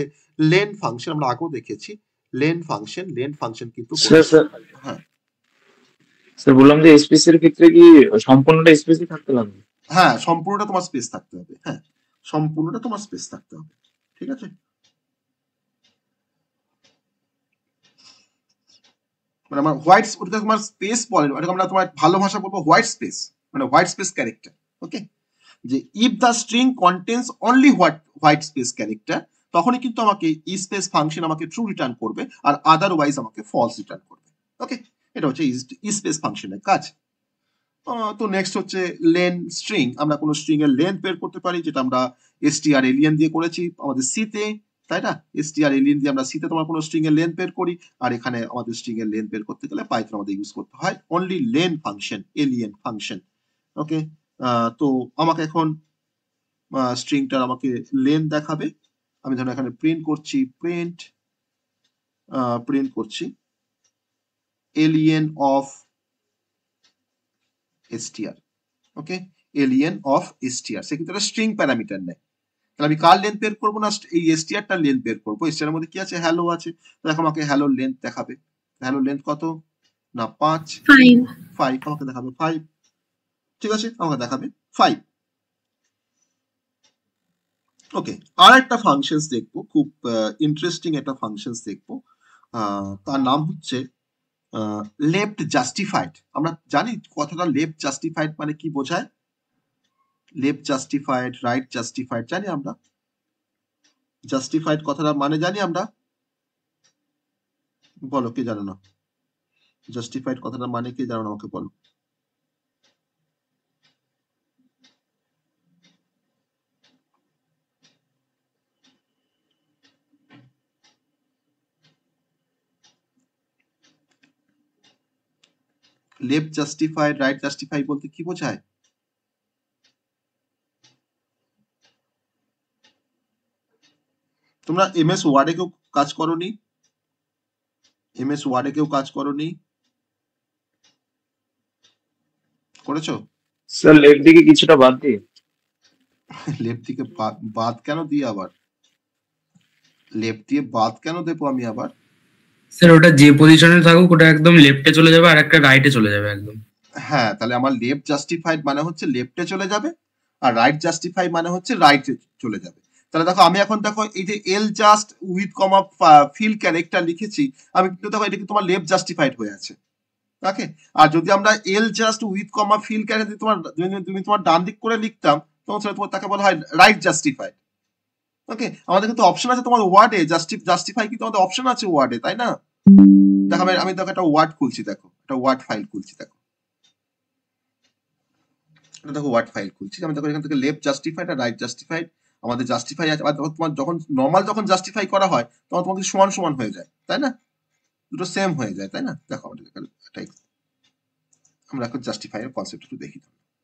লেন ফাংশন। আমরা আগেও দেখেছি লেন ফাংশন। লেন ফাংশন কিন্তু হ্যাঁ স্যার বললাম যে স্পেস এর ক্ষেত্রে কি সম্পূর্ণটা স্পেসই থাকতে লাগবে? হ্যাঁ, সম্পূর্ণটা তোমার স্পেস থাকতে হবে। হ্যাঁ, সম্পূর্ণটা তোমার স্পেস থাকতে হবে। ঠিক আছে, মানে আমার হোয়াইট, ওটা তোমার স্পেস বলে, ওটাকে আমরা তোমার ভালো ভাষা বলবো হোয়াইট স্পেস, মানে হোয়াইট স্পেস ক্যারেক্টার। ওকে, যে if the string contains only white space character, তখনই কিন্তু আমাকে ই স্পেস ফাংশন আমাকে ট্রু রিটার্ন করবে, আর আদারওয়াইজ আমাকে ফলস রিটার্ন করবে। ওকে, এটা হচ্ছে ই স্পেস ফাংশনের কাজ। তো নেক্সট হচ্ছে লেন স্ট্রিং। আমরা কোনো স্ট্রিং এর লেন্থ বের করতে পারি, যেটা আমরা str এলিয়েন দিয়ে করেছি আমাদের সিতে, তাই না? str এলিয়েন দিয়ে আমরা সিতে তোমার কোনো স্ট্রিং এর লেন্থ বের করি, আর এখানে আমাদের স্ট্রিং এর লেন্থ বের করতে গেলে পাইথন আমাদের ইউজ করতে হয় only len function, alien function. Okay, তো আমাকে এখন স্ট্রিংটার আমাকে লেন দেখাবে। আমি ধরুন এখানে প্রিন্ট করছি alien of str। Okay, alien of str, সে কিন্তু একটা স্ট্রিং প্যারামিটার নেয়। তাহলে আমি কার লেন্থ বের করবো, না এই str টার লেন্থ বের করবো। str এর মধ্যে কি আছে, হ্যালো আছে, তো দেখো আমাকে হ্যালোর লেন্থ দেখাবে। হ্যালোর লেন্থ কত, না 5, আমাকে দেখাবে 5। ঠিক আছে, আমাকে দেখাবে 5। ওকে, আর একটা ফাংশনস দেখবো, খুব ইন্টারেস্টিং একটা ফাংশনস দেখবো, তার নাম হচ্ছে লেফট জাস্টিফাইড। আমরা জানি কথাটা লেফট জাস্টিফাইড মানে কি বোঝায়, লেফট জাস্টিফাইড, রাইট জাস্টিফাইড জানি আমরা। জাস্টিফাইড কথাটা মানে জানি আমরা, বলো কে জানো না? জাস্টিফাইড কথাটা মানে কে জানো না, আমাকে বলো। লেফট জাস্টিফাইড, রাইট জাস্টিফাই বলতে কি বোঝায়? তোমরা এমএস ওয়ার্ডে কেউ কাজ করোনি? এমএস ওয়ার্ডে কেউ কাজ করোনি? করেছো? স্যার লেফট দিকে কিছুটা বাদ দিয়ে। লেফট দিকে বাদ কেন দিয়ে আবার? লেফট দিয়ে বাদ কেন দেবো আমি আবার? স্যার ওটা যে পজিশনে থাকুক ওটা একদম লেফটে চলে যাবে আর একটা রাইটে চলে যাবে একদম। হ্যাঁ, তাহলে আমার লেফট জাস্টিফাইড মানে হচ্ছে লেফটে চলে যাবে, আর রাইট জাস্টিফাই মানে হচ্ছে রাইটে চলে যাবে। তাহলে দেখো আমি এখন দেখো এই যে ljust with comma fill character লিখেছি, আমি কিন্তু দেখো এটা কিন্তু তোমার লেফট জাস্টিফাইড হয়ে আছে। ওকে, আর যদি আমরা ljust with comma fill character তুমি তোমার ডান দিক করে লিখতাম, তখন সেটা তোমার তাকে বলা হয় রাইট জাস্টিফাইড। ওকে, আমাদের কিন্তু অপশন আছে তোমার ওয়ার্ডে, জাস্টিফাই কিন্তু আমাদের অপশন আছে ওয়ার্ডে, তাই না? দেখো আমি দেখো একটা ওয়ার্ড খুলছি, দেখো একটা ওয়ার্ড ফাইল খুলছি, দেখো দেখো ওয়ার্ড ফাইল খুলছি, আমি দেখো এখান থেকে লেফট জাস্টিফাইড আর রাইট জাস্টিফাইড আমাদের জাস্টিফাই আছে। তোমার যখন নর্মাল যখন জাস্টিফাই করা হয় তখন তোমাদের সমান সমান হয়ে যায়, তাই না? দুটো সেম হয়ে যায়, তাই না? দেখো আমাদের এটাই, আমরা এখন জাস্টিফাই এর কনসেপ্ট একটু দেখি।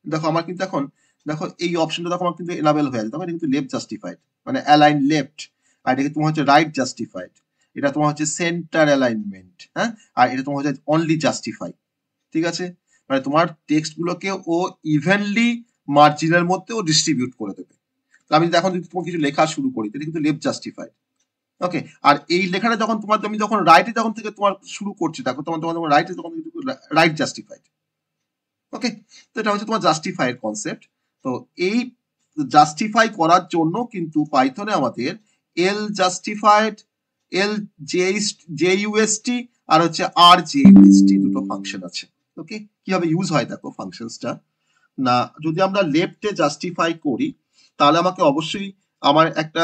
দেখো আমার কিন্তু এখন দেখো এই অপশনটা দেখো আমার কিন্তু এনাবেল হয়ে আছে, দেখো এটা কিন্তু লেফট জাস্টিফাইড মানে অ্যালাইন লেফট, আর এটা তোমার হচ্ছে রাইট জাস্টিফাইড, এটা তোমার হচ্ছে সেন্টার অ্যালাইনমেন্ট, হ্যাঁ, আর এটা তোমার হচ্ছে অনলি জাস্টিফাই। ঠিক আছে, মানে তোমার টেক্সট গুলোকে ও ইভেনলি মার্জিনের মধ্যে ও ডিস্ট্রিবিউট করে দেবে। আমি এখন যদি তোমার কিছু লেখা শুরু করি তাহলে কিন্তু লেফট জাস্টিফাইড। ওকে, আর এই লেখাটা যখন তোমার আমি যখন রাইটে যখন থেকে তোমার শুরু করছি, দেখো তোমার তোমার রাইটে যখন রাইট জাস্টিফাইড। ওকে, তো এটা হচ্ছে তোমার জাস্টিফাইয়ের কনসেপ্ট। তো এই জাস্টিফাই করার জন্য কিন্তু পাইথনে আমাদের এল জাস্টিফাইড, এল জেইউএসটি আর হচ্ছে আর জেইউএসটি দুটো ফাংশন আছে। ওকে, কিভাবে ইউজ হয় দেখো ফাংশনসটা, না যদি আমরা লেফটে জাস্টিফাই করি তাহলে আমাকে অবশ্যই আমার একটা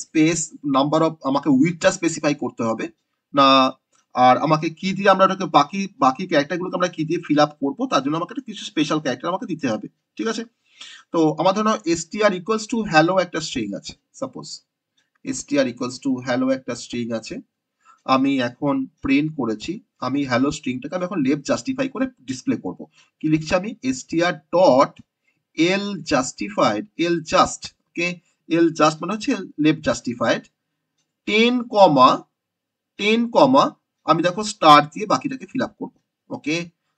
স্পেস নাম্বার অফ আমাকে উইথটা স্পেসিফাই করতে হবে না, আর আমাকে কি দিয়ে আমরা ওটাকে বাকি ক্যারেক্টারগুলোকে আমরা কি দিয়ে ফিল আপ করবো তার জন্য আমাকে কিছু স্পেশাল ক্যারেক্টার আমাকে দিতে হবে। ঠিক আছে, তো আমার ধরো str ইকুয়ালস টু হ্যালো একটা স্ট্রিং আছে, suppose str equals to hello একটা স্ট্রিং আছে, আমি এখন প্রিন্ট করেছি, আমি হ্যালো স্ট্রিংটাকে আমি এখন লেফট জাস্টিফাই করে ডিসপ্লে করব। কি লিখছি আমি, str ডট এল জাস্টিফাইড, এল জাস্ট, ওকে, এল জাস্ট মানে হচ্ছে লেফট জাস্টিফাইড 10 কমা 10 কমা আমি দেখো স্টার দিয়ে বাকিটাকে ফিল আপ করবো, ওকে।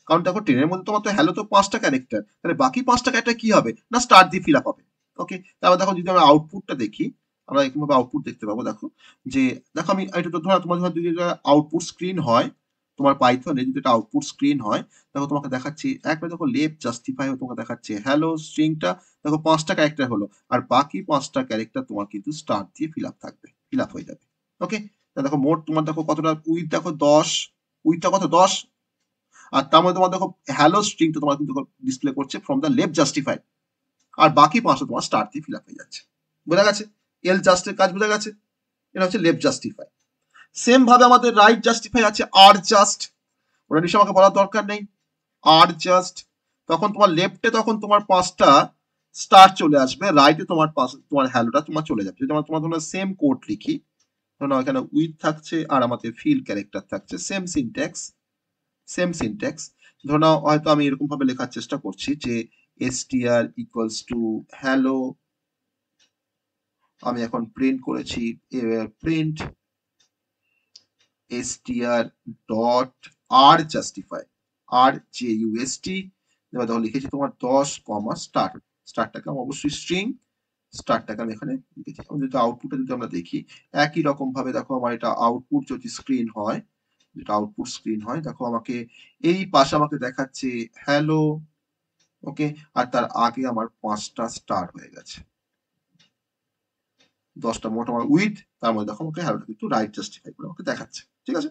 কারণ দেখো 10 এর মধ্যে তোমার তো হ্যালো তো 5টা ক্যারেক্টার, তাহলে বাকি 5টা ক্যারেক্টার কি হবে না স্টার দিয়ে ফিল আপ হবে, ওকে। তারপর দেখো যদি আমরা আউটপুটটা দেখি, আমরা এরকমভাবে আউটপুট দেখতে পাবো, দেখো যে দেখো আমি এটা তো ধরো তোমার যদি আউটপুট স্ক্রিন হয় তোমার পাইথনে, যদি এটা আউটপুট স্ক্রিন হয় দেখো তোমাকে দেখাচ্ছি একবার দেখো লেফট জাস্টিফাই হয়ে তোমাকে দেখাচ্ছে হ্যালো স্ট্রিংটা, দেখো 5টা ক্যারেক্টার হলো, আর বাকি 5টা ক্যারেক্টার তোমার কিন্তু স্টার দিয়ে ফিল আপ থাকবে, ফিল আপ হয়ে যাবে, ওকে। দেখো মোট তোমার দেখো কতটা উইথ, দেখো 10, উইথটা কত 10, আর তার মধ্যে তোমার দেখো হ্যালো স্ট্রিংটা তোমার কিন্তু ডিসপ্লে করছে ফ্রম দ্য লেফট জাস্টিফাইড, আর বাকি 5টা তোমার স্টার দিয়ে ফিল আপ হয়ে যাচ্ছে, বোঝা গেছে? এল জাস্টের কাজ বোঝা গেছে? এটা হচ্ছে লেফট জাস্টিফাই। সেম ভাবে আমাদের রাইট জাস্টিফাই আছে আর জাস্ট, ওটা নিশ্চয় আমাকে বলার দরকার নেই, আর জাস্ট, তখন তোমার লেফটে তখন তোমার 5টা স্টার চলে আসবে, রাইটে তোমার তোমার হ্যালোটা তোমার চলে যাবে। যদি আমরা তোমার ধরো সেম কোড লিখি, ধরো এখানে উইথ থাকছে আর আমাদের ফিল ক্যারেক্টার থাকছে, সেম সিনট্যাক্স, সেম সিনট্যাক্স। ধরো নাও হয়তো আমি এরকম ভাবে লেখার চেষ্টা করছি যে str ইকুয়ালস টু হ্যালো, আমি এখন প্রিন্ট করেছি প্রিন্ট str ডট আর জাস্টিফাই, আর just, এবার দেখো লিখেছি তোমার 10 কমা স্টার, স্টারটাকে আমি অবশ্যই স্ট্রিং, স্টারটাকে আমি এখানে লিখেছি। যদি আউটপুটে যদি আমরা দেখি একই রকম ভাবে দেখো আমার এটা আউটপুট যদি স্ক্রিন হয়, যেটা আউটপুট স্ক্রিন হয় দেখো আমাকে এই পাশে আমাকে দেখাচ্ছে হ্যালো, ওকে, আর তার আগে আমার 5টা স্টার হয়ে গেছে, 10টা মোট আমার উইথ, তার মধ্যে দেখো আমাকে হ্যালোটা কিন্তু রাইট জাস্টিফাই করে আমাকে দেখাচ্ছে, ঠিক আছে?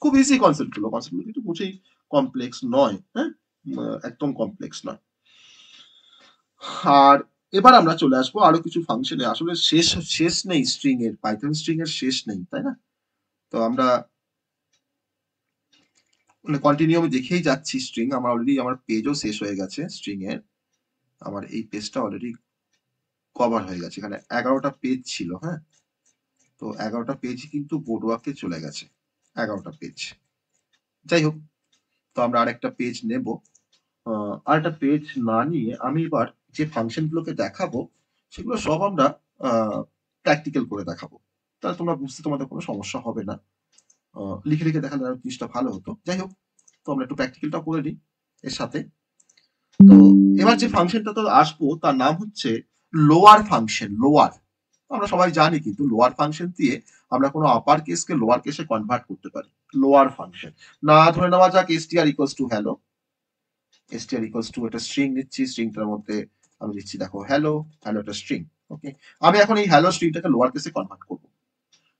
খুব ইজি কনসেপ্টগুলো, কনসেপ্টগুলো কিন্তু বুঝেই কমপ্লেক্স নয়, হ্যাঁ, একদম কমপ্লেক্স নয়। আর এবার আমরা চলে আসবো আরো কিছু ফাংশনে, আসলে শেষ নেই স্ট্রিং এর, পাইথন স্ট্রিং এর শেষ নেই, তাই না? তো আমরা মানে কন্টিনিউ আমি দেখেই যাচ্ছি স্ট্রিং, আমার অলরেডি আমার পেজও শেষ হয়ে গেছে স্ট্রিং এর, আমার এই পেজটা অলরেডি কভার হয়ে গেছে, এখানে 11টা পেজ ছিল, হ্যাঁ, তো 11টা পেজ কিন্তু বোর্ডওয়ার্কে চলে গেছে, 11টা পেজ। যাই হোক, তো আমরা আরেকটা পেজ নেব, আরেকটা পেজ না নিয়ে আমি এবার যে ফাংশন গুলোকে দেখাবো সেগুলো সব আমরা প্র্যাকটিক্যাল করে দেখাবো, তাহলে তোমরা বুঝতে তোমাদের কোনো সমস্যা হবে না, লিখে লিখে দেখালে আরো জিনিসটা ভালো হতো। যাই হোক, তো আমরা একটু প্র্যাকটিক্যালটা করে নিই এর সাথে। তো এবার যে ফাংশনটা তো আসবো তার নাম হচ্ছে লোয়ার ফাংশন, লোয়ার। আমরা সবাই জানি কিন্তু লোয়ার ফাংশন দিয়ে আমরা কোনো আপার কেসকে লোয়ার কেসে কনভার্ট করতে পারি, লোয়ার ফাংশন। না ধরে নেওয়া যাক str equals to hello, str equals two একটা স্ট্রিং নিচ্ছি, স্ট্রিংটার মধ্যে আমি দিচ্ছি দেখো হ্যালো, হ্যালো একটা স্ট্রিং, ওকে। আমি এখন এই হ্যালো স্ট্রিংটাকে লোয়ার কেসে কনভার্ট করব,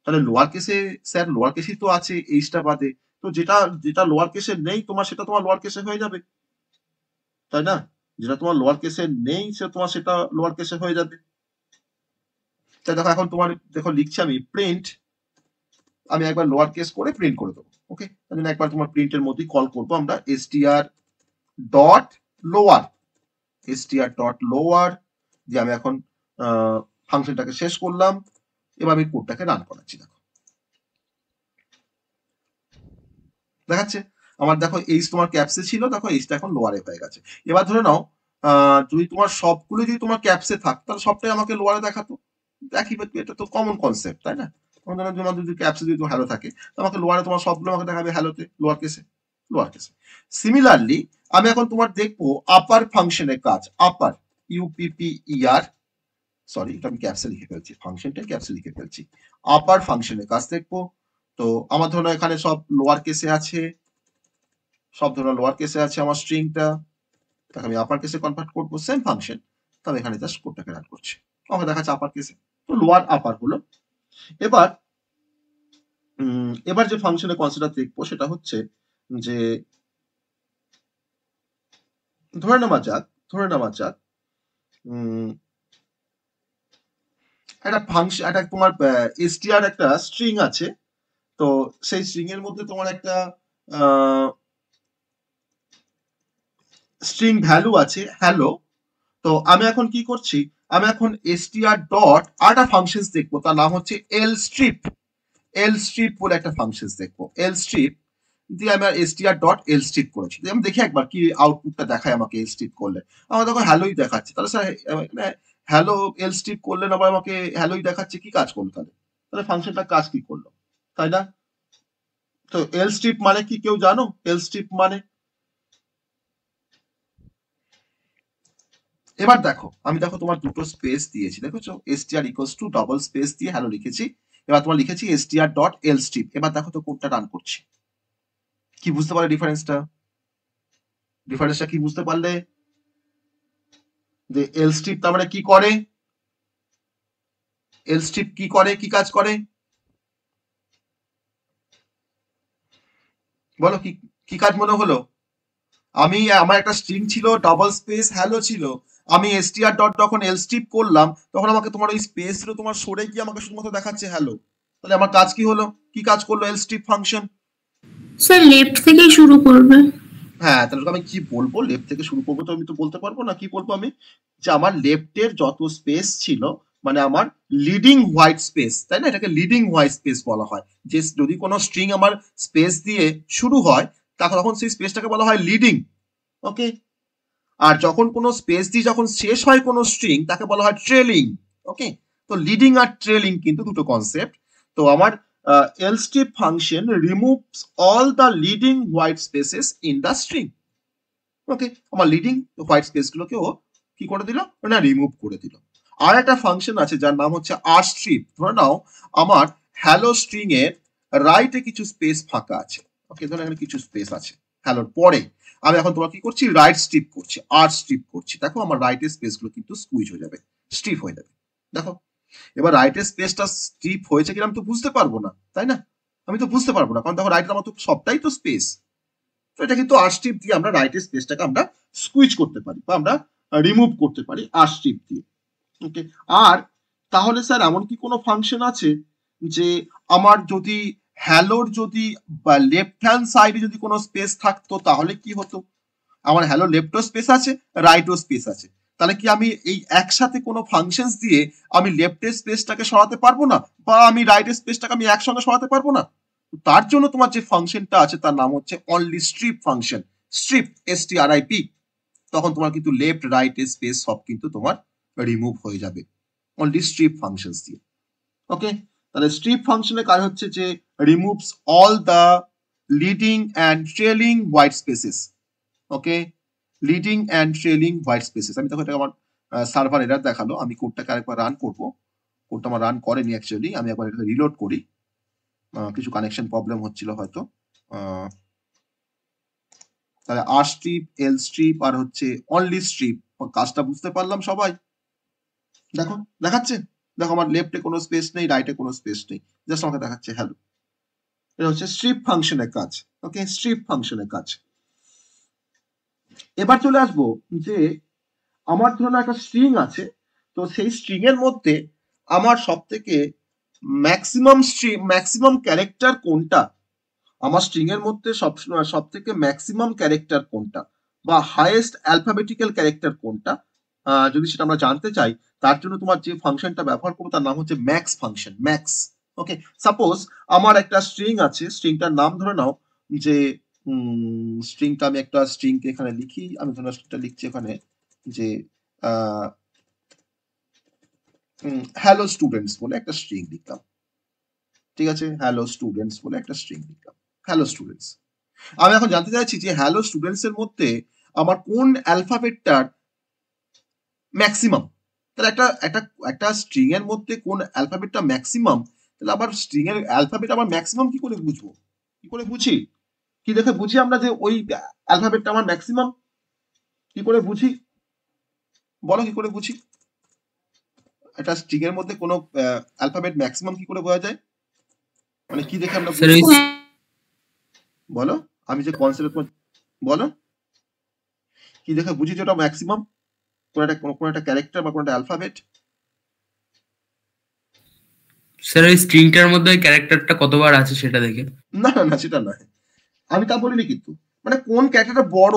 তাহলে লোয়ার কেসে স্যার লোয়ার কেসই তো আছে এইচটা বাদে, তো যেটা যেটা লোয়ার কেসে নেই তোমার সেটা তোমার লোয়ার কেসে হয়ে যাবে, তাই না? যেটা তোমার লোয়ার কেসে নেই তোমার সেটা লোয়ার কেসে হয়ে যাবে। তাই দেখো এখন তোমার দেখো লিখছি আমি প্রিন্ট, আমি একবার লোয়ার কেস করে প্রিন্ট করে দেবো, ওকে। তার জন্য একবার তোমার প্রিন্টের মধ্যেই কল করবো আমরা str dot lower, str dot lower যে আমি এখন ফাংশনটাকে শেষ করলাম, এবার আমি কোডটাকে রান করাচ্ছি, দেখো দেখাচ্ছে আমার, দেখো এইচ তোমার ক্যাপসে ছিল, দেখো এইচটা এখন লোয়ারে হয়ে গেছে। এবার ধরে নাও যদি তোমার সবগুলো যদি তোমার ক্যাপসে থাকতো তাহলে সবটাই আমাকে লোয়ারে দেখাতো, দেখি এটা তো কমন কনসেপ্ট, তাই না? তোমার যদি ক্যাপসে যদি হ্যালো থাকে আমাকে লোয়ারে তোমার সবগুলো আমাকে দেখাবে হ্যালোতে, লোয়ার কেসে, লোয়ার কেসে। সিমিলারলি আমি এখন তোমার দেখবো আপার ফাংশনের কাজ, আপার UPPER, সরি এটা আমি ক্যাপসে লিখে ফেলছি, ফাংশনটা ক্যাপসে লিখে ফেলছি, আপার ফাংশনের কাজ দেখবো। তো আমার ধরো এখানে সব লোয়ার কেসে আছে, সব ধরো লোয়ার কেসে আছে আমার স্ট্রিংটা, তাকে আমি আপার কেসে কনভার্ট করবো, সেম ফাংশন, তবে এখানে জাস্ট কোডটাকে রান করছি, আমাকে দেখাচ্ছে আপার কেসে, তো লোয়ার আপার হলো। এবার এবার যে ফাংশনের কনসেপ্টটা দেখবো সেটা হচ্ছে যে ধরে নেওয়া যাক একটা ফাংশন, একটা তোমার str একটা স্ট্রিং আছে, তো সেই স্ট্রিং এর মধ্যে তোমার একটা স্ট্রিং ভ্যালু আছে হ্যালো, তো আমি এখন কি করছি, আমি এখন str ডট আরেকটা ফাংশনস দেখবো, তার নাম হচ্ছে lstrip। lstrip বলে একটা ফাংশনস দেখবো, lstrip দিয়ে আমি str ডট lstrip করেছি। আমি দেখি একবার কি আউটপুটটা দেখায় আমাকে lstrip করলে। আমার দেখো হ্যালোই দেখাচ্ছে, তাহলে স্যার হ্যালো lstrip করলেন আবার আমাকে হ্যালোই দেখাচ্ছে, কি কাজ করলো তাহলে? তাহলে ফাংশনটা কাজ কি করলো, তাই না? তো lstrip মানে কি কেউ জানো? lstrip মানে, এবার দেখো আমি দেখো তোমার দুটো স্পেস দিয়েছি, দেখেছো str equals to double space দিয়ে হ্যালো লিখেছি, এবার তোমার লিখেছি str ডট lstrip। এবার দেখো তো কোডটা রান করছি, কি বুঝতে পারলে ডিফারেন্সটা? ডিফারেন্সটা কি বুঝতে পারলে? যে lstrip তার মানে কি করে, lstrip কি করে, কি কাজ করে বলো, কি কি কাজ মনে হলো? আমি আমার একটা স্ট্রিং ছিল, ডবল স্পেস হ্যালো ছিল, আমি str ডট যখন lstrip করলাম তখন আমাকে তোমার ওই স্পেস ছিল তোমার সরে গিয়ে আমাকে শুধুমাত্র দেখাচ্ছে হ্যালো। তাহলে আমার কাজ কি হলো, কি কাজ করলো lstrip ফাংশন? স্যার লেফট থেকে শুরু করবে। হ্যাঁ, তাহলে আমি কি বলবো, লেফট থেকে শুরু করবো তো আমি তো বলতে পারবো না, কি বলবো আমি, যে আমার লেফটের যত স্পেস ছিল মানে আমার লিডিং হোয়াইট স্পেস, তাই না, এটাকে লিডিং হোয়াইট স্পেস বলা হয়। যে যদি কোনো স্ট্রিং আমার স্পেস দিয়ে শুরু হয় তখন সেই স্পেসটাকে বলা হয় লিডিং, ওকে। আর যখন কোনো স্পেস দিয়ে যখন শেষ হয় কোনো স্ট্রিং তাকে বলা হয় ট্রেলিং, ওকে। তো লিডিং আর ট্রেলিং কিন্তু দুটো কনসেপ্ট। তো আমার lstrip function removes all the leading white spaces in the string, okay. আমার লিডিং হোয়াইট স্পেস গুলোকে ও কি করে দিল না, রিমুভ করে দিল। আর একটা ফাংশন আছে যার নাম হচ্ছে rstrip। ধরে নাও আমার হ্যালো স্ট্রিং এর রাইটে কিছু স্পেস ফাঁকা আছে, ওকে, ধরো এখানে কিছু স্পেস আছে হ্যালোর পরে, আমি এখন তোমার কি করছি, রাইট স্ট্রিপ করছি, rstrip করছি। দেখো আমার রাইটের স্পেস গুলো কিন্তু স্কুইজ হয়ে যাবে, স্ট্রিপ হয়ে যাবে। দেখো এবার রাইটের স্পেসটা স্ট্রিপ হয়েছে কিনা আমি তো বুঝতে পারবো না, তাই না? আমি তো বুঝতে পারবো না, কারণ দেখো রাইটের আমার তো সবটাই তো স্পেস। তো এটা কিন্তু rstrip দিয়ে আমরা রাইটের স্পেসটাকে আমরা স্কুইজ করতে পারি বা আমরা রিমুভ করতে পারি rstrip দিয়ে, ওকে। আর তাহলে স্যার এমন কি কোনো ফাংশন আছে যে আমার যদি হ্যালোর যদি বা লেফট হ্যান্ড সাইডে যদি কোনো স্পেস থাকতো তাহলে কি হতো? আমার হ্যালো লেফটও স্পেস আছে, রাইটও স্পেস আছে, তাহলে কি আমি এই একসাথে কোনো ফাংশনস দিয়ে আমি লেফটের স্পেসটাকে সরাতে পারবো না বা আমি রাইটের স্পেসটাকে আমি একসঙ্গে সরাতে পারবো না? তার জন্য তোমার যে ফাংশনটা আছে তার নাম হচ্ছে only strip function, strip strip। তখন তোমার কিন্তু লেফট রাইট স্পেস সব কিন্তু তোমার রিমুভ হয়ে যাবে অনলি স্ট্রিপ ফাংশনস দিয়ে, ওকে। তাহলে স্ট্রিপ ফাংশনের কাজ হচ্ছে যে removes all the leading and trailing white spaces, okay, leading and trailing white spaces. আমি তখন এটা আমার সার্ভার এরর দেখালো, আমি কোডটাকে আরেকবার রান করব, কোডটা আমার রান করেনি অ্যাকচুয়ালি, আমি একবার এটা রিলোড করি, কিছু কানেকশন প্রবলেম হচ্ছিল হয়তো। তাহলে rstrip lstrip আর হচ্ছে অনলি স্ট্রিপ, কাজটা বুঝতে পারলাম সবাই? দেখো দেখাচ্ছে, দেখো আমার লেফটে কোনো স্পেস নেই, রাইটে কোনো স্পেস নেই, জাস্ট আমাকে দেখাচ্ছে হ্যালো। এটা হচ্ছে স্ট্রিপ ফাংশনের কাজ, ওকে, স্ট্রিপ ফাংশনের কাজ। এবার চলে আসবো যে আমার ধরুন একটা স্ট্রিং আছে, তো সেই স্ট্রিং এর মধ্যে আমার সব থেকে ম্যাক্সিমাম ক্যারেক্টার কোনটা, আমার স্ট্রিং এর মধ্যে সব থেকে ম্যাক্সিমাম ক্যারেক্টার কোনটা বা হাইয়েস্ট অ্যালফাবেটিক্যাল ক্যারেক্টার কোনটা, যদি সেটা আমরা জানতে চাই তার জন্য তোমার যে ফাংশনটা ব্যবহার করবো তার নাম হচ্ছে ম্যাক্স ফাংশন, ম্যাক্স, ওকে। সাপোজ আমার একটা স্ট্রিং আছে, স্ট্রিংটার নাম ধরে নাও যে স্ট্রিংটা, আমি একটা স্ট্রিংকে এখানে লিখি, আমি ধরে স্ট্রিংটা লিখছি এখানে যে হ্যালো স্টুডেন্টস বলে একটা স্ট্রিং লিখলাম, ঠিক আছে, হ্যালো স্টুডেন্টস বলে একটা স্ট্রিং লিখলাম, হ্যালো স্টুডেন্টস। আমি এখন জানতে চাইছি যে হ্যালো স্টুডেন্টস এর মধ্যে আমার কোন অ্যালফাবেটটার ম্যাক্সিমাম। তাহলে একটা স্ট্রিং এর মধ্যে কোন অ্যালফাবেটটা ম্যাক্সিমাম, তাহলে আবার স্ট্রিং এর অ্যালফাবেট আবার ম্যাক্সিমাম কি করে বুঝবো, কি করে বুঝি, কি দেখে বুঝি আমরা যে ওই অ্যালফাবেটটা আমার ম্যাক্সিমাম, কি করে বুঝি বলো, কি করে বুঝি একটা স্ট্রিং এর মধ্যে কোনো অ্যালফাবেট ম্যাক্সিমাম কি করে বোঝা যায়, মানে কি দেখে আমরা বুঝি বলো, আমি যে কনসেপ্ট বলো কি দেখে বুঝি যে ওটা ম্যাক্সিমাম, কোন একটা ক্যারেক্টার বা কোন একটা অ্যালফাবেট? স্যার ওই স্ট্রিংটার মধ্যে ওই ক্যারেক্টারটা কতবার আছে সেটা দেখে। না না না, সেটা নয়, আমি তা বলিনি কিন্তু, মানে কোন ক্যারেক্টারটা বড়,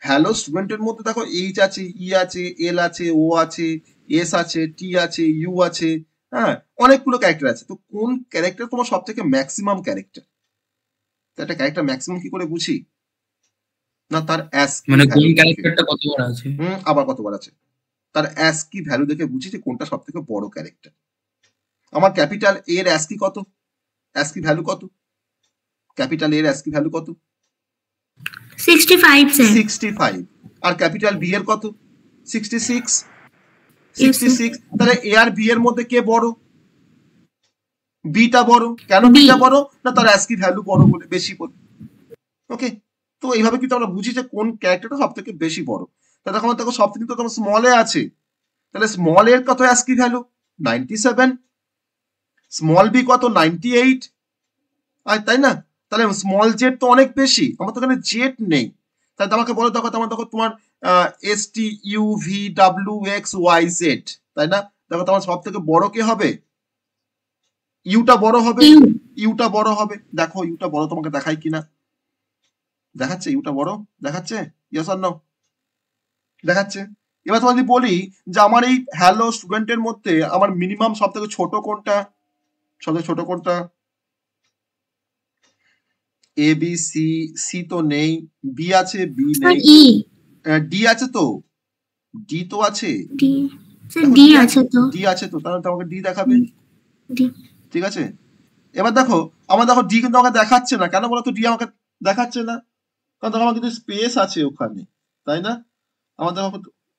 হ্যালো স্টুডেন্টের মধ্যে দেখো এইচ আছে, ই আছে, এল আছে, ও আছে, এস আছে, টি আছে, ইউ আছে, হ্যাঁ, অনেকগুলো ক্যারেক্টার আছে। তো কোন ক্যারেক্টার তোমার সব থেকে ম্যাক্সিমাম ক্যারেক্টার? একটা ক্যারেক্টার ম্যাক্সিমাম কি করে বুঝি? না তার অ্যাস্কি মানে কোন ভ্যালু দেখে। ক্যারেক্টারটা কতবার আছে। আবার কতবার আছে, তার অ্যাস্কি ভ্যালু দেখে বুঝি যে কোনটা সব থেকে বড় ক্যারেক্টার। আমার ক্যাপিটাল এর অ্যাস্কি কত, অ্যাস্কি ভ্যালু কত? ক্যাপিটাল এর অ্যাস্কি ভ্যালু কত? 65 স্যার। 65। আর ক্যাপিটাল বি এর কত? 66। Yes, sir. 66। তাহলে এ আর বি এর মধ্যে কে বড়? বিটা বড়। কেন B। বিটা বড়? না তার অ্যাস্কি ভ্যালু বড় বলে, বেশি বলে। ওকে, তো এইভাবে কিন্তু আমরা বুঝি যে কোন ক্যারেক্টারটা সব থেকে বেশি বড়। তা দেখো দেখো সব থেকে তো তোমার স্মলে আছে, তাহলে স্মল এর কত অ্যাস্কি ভ্যালু? 97। স্মল বি কত? 98। আর তাই না? তাহলে স্মল জেড তো অনেক বেশি, আমার তো এখানে জেড নেই। তাহলে আমাকে বলো দেখো, দেখো তোমার S T U V W X Y Z, তাই না? দেখো তোমার সব থেকে বড় কে হবে? ইউটা বড় হবে, ইউ। ইউটা বড় হবে। দেখো ইউটা বড় তোমাকে দেখাই কিনা, দেখাচ্ছে ইউটা বড়, দেখাচ্ছে? Yes or no? দেখাচ্ছে। এবার তোমাকে যদি বলি যে আমার এই হ্যালো স্টুডেন্টের মধ্যে আমার মিনিমাম সব থেকে ছোট কোনটা, সব থেকে ছোট কোনটা? এ বি সি, সি তো নেই, বি আছে, বি নেই, ই। ডি আছে তো, ডি তো আছে, ডি। স্যার দেখো ডি আছে তো। ডি আছে তো, তাহলে তোমাকে ডি দেখাবে। ডি। ঠিক আছে, এবার দেখো আমার দেখো ডি কিন্তু আমাকে দেখাচ্ছে না, কেন বলতো ডি আমাকে দেখাচ্ছে না? কারণ দেখো আমার কিন্তু স্পেস আছে ওখানে, তাই না? আমার দেখো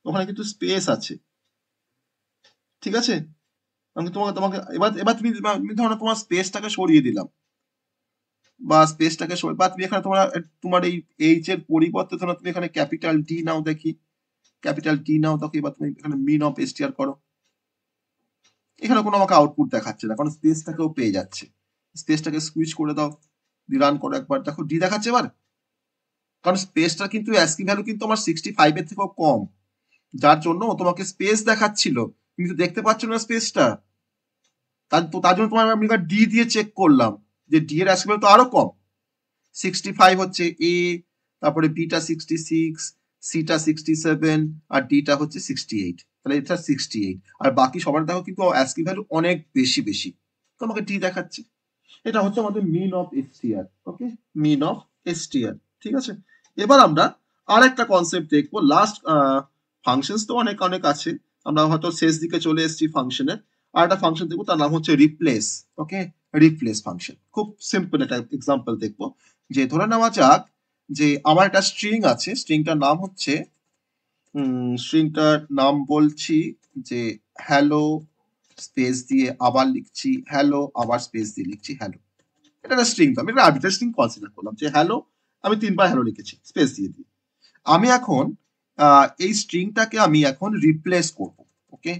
ওখানে কিন্তু স্পেস আছে। ঠিক আছে, আমি তোমাকে তোমাকে এবার এবার তুমি ধরো তোমার স্পেসটাকে সরিয়ে দিলাম, বা স্পেসটাকে সরিয়ে, বা তুমি এখানে তোমার এই এইচ এর পরিবর্তে ধরো তুমি এখানে ক্যাপিটাল ডি নাও, দেখি ক্যাপিটাল ডি নাও, দেখো এবার তুমি এখানে মিন অফ এসটিআর করো। এখানে কোনো আমাকে আউটপুট দেখাচ্ছে না, কারণ স্পেসটাকেও পেয়ে যাচ্ছে। স্পেসটাকে সুইচ করে দাও, রান করো একবার, দেখো ডি দেখাচ্ছে এবার। কারণ স্পেসটা কিন্তু অ্যাস্কি ভ্যালু কিন্তু আমার 65 এর থেকেও কম, যার জন্য তোমাকে স্পেস দেখাচ্ছিল, তুমি তো দেখতে পাচ্ছ না স্পেসটা। তার জন্য তোমার আমি ডি দিয়ে চেক করলাম যে ডি এর অ্যাস্কি ভ্যালু তো আরো কম। 65 হচ্ছে এ, তারপরে বিটা 66, সিটা 67, আর ডিটা হচ্ছে 68। তাহলে এটা 68, আর বাকি সবার দেখো কিন্তু অ্যাস্কি ভ্যালু অনেক বেশি বেশি, তো আমাকে ডি দেখাচ্ছে। এটা হচ্ছে আমাদের min of STR. Okay, min of STR. ঠিক আছে, এবার আমরা আর একটা কনসেপ্ট দেখবো। লাস্ট ফাংশনস তো অনেক অনেক আছে, আমরা হয়তো শেষ দিকে চলে এসেছি ফাংশনের। আর একটা ফাংশন দেখবো, তার নাম হচ্ছে রিপ্লেস। ওকে, রিপ্লেস ফাংশন খুব সিম্পল একটা এক্সাম্পল দেখবো। যে ধরে নেওয়া যাক যে আমার একটা স্ট্রিং আছে, স্ট্রিংটার নাম হচ্ছে স্ট্রিংটার নাম বলছি যে হ্যালো স্পেস দিয়ে আবার লিখছি হ্যালো, আবার স্পেস দিয়ে লিখছি হ্যালো। এটা একটা স্ট্রিং, তো আমি একটা আর্বিট্রারি স্ট্রিং কনসিডার করলাম যে হ্যালো, আমি 3বার হ্যালো লিখেছি স্পেস দিয়ে দিয়ে। আমি এখন এই স্ট্রিংটাকে আমি এখন রিপ্লেস করব। ওকে,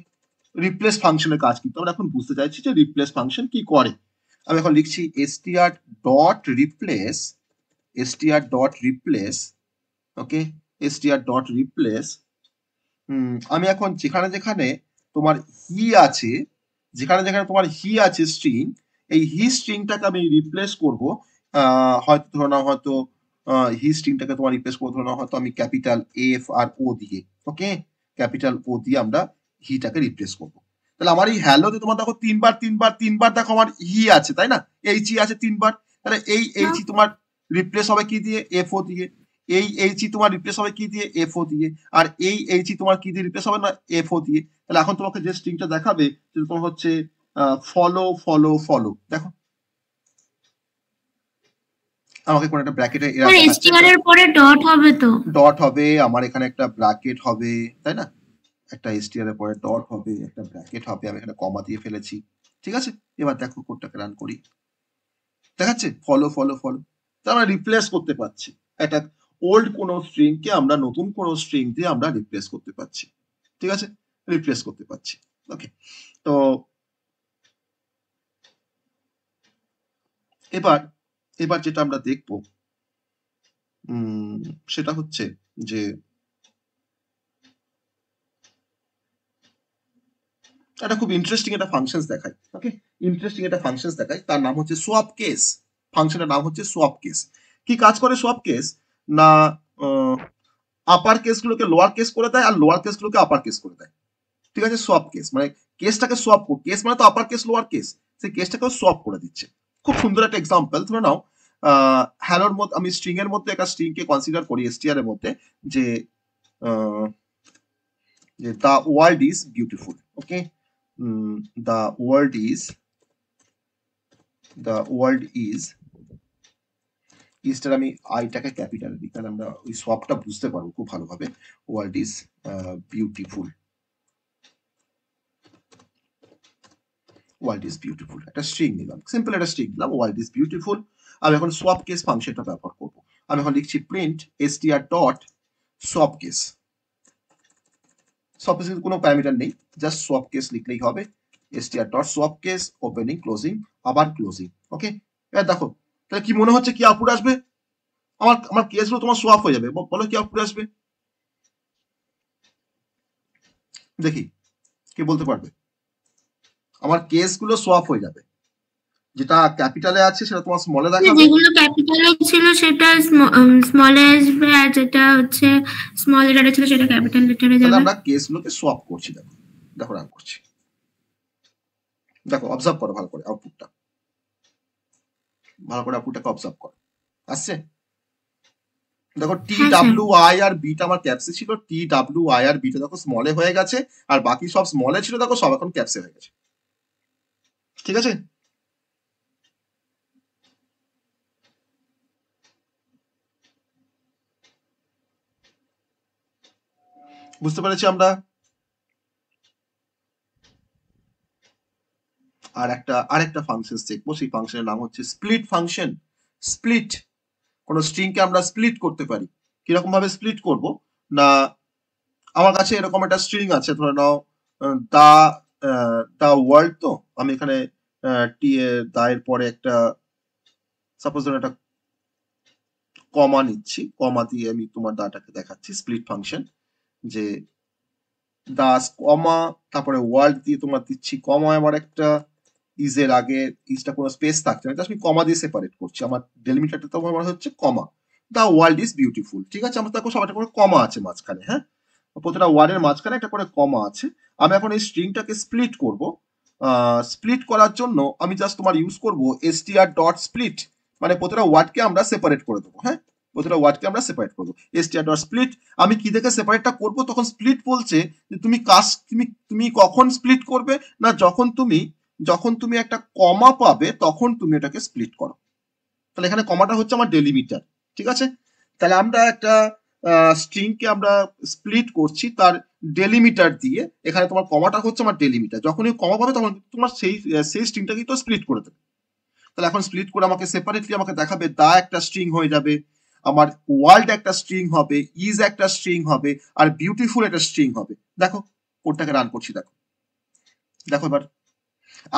রিপ্লেস ফাংশনের কাজ কিন্তু আমরা এখন বুঝতে চাইছি যে রিপ্লেস ফাংশন কি করে। আমি এখন লিখছি str dot replace, str dot replace. Okay, str dot replace. আমি এখন যেখানে যেখানে তোমার হি আছে, যেখানে যেখানে তোমার হি আছে স্ট্রিং, এই হি স্ট্রিংটাকে আমি রিপ্লেস করব। হয়তো ধরো না, হয়তো হি স্ট্রিংটাকে তোমার রিপ্লেস করবো ধরো না, হয়তো আমি ক্যাপিটাল এফ আর ও দিয়ে। ওকে, ক্যাপিটাল ও দিয়ে আমরা হিটাকে রিপ্লেস করবো। তাহলে আমার এই হ্যালোতে তোমার দেখো তিনবার দেখো আমার হি আছে, তাই না? এইচ ই আছে 3বার। তাহলে এই এইচ ই তোমার রিপ্লেস হবে কি দিয়ে? এফ ও দিয়ে। এই এইচ ই তোমার রিপ্লেস হবে কি দিয়ে? এফ ও দিয়ে। আর এই এইচ ই তোমার কি দিয়ে রিপ্লেস হবে? না, এফ ও দিয়ে। তাহলে এখন তোমাকে যে স্ট্রিংটা দেখাবে সেটা তোমার হচ্ছে ফলো ফলো ফলো। দেখো আমাকে কোন একটা ব্র্যাকেটে এরর স্যার দেখাচ্ছে, str এর পরে ডট হবে তো? ডট হবে, আমার এখানে একটা ব্র্যাকেট হবে, তাই না? একটা str এর পরে ডট হবে, একটা ব্র্যাকেট হবে, আমি এখানে কমা দিয়ে ফেলেছি। ঠিক আছে, এবার দেখো কোডটাকে রান করি, দেখাচ্ছে ফলো ফলো ফলো। তো আমরা রিপ্লেস করতে পারছি একটা ওল্ড কোন স্ট্রিং কে আমরা নতুন কোন স্ট্রিং দিয়ে আমরা রিপ্লেস করতে পারছি। ঠিক আছে, রিপ্লেস করতে পারছি। ওকে, তো এবার এবার যেটা আমরা দেখব সেটা হচ্ছে যে এটা খুব ইন্টারেস্টিং একটা ফাংশনস দেখায়। ওকে, ইন্টারেস্টিং একটা ফাংশনস দেখায়, তার নাম হচ্ছে সোয়াপ কেস। ফাংশনের নাম হচ্ছে সোয়াপ কেস। কি কাজ করে সোয়াপ কেস? না আপার কেসগুলোকে লোয়ার কেস করে দেয় আর লোয়ার কেসগুলোকে আপার কেস করে দেয়, ঠিক আছে? সোয়াপ কেস মানে কেসটাকে সোয়াপ, কেস মানে তো আপার কেস লোয়ার কেস, সেই কেসটাকেও সোয়াপ করে দিচ্ছে। খুব সুন্দর একটা এক্সাম্পল, ধরে নাও হ্যালোর মধ্যে আমি স্ট্রিং এর মধ্যে একটা স্ট্রিংকে কনসিডার করি str এর মধ্যে যে the world is beautiful, okay? The world is ইজটার আমি আইটাকে ক্যাপিটাল দিই, কারণ আমরা ওই সোয়াপটা বুঝতে পারবো খুব ভালোভাবে। World is beautiful, world is beautiful একটা স্ট্রিং নিলাম, সিম্পল একটা স্ট্রিং দিলাম, ওয়ার্ল্ড ইজ বিউটিফুল। আমি এখন সোয়াপ কেস ফাংশনটা ব্যবহার করব। আমি এখন লিখছি print str dot swap case. Swap কেসের কোনো প্যারামিটার নেই, জাস্ট সোয়াপ কেস লিখলেই হবে। str dot swap case, opening closing, আবার ক্লোজিং, ওকে? এবার দেখো তাহলে কি মনে হচ্ছে কি আউটপুট আসবে? আমার কেসগুলো তোমার সোয়াপ হয়ে যাবে, বলো কি আউটপুট আসবে? দেখি কে বলতে পারবে? আমার কেসগুলো সোয়াপ হয়ে যাবে, যেটা ক্যাপিটালে আছে সেটা তোমার স্মলে দেখাবে, যেগুলো ক্যাপিটালে ছিল সেটা স্মলে আসবে, আর যেটা হচ্ছে স্মল লেটারে ছিল সেটা ক্যাপিটাল লেটারে তাহলে যাবে। আমরা কেসগুলোকে সোয়াপ করছি। দেখো দেখো রান করছি, দেখো অবজার্ভ করো ভালো করে আউটপুটটা, ভালো করে আউটপুটটাকে অবজার্ভ করো, আসছে? দেখো টি ডাব্লিউ আই আর বিটা আমার ক্যাপসে ছিল, টি ডাব্লিউ আই আর বিটা দেখো স্মলে হয়ে গেছে, আর বাকি সব স্মলে ছিল দেখো সব এখন ক্যাপসে হয়ে গেছে, ঠিক আছে? বুঝতে পেরেছি আমরা? আরেকটা ফাংশন দেখবো, সেই ফাংশনের নাম হচ্ছে স্প্লিট ফাংশন। স্প্লিট, কোন স্ট্রিংকে আমরা স্প্লিট করতে পারি। কিরকম ভাবে স্প্লিট করব না, আমার কাছে এরকম একটা স্ট্রিং আছে, ধরে নাও দা ওয়ার্ল্ড, তো আমি এখানে টি এর দা এর পরে একটা সাপোজ ধরুন একটা কমা নিচ্ছি, কমা দিয়ে আমি তোমার দাটাকে দেখাচ্ছি স্প্লিট ফাংশন, যে দাস কমা তারপরে ওয়ার্ল্ড দিয়ে তোমার দিচ্ছি কমা, আবার একটা ইজের আগে ইজটা কোনো স্পেস থাকছে না, আমি কমা দিয়ে সেপারেট করছি, আমার ডেলিমিটারটা তো আমার হচ্ছে কমা। দা ওয়ার্ল্ড ইজ বিউটিফুল, ঠিক আছে? আমার দেখো সবাইটা করে কমা আছে মাঝখানে, হ্যাঁ, প্রতিটা ওয়ার্ডের মাঝখানে একটা করে কমা আছে। আমি এখন এই স্ট্রিংটাকে স্প্লিট করব। স্প্লিট করার জন্য আমি জাস্ট তোমার ইউজ করব str ডট স্প্লিট, মানে প্রতিটা ওয়ার্ডকে আমরা সেপারেট করে দেবো, হ্যাঁ, প্রতিটা ওয়ার্ডকে আমরা সেপারেট করবো str ডট স্প্লিট। আমি কি দেখে সেপারেটটা করব, তখন স্প্লিট বলছে যে তুমি কখন স্প্লিট করবে না, যখন তুমি একটা কমা পাবে তখন তুমি এটাকে স্প্লিট করো। তাহলে এখানে কমাটা হচ্ছে আমার ডেলিমিটার, ঠিক আছে? তাহলে আমরা একটা স্ট্রিংকে আমরা স্প্লিট করছি তার ডেলিমিটার দিয়ে, এখানে তোমার কমাটা হচ্ছে আমার ডেলিমিটার, যখনই কমা পাবে তখন তোমার সেই স্ট্রিংটাকে তো স্প্লিট করে দেবে। তাহলে এখন স্প্লিট করে আমাকে সেপারেটলি আমাকে দেখাবে দা একটা স্ট্রিং হয়ে যাবে, আমার ওয়ার্ল্ড একটা স্ট্রিং হবে, ইজ একটা স্ট্রিং হবে, আর বিউটিফুল একটা স্ট্রিং হবে। দেখো কোডটাকে রান করছি, দেখো দেখো এবার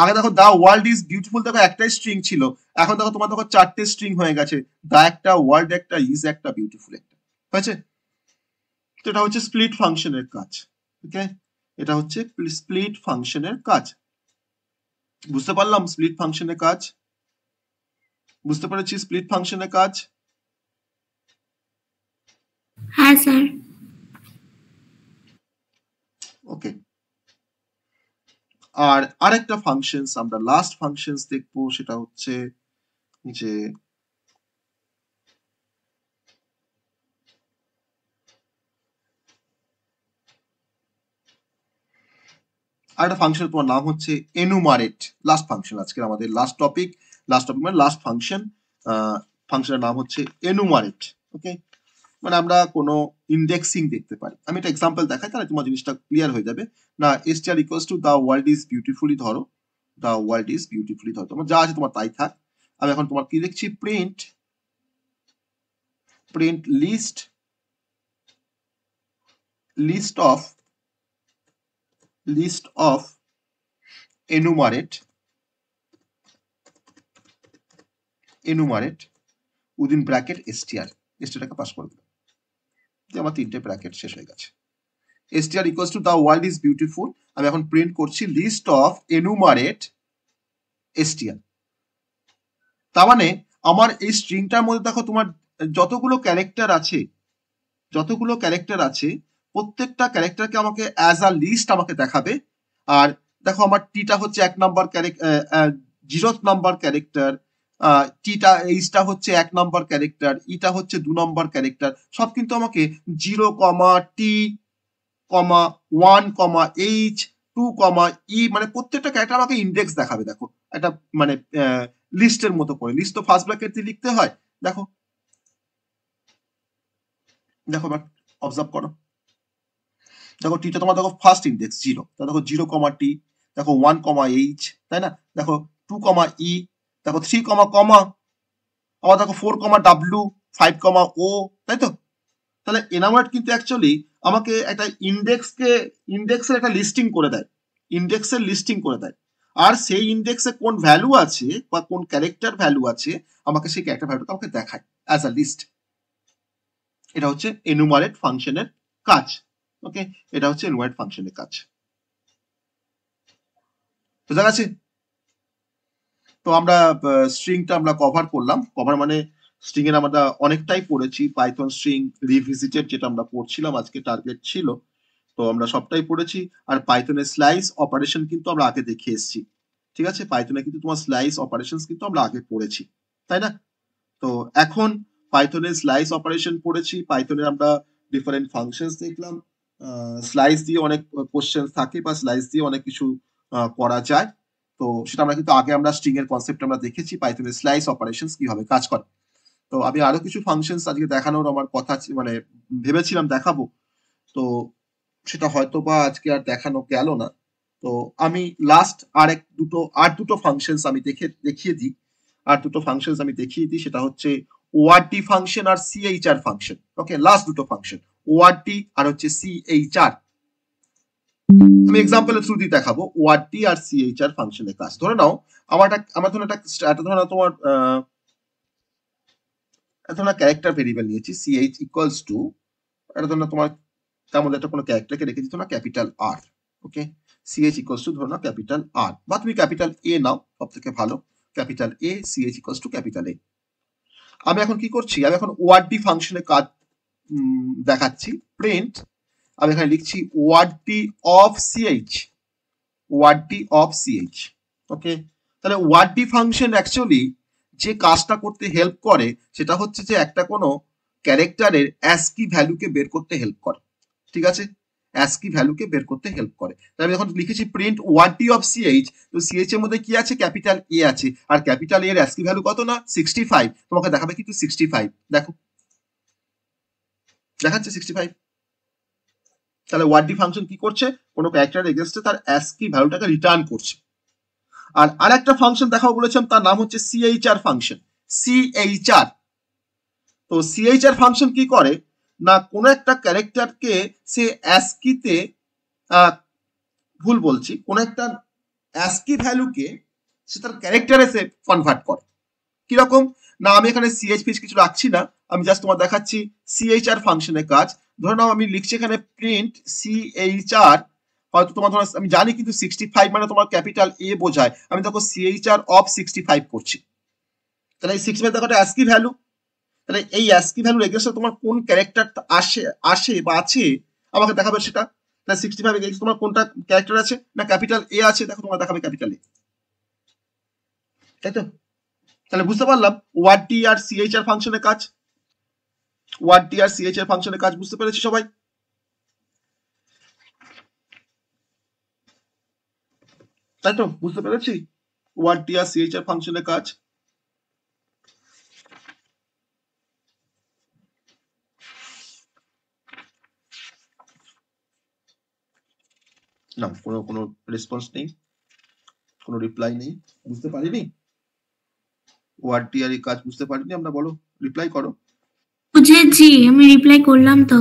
আগে দেখো দা ওয়ার্ল্ড ইজ বিউটিফুল দেখো একটাই স্ট্রিং ছিল, এখন দেখো তোমার দেখো চারটে স্ট্রিং হয়ে গেছে, দা একটা, ওয়ার্ল্ড একটা, ইজ একটা, বিউটিফুল একটা, হয়েছে? তো এটা হচ্ছে স্প্লিট ফাংশনের কাজ, ওকে? এটা হচ্ছে স্প্লিট ফাংশনের কাজ। বুঝতে পারলাম স্প্লিট ফাংশনের কাজ? বুঝতে পেরেছি স্প্লিট ফাংশনের কাজ? হ্যাঁ স্যার। ওকে, আর আরেকটা ফাংশনস আমরা লাস্ট ফাংশনস দেখবো, সেটা হচ্ছে যে আরেকটা ফাংশনের তোমার নাম হচ্ছে এনুমারেট। লাস্ট ফাংশন আজকে আমাদের লাস্ট টপিক মানে লাস্ট ফাংশন, ফাংশনের নাম হচ্ছে এনুমারেট, ওকে? মানে আমরা কোনো ইন্ডেক্সিং দেখতে পারি। আমি একটা এক্সাম্পল দেখাই, তাহলে তোমার জিনিসটা ক্লিয়ার হয়ে যাবে। না str equals to the world is beautifully ধরো, দা ওয়ার্ল্ড ইজ বিউটিফুলি ধরো, তোমার যা আছে তোমার তাই থাক। আমি এখন তোমার কি লিখছি, print list of enumerate within bracket str pass করে দেবে, আমার তিনটে ব্র্যাকেট শেষ হয়ে গেছে। str equals to the world is beautiful, আমি এখন প্রিন্ট করছি লিস্ট অফ enumerate str। তার মানে আমার এই স্ট্রিংটার মধ্যে দেখো তোমার যতগুলো ক্যারেক্টার আছে যতগুলো ক্যারেক্টার আছে প্রত্যেকটা ক্যারেক্টারকে আমাকে অ্যাজ আ লিস্ট আমাকে দেখাবে। আর দেখো আমার টিটা হচ্ছে 1 নাম্বার 0th নাম্বার ক্যারেক্টার, টিটা এইচটা হচ্ছে 1 নাম্বার ক্যারেক্টার, ইটা হচ্ছে 2 নাম্বার ক্যারেক্টার। সব কিন্তু আমাকে 0, টি, 1, এইচ, 2, ই, মানে প্রত্যেকটা ক্যারেক্টার আমাকে ইন্ডেক্স দেখাবে। দেখো একটা মানে লিস্টের মতো করে, লিস্ট তো ফার্স্ট ব্র্যাকেট দিয়ে লিখতে হয়। দেখো দেখো অবজার্ভ করো, দেখো টিটা তোমার দেখো ফার্স্ট ইন্ডেক্স 0, দেখো 0, টি, দেখো 1, এইচ, তাই না? দেখো 2, ই, দেখো 3, আবার দেখো 4, ডাব্লিউ, 5, ও, তাই তো? তাহলে এনামারেট কিন্তু অ্যাকচুয়ালি আমাকে একটা ইন্ডেক্সের একটা লিস্টিং করে দেয়, ইন্ডেক্সের লিস্টিং করে দেয়। আর সেই ইন্ডেক্সে কোন ভ্যালু আছে বা কোন ক্যারেক্টার ভ্যালু আছে আমাকে সেই ক্যারেক্টার ভ্যালুটা আমাকে দেখায় অ্যাজ আ লিস্ট। এটা হচ্ছে এনুমারেট ফাংশনের কাজ। ওকে, এটা হচ্ছে এনুমারেট ফাংশনের কাজ। বুঝা গেছে? তো আমরা স্ট্রিংটা আমরা কভার করলাম। কভার মানে স্ট্রিং এর আমরা অনেকটাই পড়েছি। পাইথন স্ট্রিং রিভিজিটেড যেটা আমরা পড়ছিলাম, আজকে টার্গেট ছিল, তো আমরা সবটাই পড়েছি। আর পাইথনের স্লাইস অপারেশন কিন্তু আমরা আগে দেখে এসেছি, ঠিক আছে? পাইথনে কিন্তু তোমার স্লাইস অপারেশন কিন্তু আমরা আগে পড়েছি, তাই না? তো এখন পাইথনের স্লাইস অপারেশন পড়েছি, পাইথনের আমরা ডিফারেন্ট ফাংশনস দেখলাম। স্লাইস দিয়ে অনেক কোশ্চেন থাকে বা স্লাইস দিয়ে অনেক কিছু করা যায়। তো সেটা আমরা কিন্তু আগে আমরা স্ট্রিং এর কনসেপ্ট আমরা দেখেছি, পাইথনের স্লাইস অপারেশনস কিভাবে কাজ করে। তো আমি আরো কিছু ফাংশনস আজকে দেখানোর আমার কথা মানে ভেবেছিলাম দেখাবো, তো সেটা হয়তো বা আজকে আর দেখানো গেল না। তো আমি লাস্ট আর দুটো ফাংশনস আমি দেখিয়ে দিই। আর দুটো ফাংশনস আমি দেখিয়ে দিই, সেটা হচ্ছে ওআরটি ফাংশন আর সিএইচআর ফাংশন। ওকে, লাস্ট দুটো ফাংশন ওআরটি আর হচ্ছে সিএইচআর। আমি এক্সাম্পলের থ্রু দিয়ে দেখাবো ওআরটি আর সিএইচআর ফাংশনের কাজ। ধরে নাও আমার ধরুন একটা ধরে নাও তোমার ধরো ক্যারেক্টার ভেরিয়েবল নিয়েছি ch ইকুয়ালস টু, এটা ধরো তোমার তার মধ্যে একটা কোনো ক্যারেক্টারকে রেখে দিত না ক্যাপিটাল আর। ওকে, ch ইকুয়ালস টু ধরো না ক্যাপিটাল আর, বা তুমি ক্যাপিটাল এ নাও, সব থেকে ভালো, capital A, ch equals two capital A. আমি এখন কি করছি, আমি এখন ওআরডি ফাংশনের কাজ দেখাচ্ছি। প্রিন্ট, আমি এখানে লিখছি ওআরডি অফ ch, ওআরডি অফ ch। ওকে, তাহলে ওআরডি ফাংশন অ্যাকচুয়ালি যে কাজটা করতে হেল্প করে সেটা হচ্ছে যে একটা কোনো ক্যারেক্টারের অ্যাস্কি ভ্যালুকে বের করতে হেল্প করে, ঠিক আছে? অ্যাস্কি ভ্যালুকে বের করতে হেল্প করে। তাহলে আমি এখন লিখেছি প্রিন্ট ওআরডি অফ ch, তো ch এর মধ্যে কি আছে, ক্যাপিটাল এ আছে, আর ক্যাপিটাল এর অ্যাস্কি ভ্যালু কত না 65, তোমাকে দেখাবে কিন্তু 65। দেখো দেখাচ্ছে 65। তাহলে ওআরডি ফাংশন কি করছে, কোনো ক্যারেক্টারের এগেইনস্টে তার অ্যাস্কি ভ্যালুটাকে রিটার্ন করছে। আর আরেকটা ফাংশন দেখাবো বলেছিলাম, তার নাম হচ্ছে সিএইচআর ফাংশন, সিএইচআর। তো সিএইচআর ফাংশন কি করে না, কোন একটা ক্যারেক্টারকে সে অ্যাস্কিতে ভুল বলছি, কোন একটা অ্যাস্কি ভ্যালুকে সে তার ক্যারেক্টারে সে কনভার্ট করে। কিরকম না, আমি এখানে সিএইচ ফিচ কিছু রাখছি না, আমি জাস্ট তোমার দেখাচ্ছি সিএইচআর ফাংশনের কাজ। ধরে নাও আমি লিখছি এখানে প্রিন্ট সিএইচআর, হয়তো তোমার ধরো আমি জানি কিন্তু 65 মানে তোমার ক্যাপিটাল এ বোঝায়, আমি দেখো সিএইচআর অফ 65 করছি। তাহলে এই 65 দেখো একটা অ্যাস্কি ভ্যালু, তাহলে এই অ্যাস্কি ভ্যালুর এগেইনস্টে তোমার কোন ক্যারেক্টার আসে বা আছে আমাকে দেখাবে সেটা। তাহলে 65 এগেইনস্টে তোমার কোনটা ক্যারেক্টার আছে না ক্যাপিটাল এ আছে, দেখো তোমার দেখাবে ক্যাপিটাল এ, তাই তো? তাহলে বুঝতে পারলাম ওআরডি আর সিএইচআর ফাংশনের কাজ, ওআরডি আর সিএইচআর ফাংশনের কাজ বুঝতে পেরেছি সবাই? তাই তো, বুঝতে পেরেছি ওআরডি আর সিএইচআর ফাংশনের কাজ। না, কোনো রেসপন্স নেই, কোনো রিপ্লাই নেই, বুঝতে পারিনি ওআরডি আর এই কাজ বুঝতে পারিনি আমরা, বলো রিপ্লাই করো। বুঝেছি, আমি রিপ্লাই করলাম তো।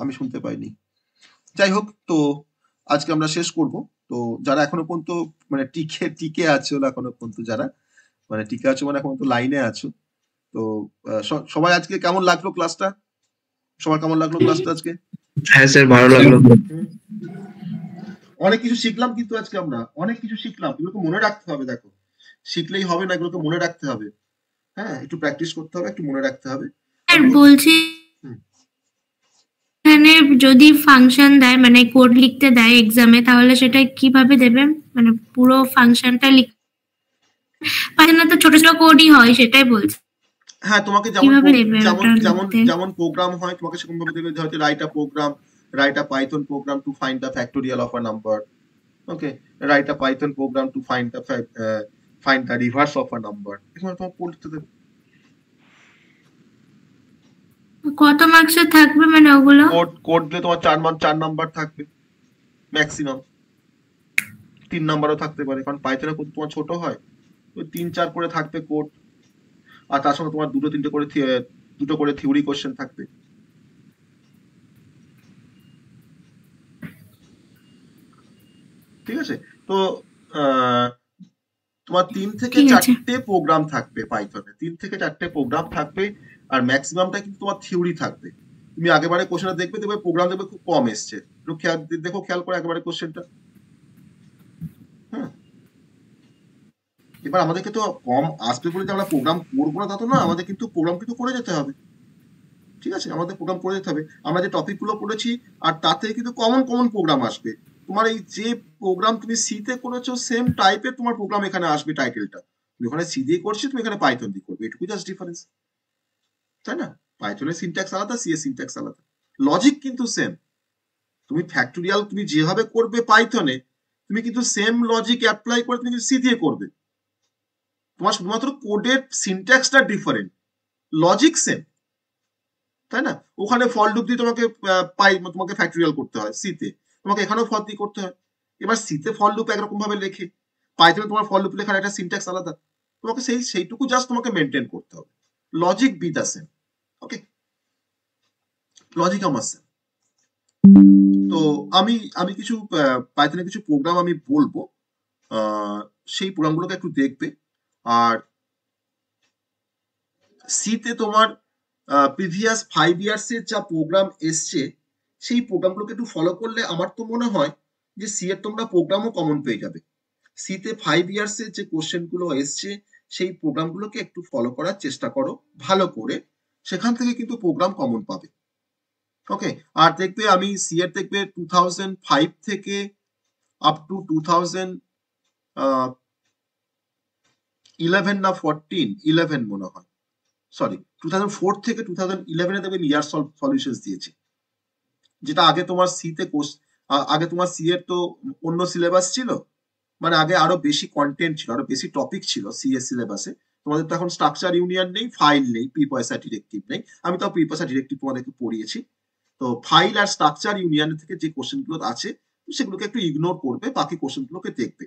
আমি শুনতে পাইনি। যাই হোক, তো আজকে আমরা শেষ করব। তো যারা এখনো পর্যন্ত মানে টিকে আছো না, এখনো পর্যন্ত যারা মানে টিকে আছো মানে এখনো তো লাইনে আছো, তো সবাই আজকে কেমন লাগলো ক্লাসটা? সবার কেমন লাগলো ক্লাসটা আজকে? হ্যাঁ স্যার, ভালো লাগলো। অনেক কিছু শিখলাম কিন্তু আজকে আমরা অনেক কিছু শিখলাম, এগুলোকে মনে রাখতে হবে। দেখো, শিখলেই হবে না, এগুলোকে মনে রাখতে হবে। হ্যাঁ, একটু প্র্যাকটিস করতে হবে, একটু মনে রাখতে হবে। আর বলছি এখানে যদি ফাংশন দেয় মানে কোড লিখতে দেয় এক্সামে, তাহলে সেটা কিভাবে দেবে? মানে পুরো ফাংশনটা পাইথনে তো ছোট ছোট কোডই হয়, সেটাই বলছি। হ্যাঁ, তোমাকে যেমন কিভাবে দেবে যেমন ওটা যেমন লিখতে? যেমন প্রোগ্রাম হয় তোমাকে সেরকম ভাবে দেবে, হয়তো write a Python program to find the factorial of a number. Okay, write a Python program to find the reverse of a number. এখানে তোমাকে পড়তে দেবে। কত মার্কসের থাকবে মানে ওগুলো? কোড দিলে তোমার 4 নাম্বার থাকবে ম্যাক্সিমাম, 3 নাম্বারও থাকতে পারে, কারণ পাইথনের কোড তোমার ছোট হয়, তো 3-4 করে থাকবে কোড, আর তার সঙ্গে তোমার দুটো করে থিওরি কোশ্চেন থাকবে। ঠিক আছে, তো তোমার 3 থেকে 4টে প্রোগ্রাম থাকবে পাইথনে, 3 থেকে 4টে প্রোগ্রাম থাকবে, আর ম্যাক্সিমামটা কিন্তু তোমার থিওরি থাকবে। তুমি আগেবারে কোশ্চেনটা দেখবে প্রোগ্রাম দেখবে খুব কম এসছে, একটু খেয়াল করে একেবারে কোশ্চেনটা। হ্যাঁ, এবার আমাদেরকে তো কম আসবে বলে যে আমরা প্রোগ্রাম করবো না তা তো না, আমাদের কিন্তু প্রোগ্রাম কিন্তু করে যেতে হবে। ঠিক আছে, আমাদের প্রোগ্রাম করে যেতে হবে। আমরা যে টপিকগুলো পড়েছি আর তাতে কিন্তু কমন প্রোগ্রাম আসবে। তোমার এই যে প্রোগ্রাম তুমি সি তে করেছো সেম টাইপের তোমার প্রোগ্রাম এখানে আসবে, টাইটেলটা তুমি ওখানে সি দিয়ে করছি, তুমি এখানে পাইথন দিয়ে করবে, এটুকু জাস্ট ডিফারেন্স, তাই না? পাইথনের সিনট্যাক্স আলাদা, সি এর সিনট্যাক্স আলাদা, লজিক কিন্তু সেম। তুমি ফ্যাক্টোরিয়াল তুমি যেভাবে করবে পাইথনে, তুমি কিন্তু সেম লজিক অ্যাপ্লাই করে তুমি সি দিয়ে করবে, তোমার শুধুমাত্র কোডের সিনট্যাক্সটা ডিফারেন্ট, লজিক সেম, তাই না? ওখানে ফল লুপ দিয়ে তোমাকে ফ্যাক্টোরিয়াল করতে হয় সিতে, তোমাকে এখানেও ফল দিয়ে করতে হয়। এবার সিতে ফল লুপ একরকম ভাবে লেখে, পাইথনে তোমার ফল লুপ লেখার একটা সিনট্যাক্স আলাদা, তোমাকে সেইটুকু জাস্ট তোমাকে মেনটেন করতে হবে, logic B the same. Okay, logic আমার সেম। তো আমি কিছু পাইথনের কিছু প্রোগ্রাম আমি বলবো, সেই প্রোগ্রামগুলোকে একটু দেখবে। আর সিতে তোমার প্রিভিয়াস 5 ইয়ার্সের যা প্রোগ্রাম এসছে সেই প্রোগ্রামগুলোকে একটু ফলো করলে আমার তো মনে হয় যে সি এর তোমরা প্রোগ্রামও কমন পেয়ে যাবে। সিতে 5 ইয়ার্সের যে কোশ্চেনগুলো এসছে সেই প্রোগ্রামগুলোকে একটু ফলো করার চেষ্টা করো ভালো করে, সেখান থেকে কিন্তু প্রোগ্রাম কমন পাবে। ওকে, আর দেখবে আমি সি এর দেখবে 2005 থেকে আপ টু 2011 না 11 মনে হয়, সরি 2004 থেকে 2011 দেখবে ইয়ার সলিউশনস দিয়েছি, যেটা আগে তোমার আগে তোমার সি এর তো অন্য সিলেবাস ছিল, মানে আগে আরো বেশি কন্টেন্ট ছিল, আরো বেশি টপিক ছিল সি এর সিলেবাসে। তোমাদের তো এখন স্ট্রাকচার ইউনিয়ন নেই, ফাইল নেই, প্রি পয়সা ডিরেক্টিভ নেই, আমি তো প্রি পয়সা ডিরেক্টিভ তোমাদেরকে পড়িয়েছি। তো ফাইল আর স্ট্রাকচার ইউনিয়ন থেকে যে কোশ্চেন গুলো আছে সেগুলোকে একটু ইগনোর করবে, বাকি কোশ্চেন গুলোকে দেখবে।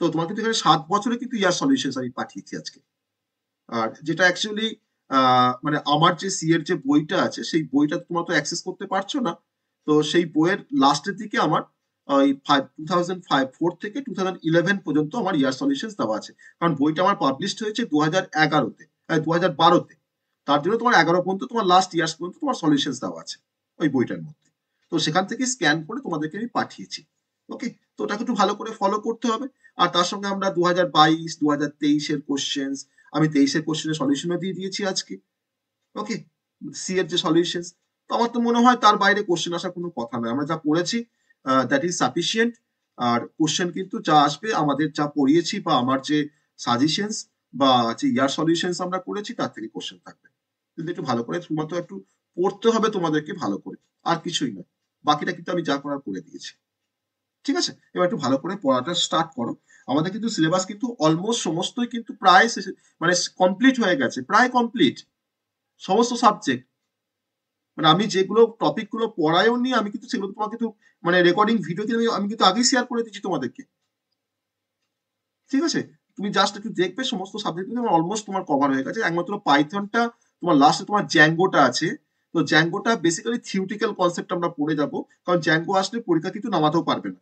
তো তোমার কিন্তু এখানে 7 বছরে কিন্তু ইয়ার সলিউশন আমি পাঠিয়েছি আজকে। আর যেটা অ্যাকচুয়ালি মানে আমার যে সি এর যে বইটা আছে সেই বইটা তোমরা তো অ্যাক্সেস করতে পারছো না, তো সেই বইয়ের লাস্টের দিকে আমার ওই 2004 থেকে 2011 পর্যন্ত আমার ইয়ার সলিউশন দেওয়া আছে, কারণ বইটা আমার পাবলিশড হয়েছে 2011-তে 2012-তে, তার জন্য তোমার 11 পর্যন্ত তোমার লাস্ট ইয়ার্স পর্যন্ত তোমার সলিউশন দেওয়া আছে ওই বইটার মধ্যে। তো সেখান থেকে স্ক্যান করে তোমাদেরকে আমি পাঠিয়েছি। ওকে, তো ওটাকে একটু ভালো করে ফলো করতে হবে। আর তার সঙ্গে আমরা 2022 2023-এর কোশ্চেন, আমি 23-এর কোশ্চেনের সলিউশনও দিয়ে দিয়েছি আজকে। ওকে, সি এর যে সলিউশন, তো আমার তো মনে হয় তার বাইরে কোশ্চেন আসার কোনো কথা নয়, আমরা যা পড়েছি দ্যাট ইজ সাফিসিয়েন্ট। আর কোশ্চেন কিন্তু যা আসবে আমাদের যা পড়িয়েছি বা আমার যে সাজেশনস বা যে ইয়ার সলিউশনস আমরা করেছি তার থেকে কোশ্চেন থাকবে, কিন্তু একটু ভালো করে শুধুমাত্র একটু পড়তে হবে তোমাদেরকে ভালো করে, আর কিছুই নয়, বাকিটা কিন্তু আমি যা করার করে দিয়েছি। ঠিক আছে, এবার একটু ভালো করে পড়াটা স্টার্ট করো। আমাদের কিন্তু সিলেবাস কিন্তু অলমোস্ট সমস্তই কিন্তু প্রায় মানে কমপ্লিট হয়ে গেছে, প্রায় কমপ্লিট সমস্ত সাবজেক্ট। মানে আমি যেগুলো টপিক গুলো পড়ায়ও নি, আমি কিন্তু সেগুলো তোমাকে কিন্তু মানে রেকর্ডিং ভিডিও কিন্তু আমি কিন্তু আগেই শেয়ার করে দিচ্ছি তোমাদেরকে। ঠিক আছে, তুমি জাস্ট একটু দেখবে, সমস্ত সাবজেক্ট কিন্তু অলমোস্ট তোমার কভার হয়ে গেছে, একমাত্র পাইথনটা তোমার লাস্টে তোমার জ্যাঙ্গোটা আছে। তো জ্যাঙ্গোটা বেসিক্যালি থিওরিটিক্যাল কনসেপ্ট আমরা পড়ে যাবো, কারণ জ্যাঙ্গো আসলে পরীক্ষা কিন্তু নামাতেও পারবে না,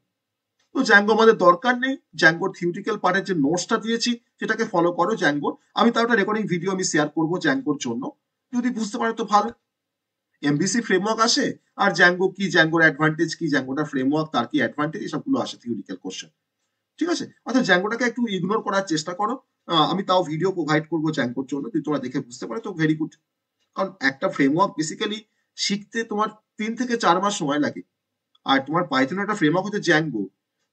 তো জ্যাঙ্গো আমাদের দরকার নেই। জ্যাঙ্গোর থিওরিটিক্যাল পার্টের যে নোটসটা দিয়েছি সেটাকে ফলো করো জ্যাঙ্গোর, আমি তাও একটা রেকর্ডিং ভিডিও আমি শেয়ার করবো জ্যাঙ্গোর জন্য, যদি বুঝতে পারো তো ভালো। এমবিসি ফ্রেমওয়ার্ক আসে, আর জ্যাঙ্গো কি, জ্যাঙ্গোর অ্যাডভান্টেজ কি, জ্যাঙ্গোটা ফ্রেমওয়ার্ক তার কি অ্যাডভান্টেজ, এসবগুলো আসে থিওরিটিক্যাল কোশ্চেন। ঠিক আছে, অর্থাৎ জ্যাঙ্গোটাকে একটু ইগনোর করার চেষ্টা করো, আমি তাও ভিডিও প্রোভাইড করবো জ্যাঙ্গোর জন্য, যদি তোমরা দেখে বুঝতে পারো তো ভেরি গুড। কারণ একটা ফ্রেমওয়ার্ক বেসিক্যালি শিখতে তোমার 3 থেকে 4 মাস সময় লাগে। আর তোমার পাইথনের একটা ফ্রেমওয়ার্ক হচ্ছে জ্যাঙ্গো।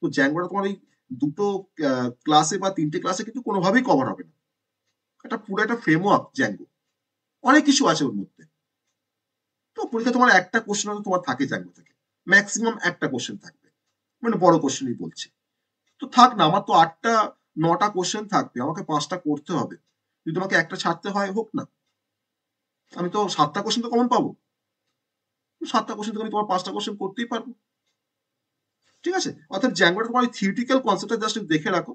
তো জ্যাঙ্গোটা তোমার এই দুটো ক্লাসে বা 3টে ক্লাসে কিন্তু কোনোভাবেই কভার হবে না। এটা পুরো একটা ফ্রেমওয়ার্ক জ্যাঙ্গো, অনেক কিছু আছে ওর মধ্যে। তো পরীক্ষা তোমার একটা কোশ্চেন হয়তো তোমার থাকে জ্যাঙ্গো থেকে, ম্যাক্সিমাম একটা কোশ্চেন থাকবে, মানে বড় কোশ্চেনই বলছি। তো থাক না, আমার তো 8টা 9টা কোশ্চেন থাকবে, আমাকে 5টা করতে হবে। যদি তোমাকে একটা ছাড়তে হয় হোক না, আমি তো 7টা কোশ্চেন তো কমন পাবো। 7টা কোশ্চেন থেকে আমি তোমার 5টা কোশ্চেন করতেই পারবো। ঠিক আছে, অর্থাৎ জ্যাঙ্গোটা তোমার থিওরিটিক্যাল কনসেপ্টটা জাস্ট দেখে রাখো।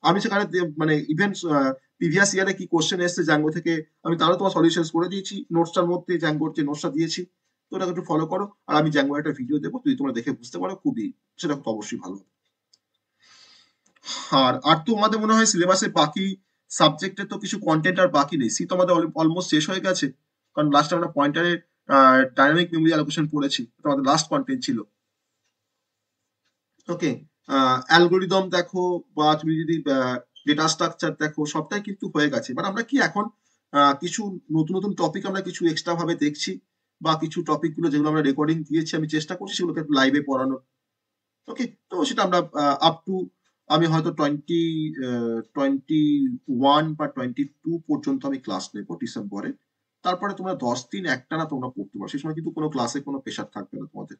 আমি সেখানে মানে ইভেন প্রিভিয়াস ইয়ারে কি কোশ্চেন এসছে জ্যাঙ্গো থেকে, আমি তারও তোমার সলিউশনস করে দিয়েছি নোটসটার মধ্যে, জ্যাঙ্গোর যে নোটসটা দিয়েছি। তো ওটাকে একটু ফলো করো, আর আমি জ্যাঙ্গোর একটা ভিডিও দেবো, যদি তোমরা দেখে বুঝতে পারো খুবই, সেটা তো অবশ্যই ভালো। আর তোমাদের মনে হয় সিলেবাসে বাকি সাবজেক্টে তো কিছু কন্টেন্ট আর বাকি নেই, সি তোমাদের অলমোস্ট শেষ হয়ে গেছে, কারণ লাস্ট আমরা পয়েন্টারের ডাইনামিক মেমোরি অ্যালোকেশন পড়েছি, তোমাদের লাস্ট কন্টেন্ট ছিল। ওকে, অ্যালগোরিদম দেখো বা তুমি যদি ডেটা স্ট্রাকচার দেখো, সবটাই কিন্তু হয়ে গেছে। এবার আমরা কি এখন কিছু নতুন নতুন টপিক আমরা কিছু এক্সট্রা ভাবে দেখছি, বা কিছু টপিক গুলো যেগুলো আমরা রেকর্ডিং দিয়েছি আমি চেষ্টা করছি সেগুলোকে লাইভে পড়ানোর। ওকে, তো সেটা আমরা আপ টু, আমি হয়তো 21 বা 22 পর্যন্ত আমি ক্লাস নেবো ডিসেম্বরে। তারপরে তোমরা 10 দিন একটানা তোমরা পড়তে পারো, সেই সময় কিন্তু কোনো ক্লাসে কোনো প্রেশার থাকবে না তোমাদের।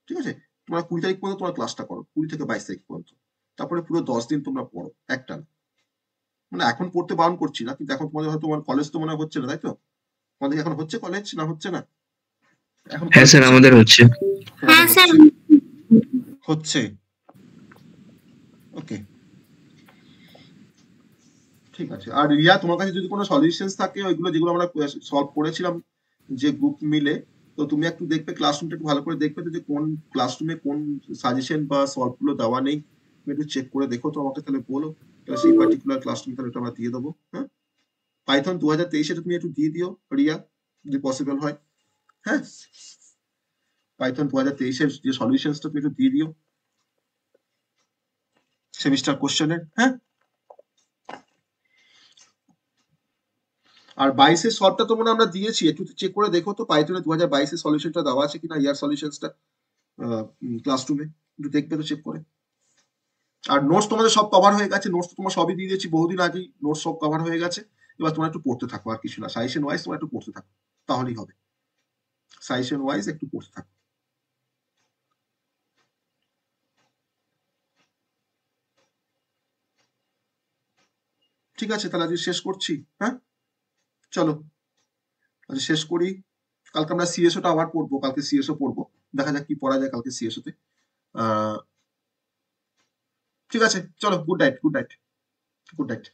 ঠিক আছে, তোমরা 20 তারিখ পর্যন্ত তোমার ক্লাসটা করো, 20 থেকে 22 তারিখ পর্যন্ত। তারপরে পুরো 10 দিন তোমরা পড়ো একটানা। মানে এখন পড়তে বারণ করছি না, কিন্তু এখন তোমাদের হয়তো তোমার কলেজ তো মনে হয় হচ্ছে না, তাই তো? তোমাদের এখন হচ্ছে কলেজ না হচ্ছে না? এখন হ্যাঁ স্যার, আমাদের হচ্ছে। হ্যাঁ স্যার, হচ্ছে। ওকে, ঠিক আছে। আর রিয়া, তোমার কাছে যদি কোনো সলিউশনস থাকে ওইগুলো যেগুলো আমরা সলভ করেছিলাম যে গ্রুপ মিলে, তো তুমি একটু দেখবে ক্লাসরুমটা একটু ভালো করে দেখবে, তো যে কোন ক্লাসরুমে কোন সাজেশন বা সলভ গুলো দেওয়া নেই, তুমি একটু চেক করে দেখো তো আমাকে, তাহলে বলো, তাহলে সেই পার্টিকুলার ক্লাসরুম তাহলে আমরা দিয়ে দেবো। হ্যাঁ, পাইথন 2023 তুমি একটু দিয়ে দিও রিয়া, যদি পসিবল হয়। হ্যাঁ, পাইথন 2023 যে সলিউশনসটা তুমি একটু দিয়ে দিও সেমিস্টার কোশ্চেনের। হ্যাঁ, আর 22 সলভটা তো মনে আমরা দিয়েছি, একটু চেক করে দেখো তো পাইথনে 2022 সলিউশনটা দেওয়া আছে কিনা, ইয়ার সলিউশনসটা ক্লাসরুমে একটু দেখবে তো চেক করে। আর নোটস তোমাদের সব কভার হয়ে গেছে, নোটস তোমার সবই দিয়ে দিয়েছি বহুদিন আগেই, নোটস সব কভার হয়ে গেছে। এবার তোমরা একটু পড়তে থাকো, আর কিছু না, সাজেশন ওয়াইজ তোমরা একটু পড়তে থাকো, তাহলেই হবে। সাজেশন ওয়াইজ একটু পড়তে থাকো। ঠিক আছে, তাহলে আজকে শেষ করছি। হ্যাঁ, চলো আজ শেষ করি। কালকে আমরা সিএসওটা আবার পড়বো, কালকে সিএসও পড়বো, দেখা যাক কি পড়া যায় কালকে সিএসওতে। ঠিক আছে, চলো, good night, good night, good night.